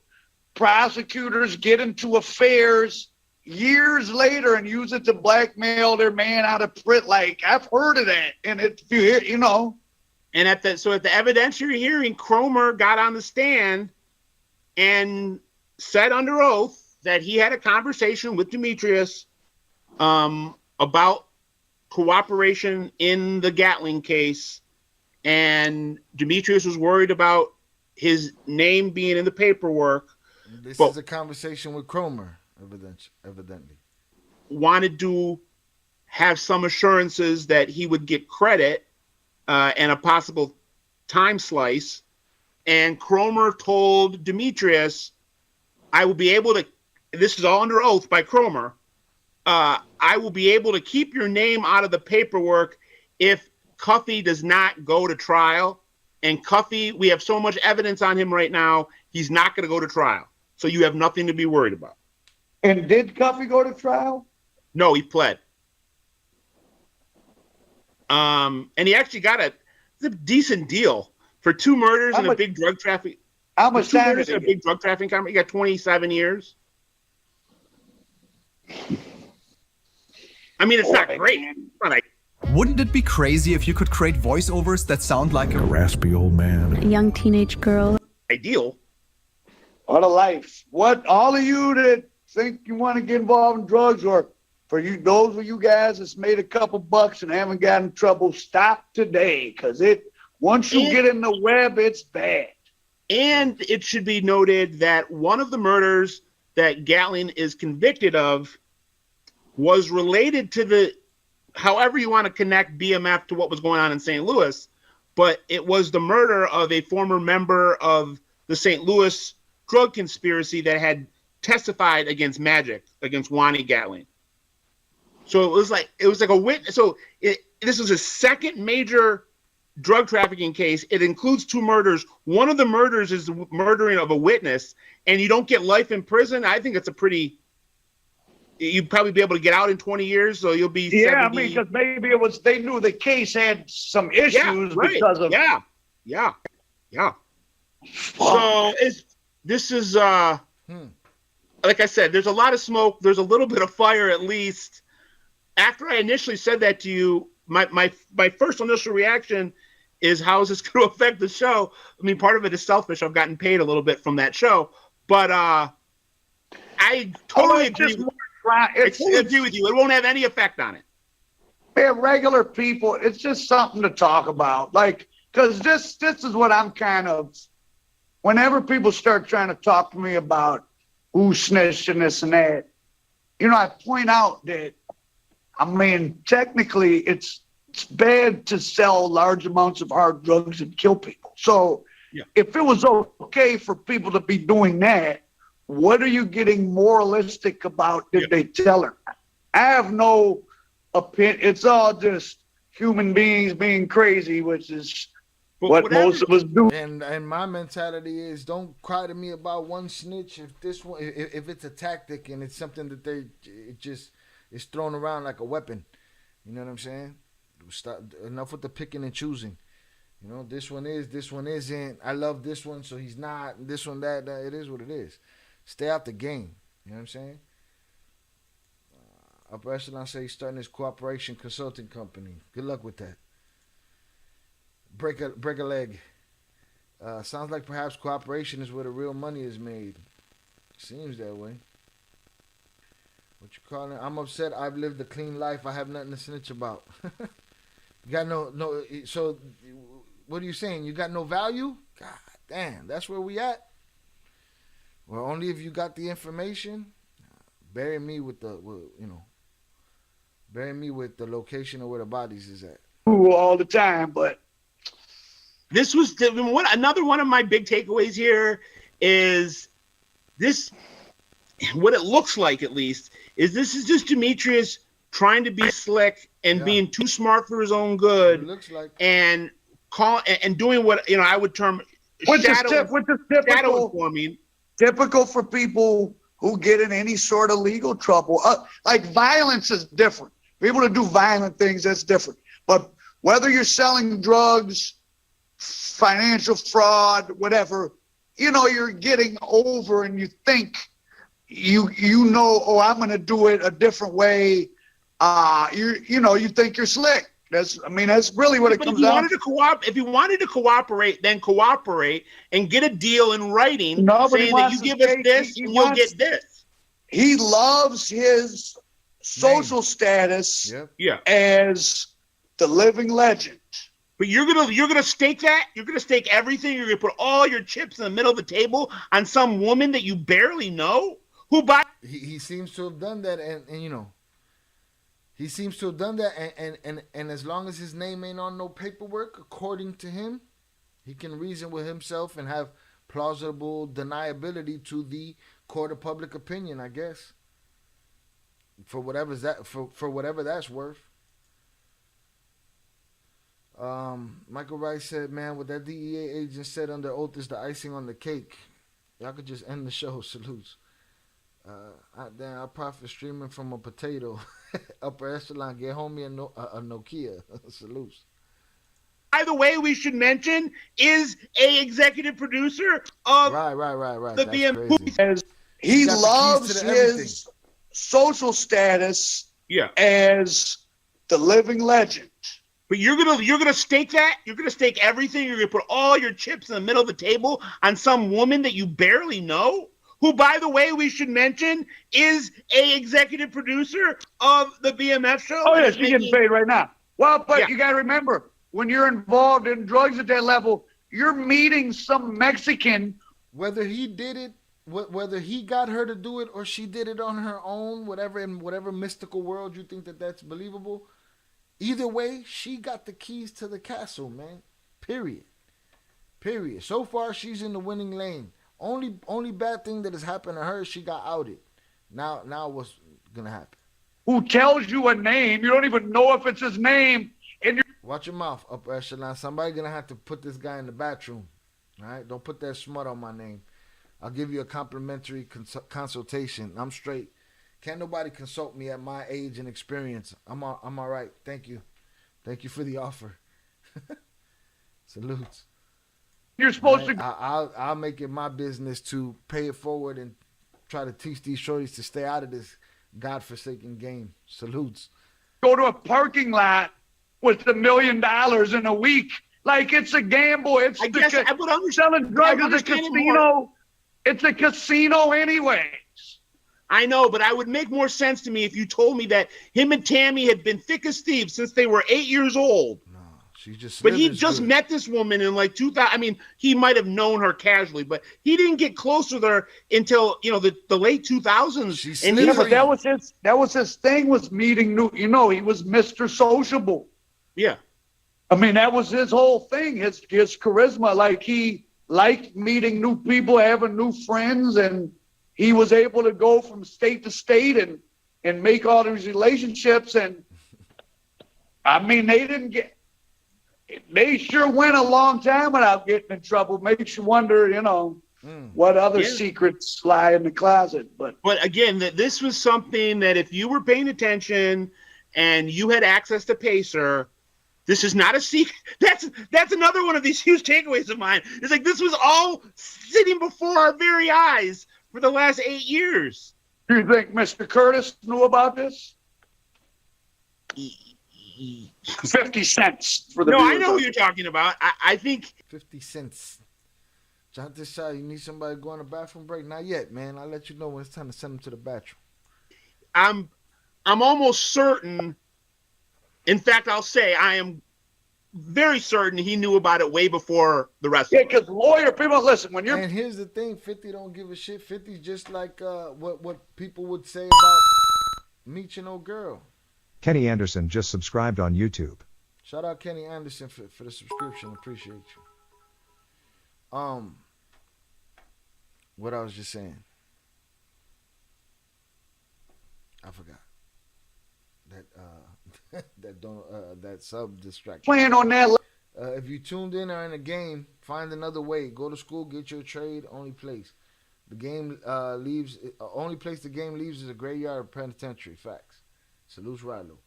prosecutors, get into affairs years later and use it to blackmail their man out of prison. Like, I've heard of that. And if you hear, you know. And at the evidentiary hearing, Cromer got on the stand and said under oath that he had a conversation with Demetrius about cooperation in the Gatling case, and Demetrius was worried about his name being in the paperwork. This is a conversation with Cromer, evidently. Wanted to have some assurances that he would get credit and a possible time slice. And Cromer told Demetrius, I will be able to, this is all under oath by Cromer, I will be able to keep your name out of the paperwork if Cuffy does not go to trial. And Cuffy, we have so much evidence on him right now, he's not going to go to trial. So you have nothing to be worried about. And did Cuffy go to trial? No, he pled. And he actually got a decent deal for 2 murders and a big drug trafficking. How much time did he get? A big drug trafficking? He got 27 years. I mean, it's not great. Wouldn't it be crazy if you could create voiceovers that sound like a raspy old man? A young teenage girl. Ideal. What a life. What, all of you that think you want to get involved in drugs, or for you, those of you guys that's made a couple bucks and haven't gotten in trouble, stop today, because once you get in the web, it's bad. And it should be noted that one of the murders that Gatling is convicted of was related to however you want to connect BMF to what was going on in St. Louis, but it was the murder of a former member of the St. Louis drug conspiracy that had testified against Magic, against Wani Gatling. So it was like a witness. So this was a second major drug trafficking case. It includes 2 murders. One of the murders is the murdering of a witness, and you don't get life in prison. I think it's you'd probably be able to get out in 20 years, so you'll be 70. I mean, because maybe they knew the case had some issues because of... Yeah. So this is, like I said, there's a lot of smoke. There's a little bit of fire, at least. After I initially said that to you, my first initial reaction is, how is this going to affect the show? I mean, part of it is selfish. I've gotten paid a little bit from that show, but I totally agree. I totally agree with you. It won't have any effect on it. Yeah, regular people, it's just something to talk about. Like, because this is what I'm kind of, whenever people start trying to talk to me about who snitched and this and that, I point out that, I mean, technically it's bad to sell large amounts of hard drugs and kill people. So if it was okay for people to be doing that, what are you getting moralistic about? Did they tell her? I have no opinion. It's all just human beings being crazy, which is what most of us do. And my mentality is, don't cry to me about one snitch if it's a tactic and it's something that it just is thrown around like a weapon. You know what I'm saying? Stop, enough with the picking and choosing. This one is, this one isn't. I love this one, so he's not. This one, that. It is what it is. Stay out the game. You know what I'm saying? Upper Echelon say he's starting his cooperation consulting company. Good luck with that. Break a leg. Sounds like perhaps cooperation is where the real money is made. Seems that way. What you calling? I'm upset. I've lived a clean life. I have nothing to snitch about. You got no. So, what are you saying? You got no value? God damn, that's where we at. Well, only if you got the information. Bury me with the location of where the bodies is at. All the time, but this was another one of my big takeaways here is this. what it looks like, at least, is this is just Demetrius trying to be slick and being too smart for his own good, and doing what I would term shadow informing. Typical for people who get in any sort of legal trouble. Like violence is different. People that do violent things, that's different. But whether you're selling drugs, financial fraud, whatever, you're getting over and you think I'm going to do it a different way. You think you're slick. That's really what it comes down to. If you wanted to cooperate, then cooperate and get a deal in writing saying that you give us this and you'll get this. He loves his social status as the living legend. But you're gonna stake that. You're gonna stake everything. You're gonna put all your chips in the middle of the table on some woman that you barely know. He seems to have done that, and he seems to have done that, and as long as his name ain't on no paperwork, according to him, he can reason with himself and have plausible deniability to the court of public opinion, I guess. For whatever that's worth. Michael Rice said, "Man, what that DEA agent said under oath is the icing on the cake. Y'all could just end the show. Salutes." I profit streaming from a potato. Upper echelon, get homie a Nokia. Salutes. By the way, we should mention is a executive producer of the BM. He loves his social status as the living legend. But you're gonna stake that. You're gonna stake everything. You're gonna put all your chips in the middle of the table on some woman that you barely know, who, by the way, we should mention is a executive producer of the BMF show. Oh yeah, she's getting paid right now. Well, but you gotta remember, when you're involved in drugs at that level, you're meeting some Mexican. Whether he did it, whether he got her to do it or she did it on her own, in whatever mystical world you think that's believable. Either way, she got the keys to the castle, man. Period. So far, she's in the winning lane. Only bad thing that has happened to her, she got outed. Now what's gonna happen? Who tells you a name? You don't even know if it's his name. And watch your mouth, upper echelon. Somebody gonna have to put this guy in the bathroom. All right, don't put that smut on my name. I'll give you a complimentary consultation. I'm straight. Can't nobody consult me at my age and experience. I'm all right. Thank you for the offer. Salutes. You're supposed to. I'll make it my business to pay it forward and try to teach these shorties to stay out of this godforsaken game. Salutes. Go to a parking lot with $1 million in a week. Like it's a gamble. It's selling drugs is a casino. It's a casino anyway. I know, but it would make more sense to me if you told me that him and Tammy had been thick as thieves since they were 8 years old. No, she just. But he just met this woman in like 2000. I mean, he might have known her casually, but he didn't get close with her until the late 2000s. But that was his thing, was meeting new. He was Mr. Sociable. Yeah. I mean, that was his whole thing. His charisma, like he liked meeting new people, having new friends, and he was able to go from state to state and make all these relationships. And I mean, they sure went a long time without getting in trouble. Makes you wonder, what other secrets lie in the closet. But again, this was something that if you were paying attention and you had access to Pacer, this is not a secret. That's another one of these huge takeaways of mine. It's like this was all sitting before our very eyes for the last 8 years. Do you think Mr. Curtis knew about this? 50 cents for the. No, I know who you're talking about. I think 50 cents. John Tishai, you need somebody to go on a bathroom break? Not yet, man. I'll let you know when it's time to send them to the bathroom. I'm almost certain. In fact, I'll say I am very certain he knew about it way before the rest of us. Yeah, because lawyer people, listen, when you're... And here's the thing, 50 don't give a shit. 50's just like what people would say about Meech and old girl. Kenny Anderson just subscribed on YouTube. Shout out Kenny Anderson for the subscription. Appreciate you. What I was just saying. I forgot that that sub distraction. Playing on that. If you tuned in or in a game, find another way. Go to school, get your trade. Only place the game leaves. Only place the game leaves is a graveyard or penitentiary. Facts. Salutes, Rilo.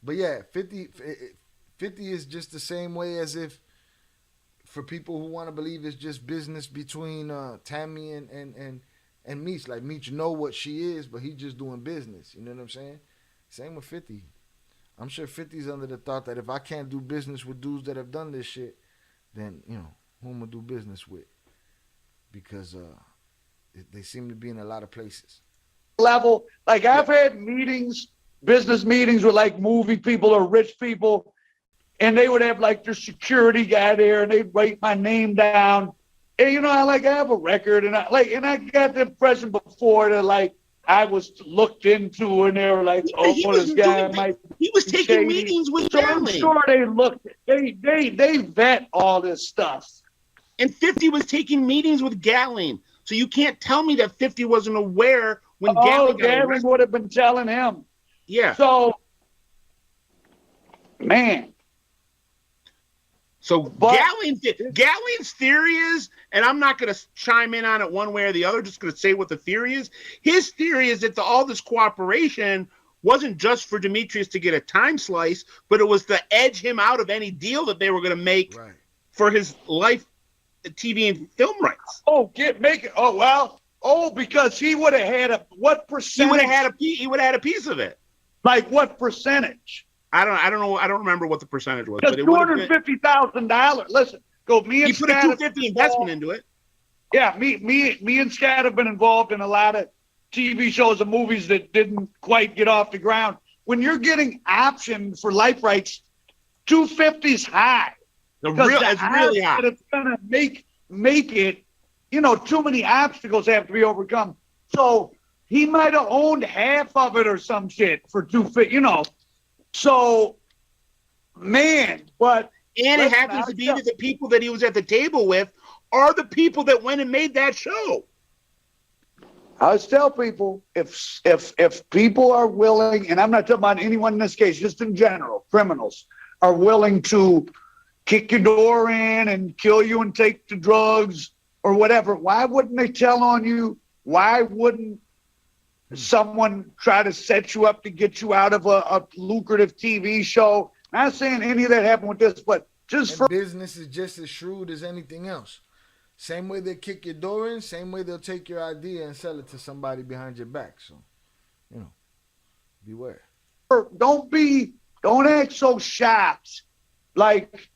But yeah, 50 is just the same way as if, for people who want to believe it's just business between Tammy and Meech. Like, Meech know what she is, but he's just doing business. You know what I'm saying? Same with 50. I'm sure 50's under the thought that if I can't do business with dudes that have done this shit, then, you know, who am I do business with? Because they seem to be in a lot of places. Level, like I've had meetings, business meetings with like movie people or rich people, and they would have like their security guy there, and they'd write my name down. And you know, I have a record, and I got the impression before that like I was looked into, and they were like, Yeah, this guy might. He was taking shady. meetings with So I'm Galley. sure they looked. They vet all this stuff. And 50 was taking meetings with Gallen. So you can't tell me that 50 wasn't aware when Gallen got Galley arrested. would have been telling him. Yeah. So, man. So Gallen's theory is, and I'm not going to chime in on it one way or the other, just going to say what the theory is. His theory is that all this cooperation wasn't just for Demetrius to get a time slice, but it was to edge him out of any deal that they were going to make for his life TV and film rights. Because he would have had what percentage? He would have had a piece of it. Like what percentage? I don't know. I don't remember what the percentage was. Because But $250,000. Listen, me and he put a $250 investment into it. Yeah, me and Scott have been involved in a lot of TV shows and movies that didn't quite get off the ground. When you're getting option for life rights, $250's high. It's really high. It's gonna make it. You know, too many obstacles have to be overcome. So he might have owned half of it or some shit for $250. You know, so man, but and it happens to be that the people that he was at the table with are the people that went and made that show. I always tell people if people are willing, and I'm not talking about anyone in this case, just in general, criminals are willing to kick your door in and kill you and take the drugs or whatever, why wouldn't they tell on you? Why wouldn't someone try to set you up to get you out of a lucrative TV show? Not saying any of that happened with this, but just for business is just as shrewd as anything else. Same way they kick your door in, same way they'll take your idea and sell it to somebody behind your back. So, you know, beware. Don't act so shocked. Like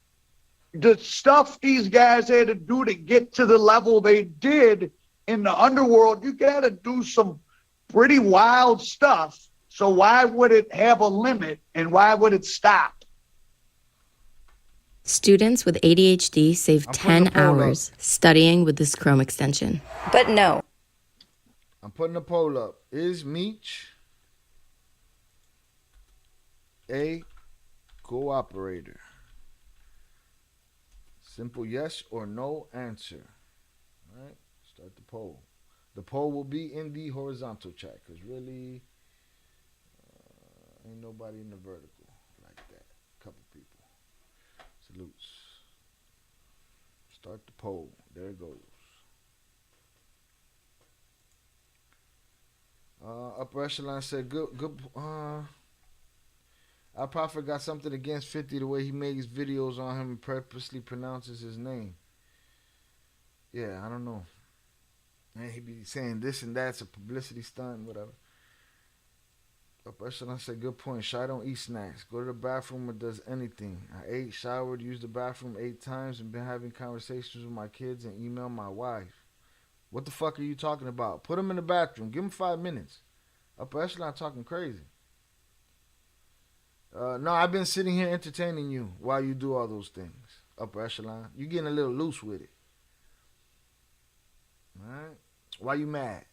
the stuff these guys had to do to get to the level they did in the underworld, you got to do some pretty wild stuff. So why would it have a limit and why would it stop? Students with ADHD save 10 hours studying with this Chrome extension. But no. I'm putting a poll up. Is Meech a cooperator? Simple yes or no answer. All right, start the poll. The poll will be in the horizontal chat because really ain't nobody in the vertical like that. Couple people. Salutes. Start the poll. There it goes. Upper Echelon said good. I probably got something against 50 the way he makes videos on him and purposely pronounces his name. Yeah, I don't know. And he be saying this and that's a publicity stunt, whatever. Upper Echelon said good point. Shy don't eat snacks. Go to the bathroom or does anything. I ate, showered, used the bathroom 8 times, and been having conversations with my kids and email my wife. What the fuck are you talking about? Put him in the bathroom. Give him 5 minutes. Upper Echelon talking crazy. No, I've been sitting here entertaining you while you do all those things. Upper Echelon. You getting a little loose with it. Alright? Why you mad?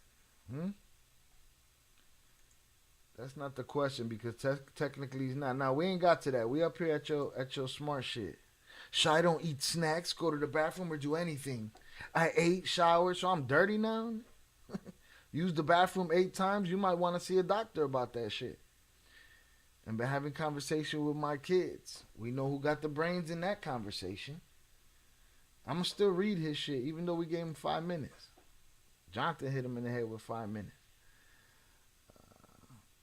That's not the question because technically he's not. Now, we ain't got to that. We up here at your smart shit. Shy don't eat snacks, go to the bathroom, or do anything. I ate, showered, so I'm dirty now? used the bathroom 8 times, you might want to see a doctor about that shit. And been having conversation with my kids. We know who got the brains in that conversation. I'm going to still read his shit, even though we gave him 5 minutes. Jonathan hit him in the head with 5 minutes.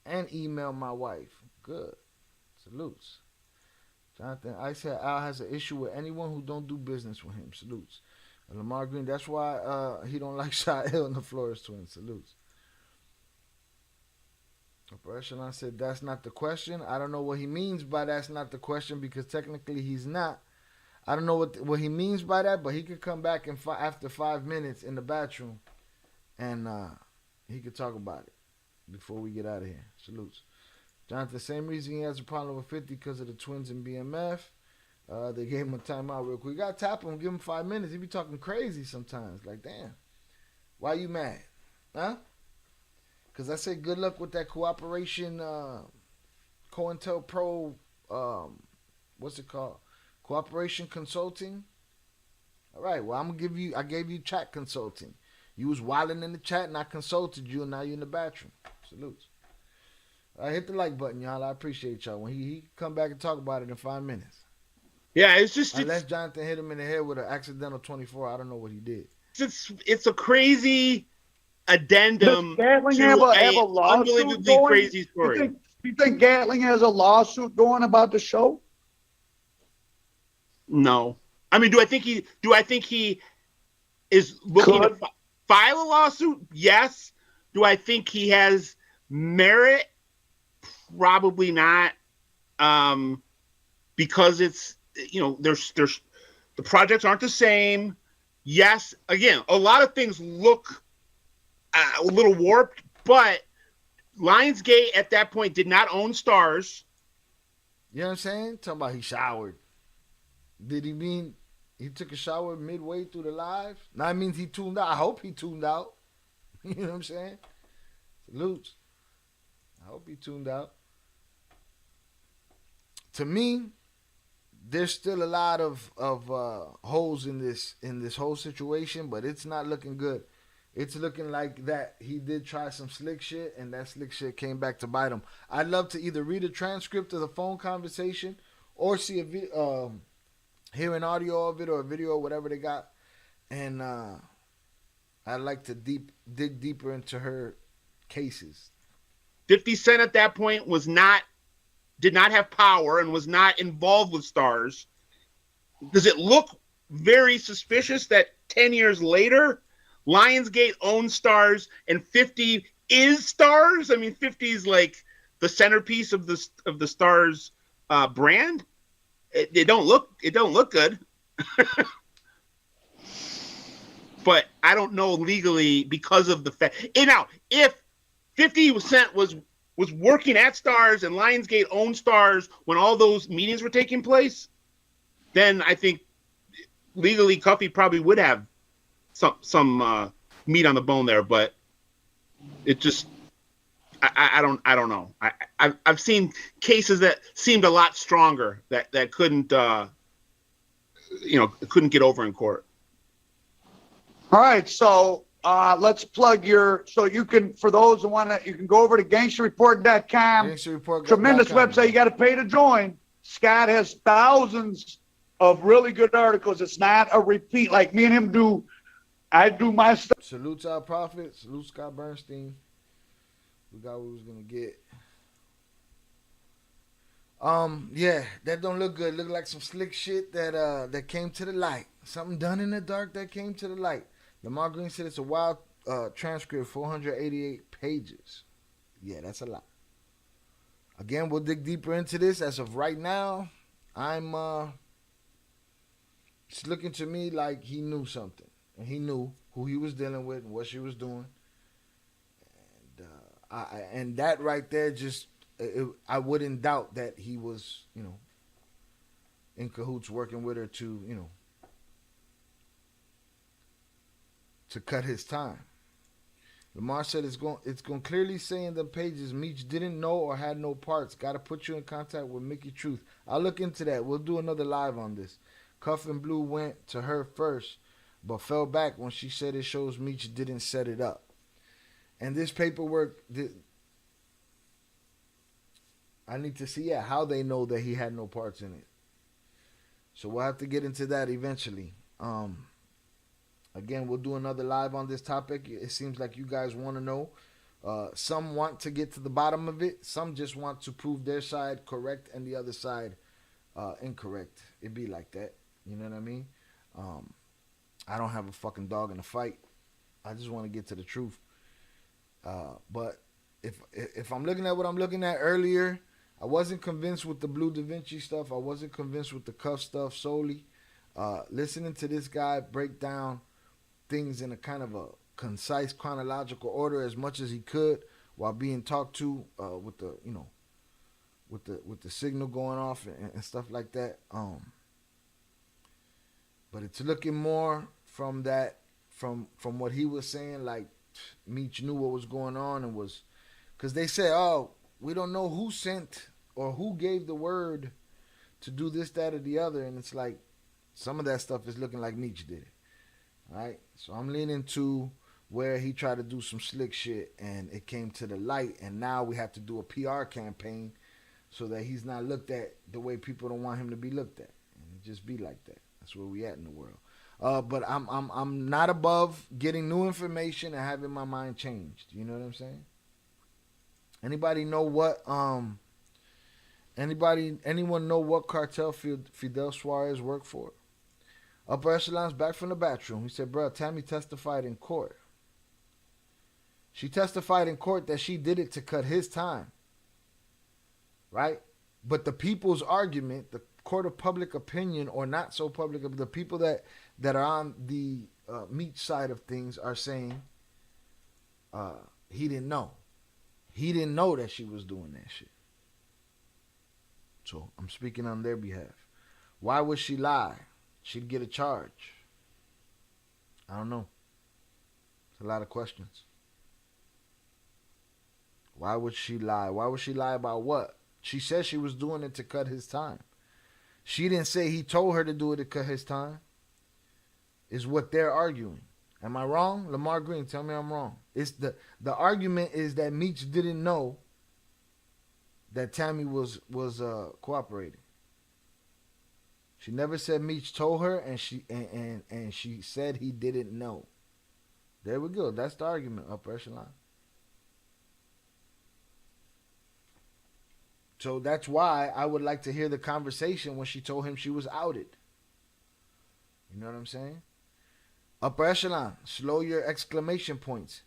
And email my wife. Good. Salutes. Jonathan, I said Al has an issue with anyone who don't do business with him. Salutes. And Lamar Green, that's why he don't like Shot Hill and the Flores twins. Salutes. Operational said that's not the question. I don't know what he means by that's not the question because technically he's not. I don't know what he means by that, but he could come back after 5 minutes in the bathroom and he could talk about it before we get out of here. Salutes. Jonathan, same reason he has a problem with 50 because of the twins in BMF. They gave him a timeout real quick. You got to tap him, give him 5 minutes. He be talking crazy sometimes. Like, damn. Why you mad? Huh? Because I said good luck with that cooperation, COINTELPRO, what's it called? Cooperation Consulting. All right, well, I gave you chat consulting. You was wilding in the chat and I consulted you and now you're in the bathroom. Salutes. All right, hit the like button, y'all. I appreciate y'all. When he come back and talk about it in 5 minutes. Yeah, it's just... Unless Jonathan hit him in the head with an accidental 24, I don't know what he did. It's a crazy addendum to have a lawsuit unbelievably going? crazy story. You think Gatling has a lawsuit going about the show? No. I mean, do I think he is looking to file a lawsuit? Yes. Do I think he has merit? Probably not. Because it's, there's the projects aren't the same. Yes, again, a lot of things look a little warped, but Lionsgate at that point did not own Stars. You know what I'm saying? Talking about he showered. Did he mean he took a shower midway through the live? Now it means he tuned out. I hope he tuned out. You know what I'm saying? Salutes. I hope he tuned out. To me, there's still a lot of holes in this whole situation, but it's not looking good. It's looking like that he did try some slick shit, and that slick shit came back to bite him. I'd love to either read a transcript of the phone conversation or see hear an audio of it or a video or whatever they got, and I'd like to dig deeper into her cases. 50 Cent at that point did not have power and was not involved with Stars. Does it look very suspicious that 10 years later, Lionsgate owns Stars and 50 is Stars? I mean, 50 is like the centerpiece of the Stars brand. It don't look good. But I don't know legally because of the fact. Now, if 50 Cent was working at Stars and Lionsgate owned Stars when all those meetings were taking place, then I think legally Cuffy probably would have some meat on the bone there. But it just I don't know. I've seen cases that seemed a lot stronger that couldn't get over in court. All right, so let's plug so you can, for those who want to, you can go over to gangsterreport.com. Gangsterreport.com. Tremendous website. You got to pay to join. Scott has thousands of really good articles. It's not a repeat like me and him do. I do my stuff. Salute our prophet. Salute Scott Bernstein. We got what we was gonna get. Yeah, that don't look good. Look like some slick shit that came to the light. Something done in the dark that came to the light. Lamar Green said it's a wild transcript, 488 pages. Yeah, that's a lot. Again, we'll dig deeper into this. As of right now, it's looking to me like he knew something. And he knew who he was dealing with and what she was doing. And that right there I wouldn't doubt that he was, in cahoots working with her to cut his time. Lamar said it's going to clearly say in the pages Meech didn't know or had no parts. Got to put you in contact with Mickey Truth. I'll look into that. We'll do another live on this. Cuff and Blue went to her first, but fell back when she said it shows Meech didn't set it up. And this paperwork, I need to see how they know that he had no parts in it. So we'll have to get into that eventually. Again, we'll do another live on this topic. It seems like you guys want to know. Some want to get to the bottom of it. Some just want to prove their side correct and the other side incorrect. It be like that. You know what I mean? I don't have a fucking dog in the fight. I just want to get to the truth. But if I'm looking at what I'm looking at earlier, I wasn't convinced with the Blue Da Vinci stuff. I wasn't convinced with the cuff stuff solely. Listening to this guy break down things in a kind of a concise chronological order as much as he could while being talked to with the with the signal going off and stuff like that. But it's looking more from that from what he was saying, like Meech knew what was going on and was, because they say, oh, we don't know who sent or who gave the word to do this, that, or the other, and it's like some of that stuff is looking like Meech did it. All right, so I'm leaning to where he tried to do some slick shit and it came to the light, and now we have to do a PR campaign so that he's not looked at the way people don't want him to be looked at, and it just be like that. That's where we at in the world. But I'm not above getting new information and having my mind changed. You know what I'm saying? Anybody know what anyone know what cartel Fidel Suarez worked for? Upper echelons back from the bathroom. He said, bro, Tammy testified in court. She testified in court that she did it to cut his time. Right? But the people's argument, the court of public opinion, or not so public, the people that are on the Meech side of things are saying he didn't know. He didn't know that she was doing that shit. So I'm speaking on their behalf. Why would she lie? She'd get a charge. I don't know. It's a lot of questions. Why would she lie? Why would she lie about what? She said she was doing it to cut his time. She didn't say he told her to do it to cut his time. Is what they're arguing. Am I wrong? Lamar Green, tell me I'm wrong. It's the argument is that Meech didn't know that Tammy was cooperating. She never said Meech told her, and she said he didn't know. There we go. That's the argument, upper echelon. So that's why I would like to hear the conversation when she told him she was outed. You know what I'm saying? Upper echelon, slow your exclamation points.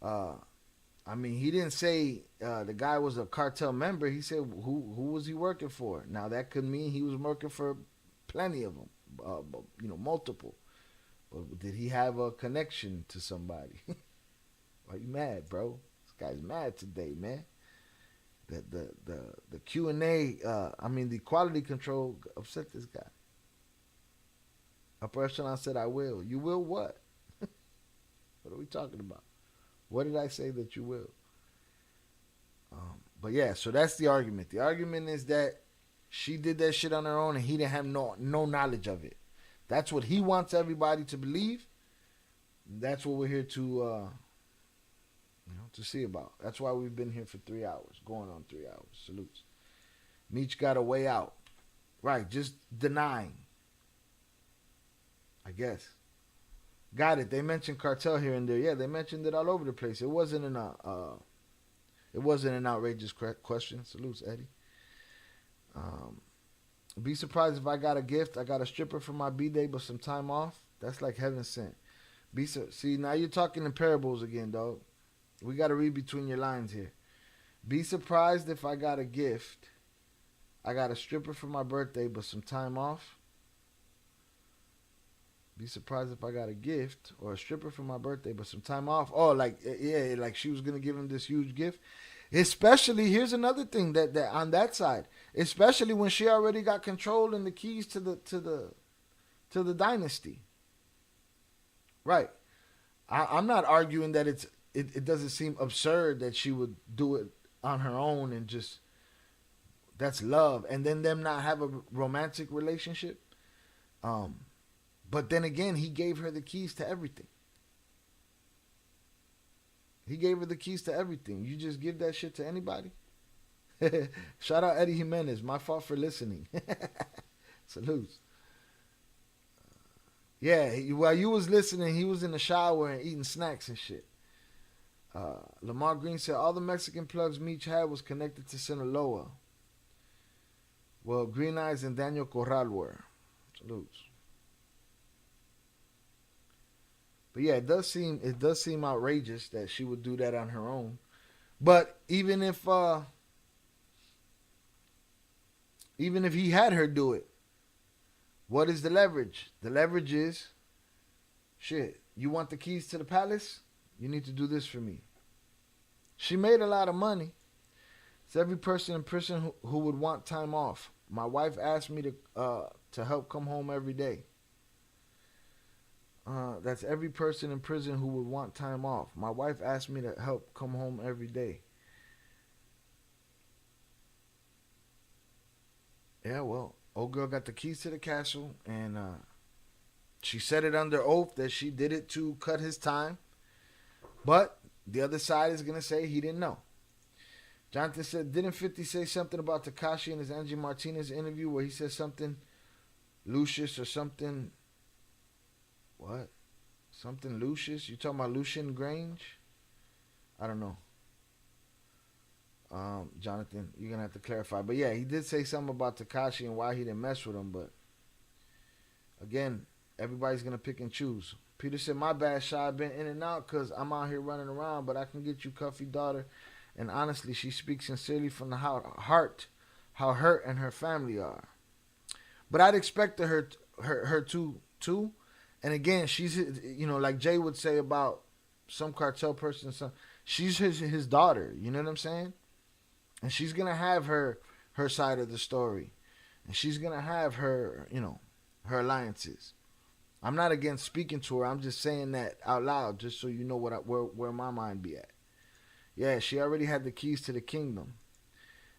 I mean, he didn't say the guy was a cartel member. He said who was he working for? Now that could mean he was working for plenty of them, multiple. But did he have a connection to somebody? Why you mad, bro? This guy's mad today, man. The Q&A, the quality control upset this guy. Upper echelon said, I will. You will what? What are we talking about? What did I say that you will? But yeah, so that's the argument. The argument is that she did that shit on her own and he didn't have no knowledge of it. That's what he wants everybody to believe. That's what we're here to see about. That's why we've been here for 3 hours, going on 3 hours. Salutes. Meech got a way out. Right, just denying. I guess. Got it. They mentioned Cartel here and there. Yeah, they mentioned it all over the place. It wasn't an outrageous question. Salutes, Eddie. Be surprised if I got a gift. I got a stripper for my B-day, but some time off. That's like heaven sent. See, now you're talking in parables again, dog. We got to read between your lines here. Be surprised if I got a gift. I got a stripper for my birthday, but some time off. Be surprised if I got a gift or a stripper for my birthday, but some time off. Oh, like she was gonna give him this huge gift. Especially, here's another thing that on that side, especially when she already got control and the keys to the dynasty. Right. I'm not arguing that it doesn't seem absurd that she would do it on her own and just, that's love, and then them not have a romantic relationship. But then again, he gave her the keys to everything. He gave her the keys to everything. You just give that shit to anybody? Shout out Eddie Jimenez. My fault for listening. Salutes. Yeah, while you was listening, he was in the shower and eating snacks and shit. Lamar Green said all the Mexican plugs Meech had was connected to Sinaloa. Well, Green Eyes and Daniel Corral were. Salutes. But yeah, it does seem outrageous that she would do that on her own. But even if he had her do it, what is the leverage? The leverage is, shit, you want the keys to the palace? You need to do this for me. She made a lot of money. It's every person in prison who would want time off. My wife asked me to help come home every day. That's every person in prison who would want time off. My wife asked me to help come home every day. Yeah, well, old girl got the keys to the castle, and she said it under oath that she did it to cut his time. But the other side is going to say he didn't know. Jonathan said, didn't 50 say something about Tekashi in his Angie Martinez interview where he said something Lucius or something? What? Something Lucius? You talking about Lucian Grange? I don't know. Jonathan, you're going to have to clarify. But yeah, he did say something about Tekashi and why he didn't mess with him. But again, everybody's going to pick and choose. Peter said, my bad, Shy. I've been in and out because I'm out here running around, but I can get you Cuffy daughter. And honestly, she speaks sincerely from the heart, how hurt and her family are. But I'd expect her too. And again, she's, like Jay would say about some cartel person, she's his daughter. You know what I'm saying? And she's going to have her side of the story. And she's going to have her, her alliances. I'm not against speaking to her. I'm just saying that out loud, just so you know where my mind be at. Yeah, she already had the keys to the kingdom,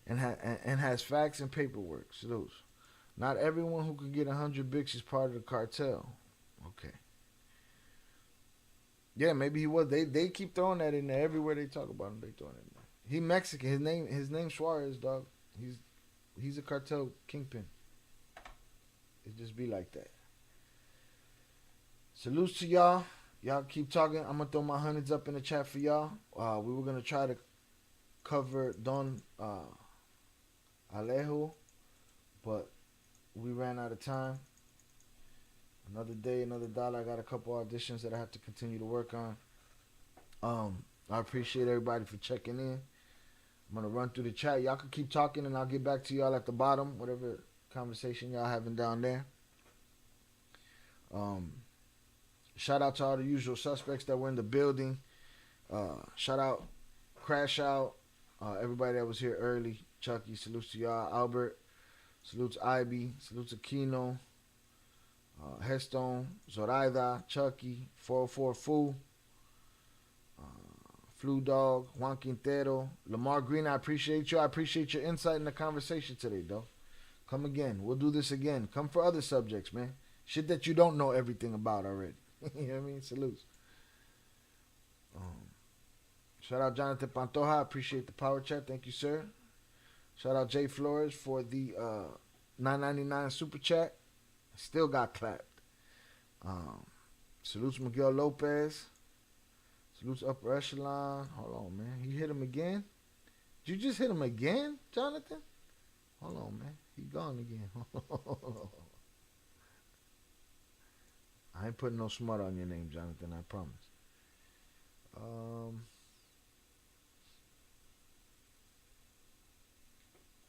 and has facts and paperwork. So those, not everyone who can get 100 bics is part of the cartel. Okay. Yeah, maybe he was. They keep throwing that in there everywhere they talk about him. They throwing it in there. He Mexican. His name Suarez, dog. He's a cartel kingpin. It just be like that. Salutes to y'all. Y'all keep talking. I'm going to throw my hundreds up in the chat for y'all. We were going to try to cover Don Alejo, but we ran out of time. Another day, another dollar. I got a couple auditions that I have to continue to work on. I appreciate everybody for checking in. I'm going to run through the chat. Y'all can keep talking, and I'll get back to y'all at the bottom, whatever conversation y'all having down there. Shout out to all the usual suspects that were in the building. Shout out Crash Out. Everybody that was here early. Chucky, salutes to y'all. Albert, salutes Ivy, salutes to Kino. Headstone, Zoraida, Chucky, 404 Fu, Flu Dog, Juan Quintero, Lamar Green, I appreciate you. I appreciate your insight in the conversation today, though. Come again. We'll do this again. Come for other subjects, man. Shit that you don't know everything about already. You know what I mean? Salutes. Shout out Jonathan Pantoja. I appreciate the power chat. Thank you, sir. Shout out Jay Flores for the $9.99 super chat. Still got clapped. Salutes Miguel Lopez. Salutes Upper Echelon. Hold on, man. He hit him again? Did you just hit him again, Jonathan? Hold on, man. He gone again. I ain't putting no smut on your name, Jonathan. I promise.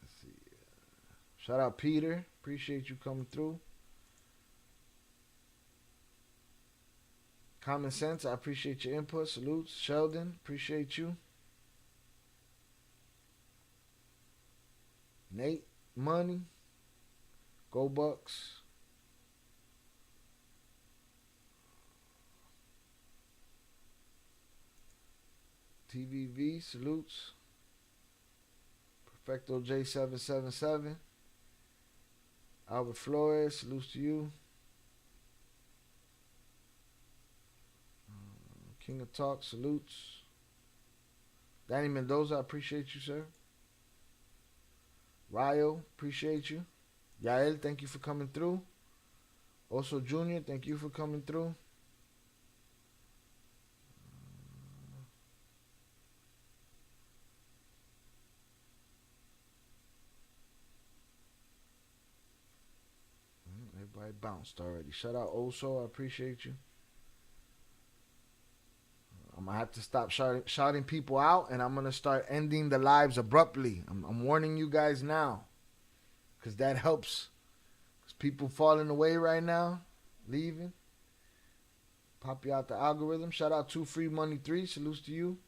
Let's see. Shout out Peter. Appreciate you coming through. Common Sense, I appreciate your input. Salutes. Sheldon, appreciate you. Nate, Money, Go Bucks. TVV, salutes. Perfecto J777. Albert Flores, salutes to you. King of Talk, salutes. Danny Mendoza, I appreciate you, sir. Ryo, appreciate you. Yael, thank you for coming through. Also, Junior, thank you for coming through. Everybody bounced already. Shout out Oso, I appreciate you. I'm going to have to stop shouting people out, and I'm going to start ending the lives abruptly. I'm warning you guys now, because that helps. Because people falling away right now, leaving. Pop you out the algorithm. Shout out to Free Money 3. Salutes to you.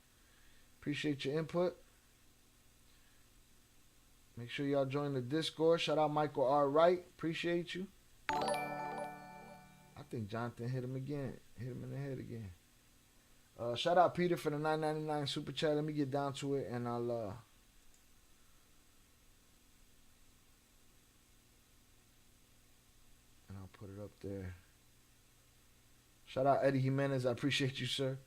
Appreciate your input. Make sure y'all join the Discord. Shout out Michael R. Wright. Appreciate you. I think Jonathan hit him again. Hit him in the head again. Shout out Peter for the $9.99 super chat. Let me get down to it, and I'll put it up there. Shout out Eddie Jimenez. I appreciate you, sir.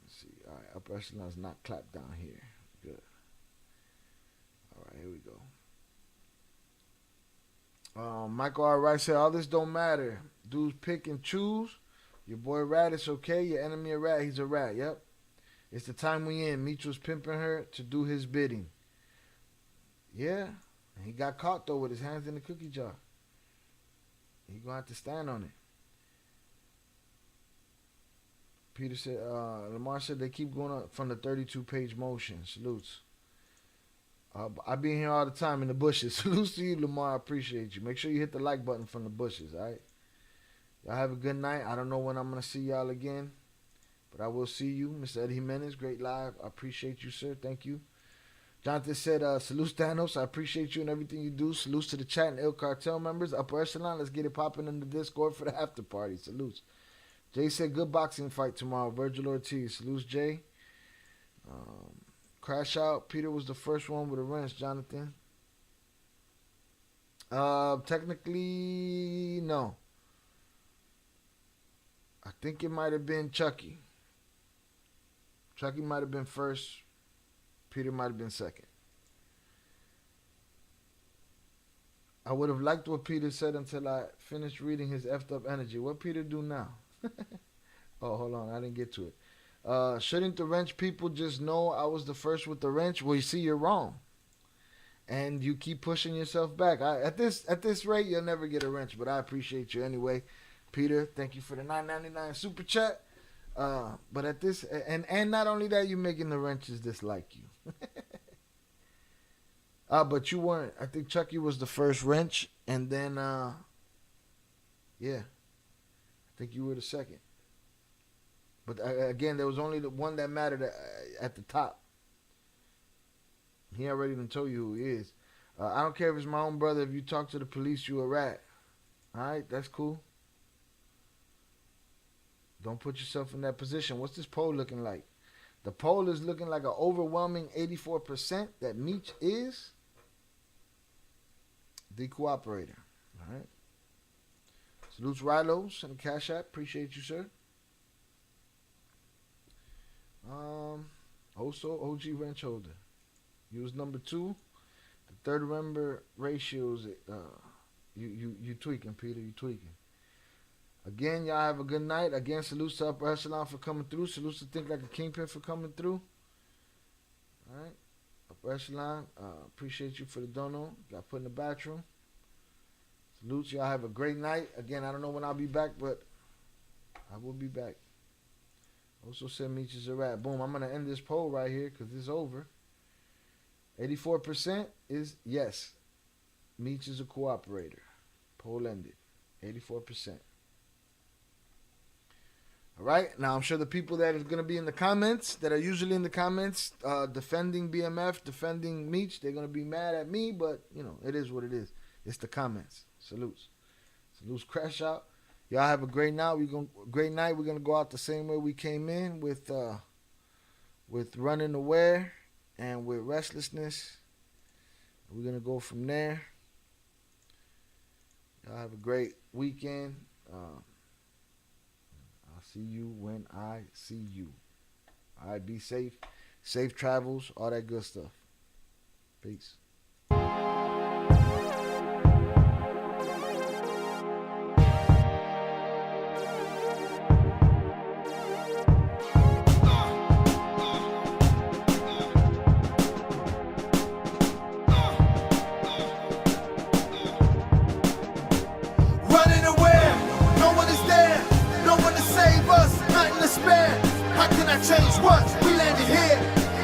Let's see. All right, upper echelon's not clapped down here. Good. All right, here we go. Michael R. Wright said, all this don't matter. Dudes pick and choose. Your boy Rat, it's okay. Your enemy a rat, he's a rat. Yep. It's the time we in. Meech was pimping her to do his bidding. Yeah. And he got caught, though, with his hands in the cookie jar. He gonna have to stand on it. Peter said, Lamar said they keep going up from the 32-page motion. Salutes. I be in here all the time in the bushes. Salutes to you, Lamar. I appreciate you. Make sure you hit the like button from the bushes, all right? Y'all have a good night. I don't know when I'm going to see y'all again, but I will see you. Mr. Eddie Jimenez, great live. I appreciate you, sir. Thank you. Jonathan said, salutes Thanos. I appreciate you and everything you do. Salutes to the chat and Il Cartel members. Upper echelon, let's get it popping in the Discord for the after party. Salutes. Jay said, good boxing fight tomorrow. Virgil Ortiz. Salutes, Jay. Crash out. Peter was the first one with a wrench, Jonathan. Technically, no. I think it might have been Chucky. Chucky might have been first. Peter might have been second. I would have liked what Peter said until I finished reading his effed up energy. What Peter do now? Oh, hold on. I didn't get to it. Shouldn't the wrench people just know I was the first with the wrench? Well, you see, you're wrong. And you keep pushing yourself back. At this rate, you'll never get a wrench, but I appreciate you anyway. Peter, thank you for the $9.99 super chat. But at this, and not only that, you're making the wrenches dislike you. But you weren't. I think Chucky was the first wrench, and then, yeah, I think you were the second. But again, there was only the one that mattered at the top. He already done told you who he is. I don't care if it's my own brother. If you talk to the police, you a rat. All right, that's cool. Don't put yourself in that position. What's this poll looking like? The poll is looking like an overwhelming 84% that Meech is the cooperator. All right. Salutes Rylos and the Cash App. Appreciate you, sir. Also, OG wrench holder. You was number 2. The third member ratios. You tweaking, Peter. You tweaking. Again, y'all have a good night. Again, salutes to Upper Echelon for coming through. Salutes to Think Like a Kingpin for coming through. All right. Upper Echelon, appreciate you for the dono. Got put in the bathroom. Salutes. Y'all have a great night. Again, I don't know when I'll be back, but I will be back. Also said Meech is a rat. Boom. I'm going to end this poll right here because it's over. 84% is yes. Meech is a cooperator. Poll ended. 84%. All right. Now, I'm sure the people that are going to be in the comments, that are usually in the comments, defending BMF, defending Meech, they're going to be mad at me, but, you know, it is what it is. It's the comments. Salutes. Salutes Crash Out. Y'all have a great night. We're going to go out the same way we came in with running aware and with restlessness. We're going to go from there. Y'all have a great weekend. I'll see you when I see you. All right, be safe. Safe travels, all that good stuff. Peace. Running away, no one is there, no one to save us, nothing to spare. How can I change what? We landed here,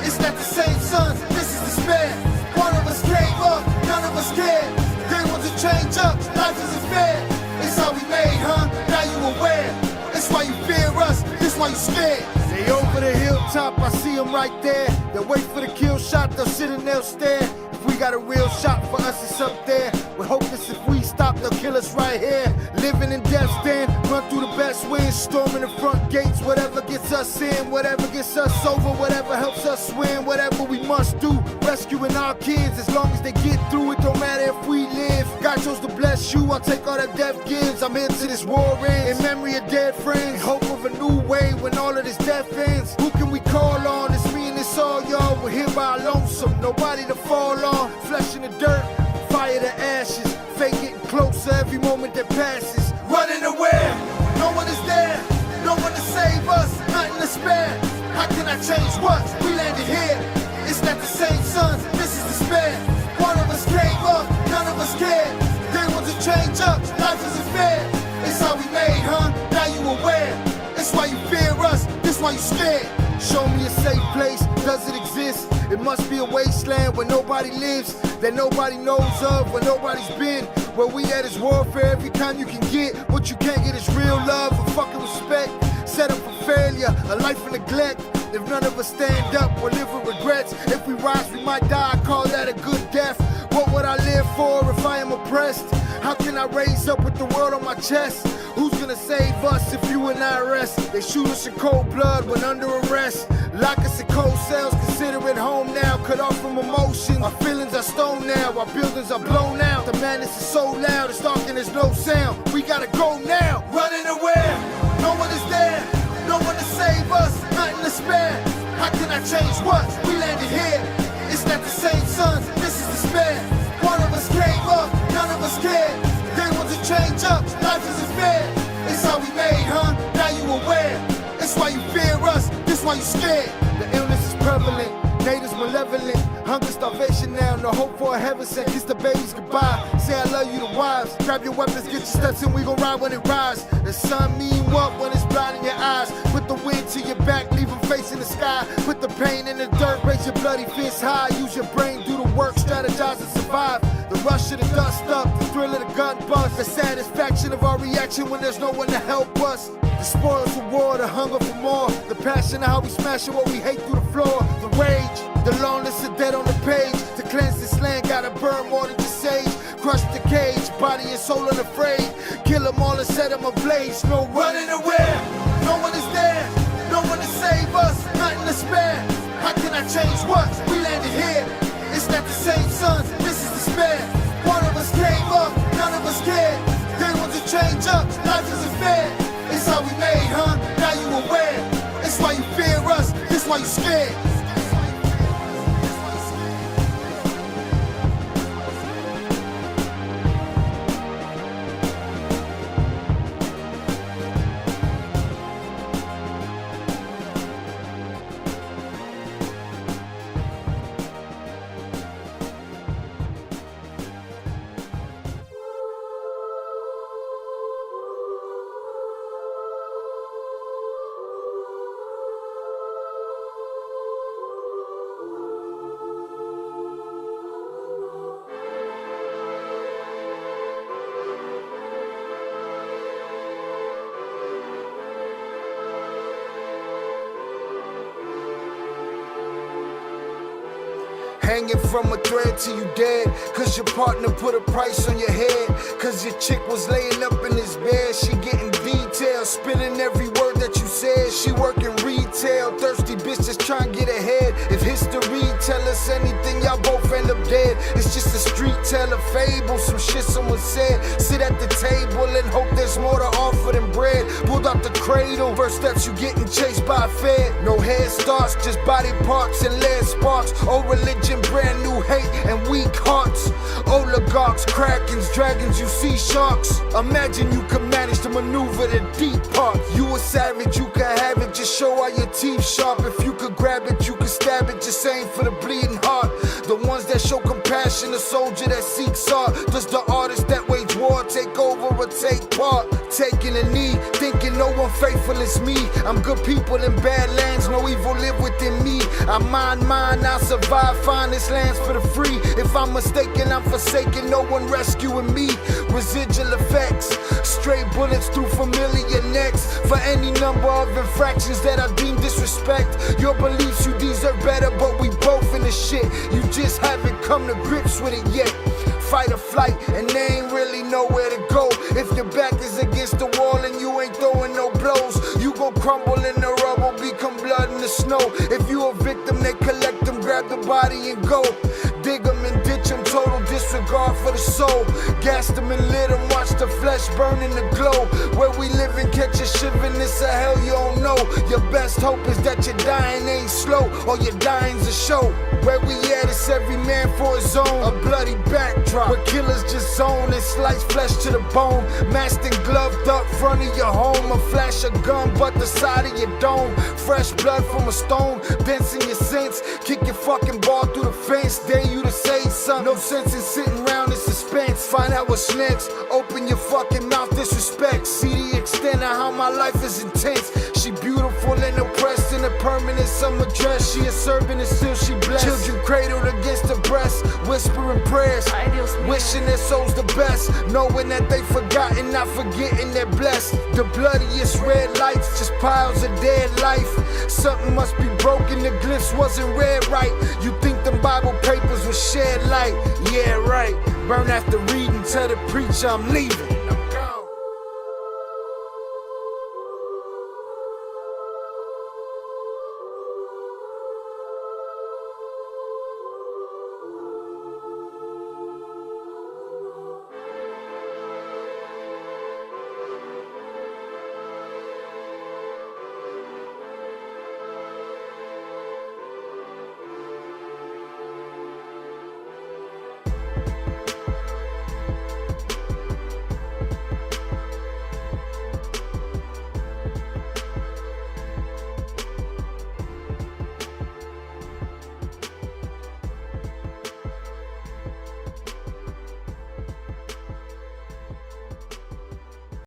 it's not the same sons, this is despair. One of us came up, none of us cared. They want to change up, life isn't fair. It's how we made, huh? Now you aware. It's why you fear us, this why you scared. They over the hilltop, I see them right there. They'll wait for the kill shot, they'll sit and they'll stare. If we got a real shot for us, it's up there. We're hopeless if we stop, they'll kill us right here. Living in death's den, run through the best winds, storming the front gates. Whatever gets us in, whatever gets us over, whatever helps us win, whatever we must do. Rescuing our kids, as long as they get through it, don't matter if we live. God chose to bless you, I'll take all that death gives. I'm into this war ends, in memory of dead friends, hope of a new way when all of this death ends. Who can we call on? It's me and it's all y'all. We're here by our lonesome, nobody to fall on. Flesh in the dirt, fire to ashes, fate getting closer every moment that passes. Running away, no one is there, no one to save us, nothing to spare. How can I change what? We landed here, it's not the same sons, this is despair. One of us came up, none of us cared. They want to change up, life isn't fair. It's how we made, huh? Now you aware. It's why you fear us, this why you scared. Show me a safe place, does it exist? It must be a wasteland where nobody lives, that nobody knows of, where nobody's been. Where we at is warfare, every kind you can get. What you can't get is real love and fucking respect. Set up for failure, a life of neglect. If none of us stand up, we'll live with regrets. If we rise, we might die, I call that a good death. What would I live for if I am oppressed? How can I raise up with the world on my chest? Who's gonna save us if you and I rest? They shoot us in cold blood when under arrest. Lock us in cold cells, consider it home now. Cut off from emotion, our feelings are stoned now. Our buildings are blown out, the madness is so loud. It's dark and there's no sound, we gotta go now. Running away, no one is there, no one to save us, nothing to spare. How can I change what? We landed here, it's not the same sons, this is despair. One of us came up, none of us cared. They want to change up, life isn't fair. It's how we made, huh? Now you aware. It's why you fear us, this why you scared. The illness is prevalent, natives malevolent. Hunger, starvation now, no hope for a heaven sent. Kiss the babies goodbye, say I love you to wives. Grab your weapons, get your steps in, we gon' ride when it rise. The sun mean what when it's blinding your eyes? Put the wind to your back, leave them facing the sky. Put the pain in the dirt, raise your bloody fist high. Use your brain, do the work, strategize and survive. The rush of the dust up, the thrill of the gun bust. The satisfaction of our reaction when there's no one to help us. The spoils of war, the hunger for more. The passion of how we smash it, what we hate through the floor. The rage, the loneliness of dead on the page. To cleanse this land, gotta burn more than just sage. Crush the cage, body and soul unafraid. Kill them all and set them ablaze. No running away, no one is there, no one to save us, nothing to spare. How can I change what? We landed here, it's not the same sons, this is despair. One of us came up, none of us cared. They want to change up, life isn't fair. It's how we made, huh? Now you aware. It's why you fear us, this why you scared. Hanging from a thread till you dead, cause your partner put a price on your head. Cause your chick was laying up in his bed, she getting details, spilling every word that that you said. She working retail, thirsty bitch just trying to get ahead. If history tell us anything, y'all both end up dead. It's just a street tale of fable, some shit someone said. Sit at the table and hope there's more to offer than bread. Pulled out the cradle, first steps you getting chased by a fed. No head starts, just body parts and lead sparks. Old religion, brand new hate and weak hearts. Oligarchs, krakens, dragons, you see sharks. Imagine you could manage to maneuver the deep part. You a savage, you can have it, just show all your teeth sharp. If you could grab it, you could stab it, just aim for the bleeding heart. The ones that show compassion, the soldier that seeks art. Does the artist that wage war take over or take part? Taking a knee, thinking no one faithful is me. I'm good people in bad lands, no evil live within me. I mind mine, I'll survive, find this lands for the free. If I'm mistaken, I'm forsaken, no one rescuing me. Residual effects, stray bullets through familiar necks. For any number of infractions that I deem disrespect. Your beliefs, you deserve better, but we both in the shit. You just haven't come to grips with it yet. Fight or flight, and they ain't really nowhere to go. If your back is against the wall and you ain't throwing no blows, you gon' crumble in the rubble, become blood in the snow. If you a victim, they collect them, grab the body and go. Dig them and ditch them, total disregard for the soul. Gas them and lit them, watch the flesh burn in the glow. Where we live and catch a shivering, it's a hell you don't know. Your best hope is that your dying ain't slow, or your dying's a show. Where we at, it's every man for his own. A bloody backdrop, where killers just zone and slice flesh to the bone. Masked and gloved up front of your home. A flash of gun, but the side of your dome. Fresh blood from a stone, dents in your sense. Kick your fucking ball through the fence, dare you to say something. No sense in sitting around in suspense. Find out what's next, open your fucking mouth, disrespect. See the extent of how my life is intense. She beautiful and oppressed in a permanent summer dress. She a servant and still she blessed. Children cradled against her breast, whispering prayers, wishing their souls the best, knowing that they forgotten, not forgetting they're blessed. The bloodiest red lights, just piles of dead life. Something must be broken, the glyphs wasn't read right. You think them Bible papers was shed light? Yeah, right. Burn after reading, tell the preacher I'm leaving.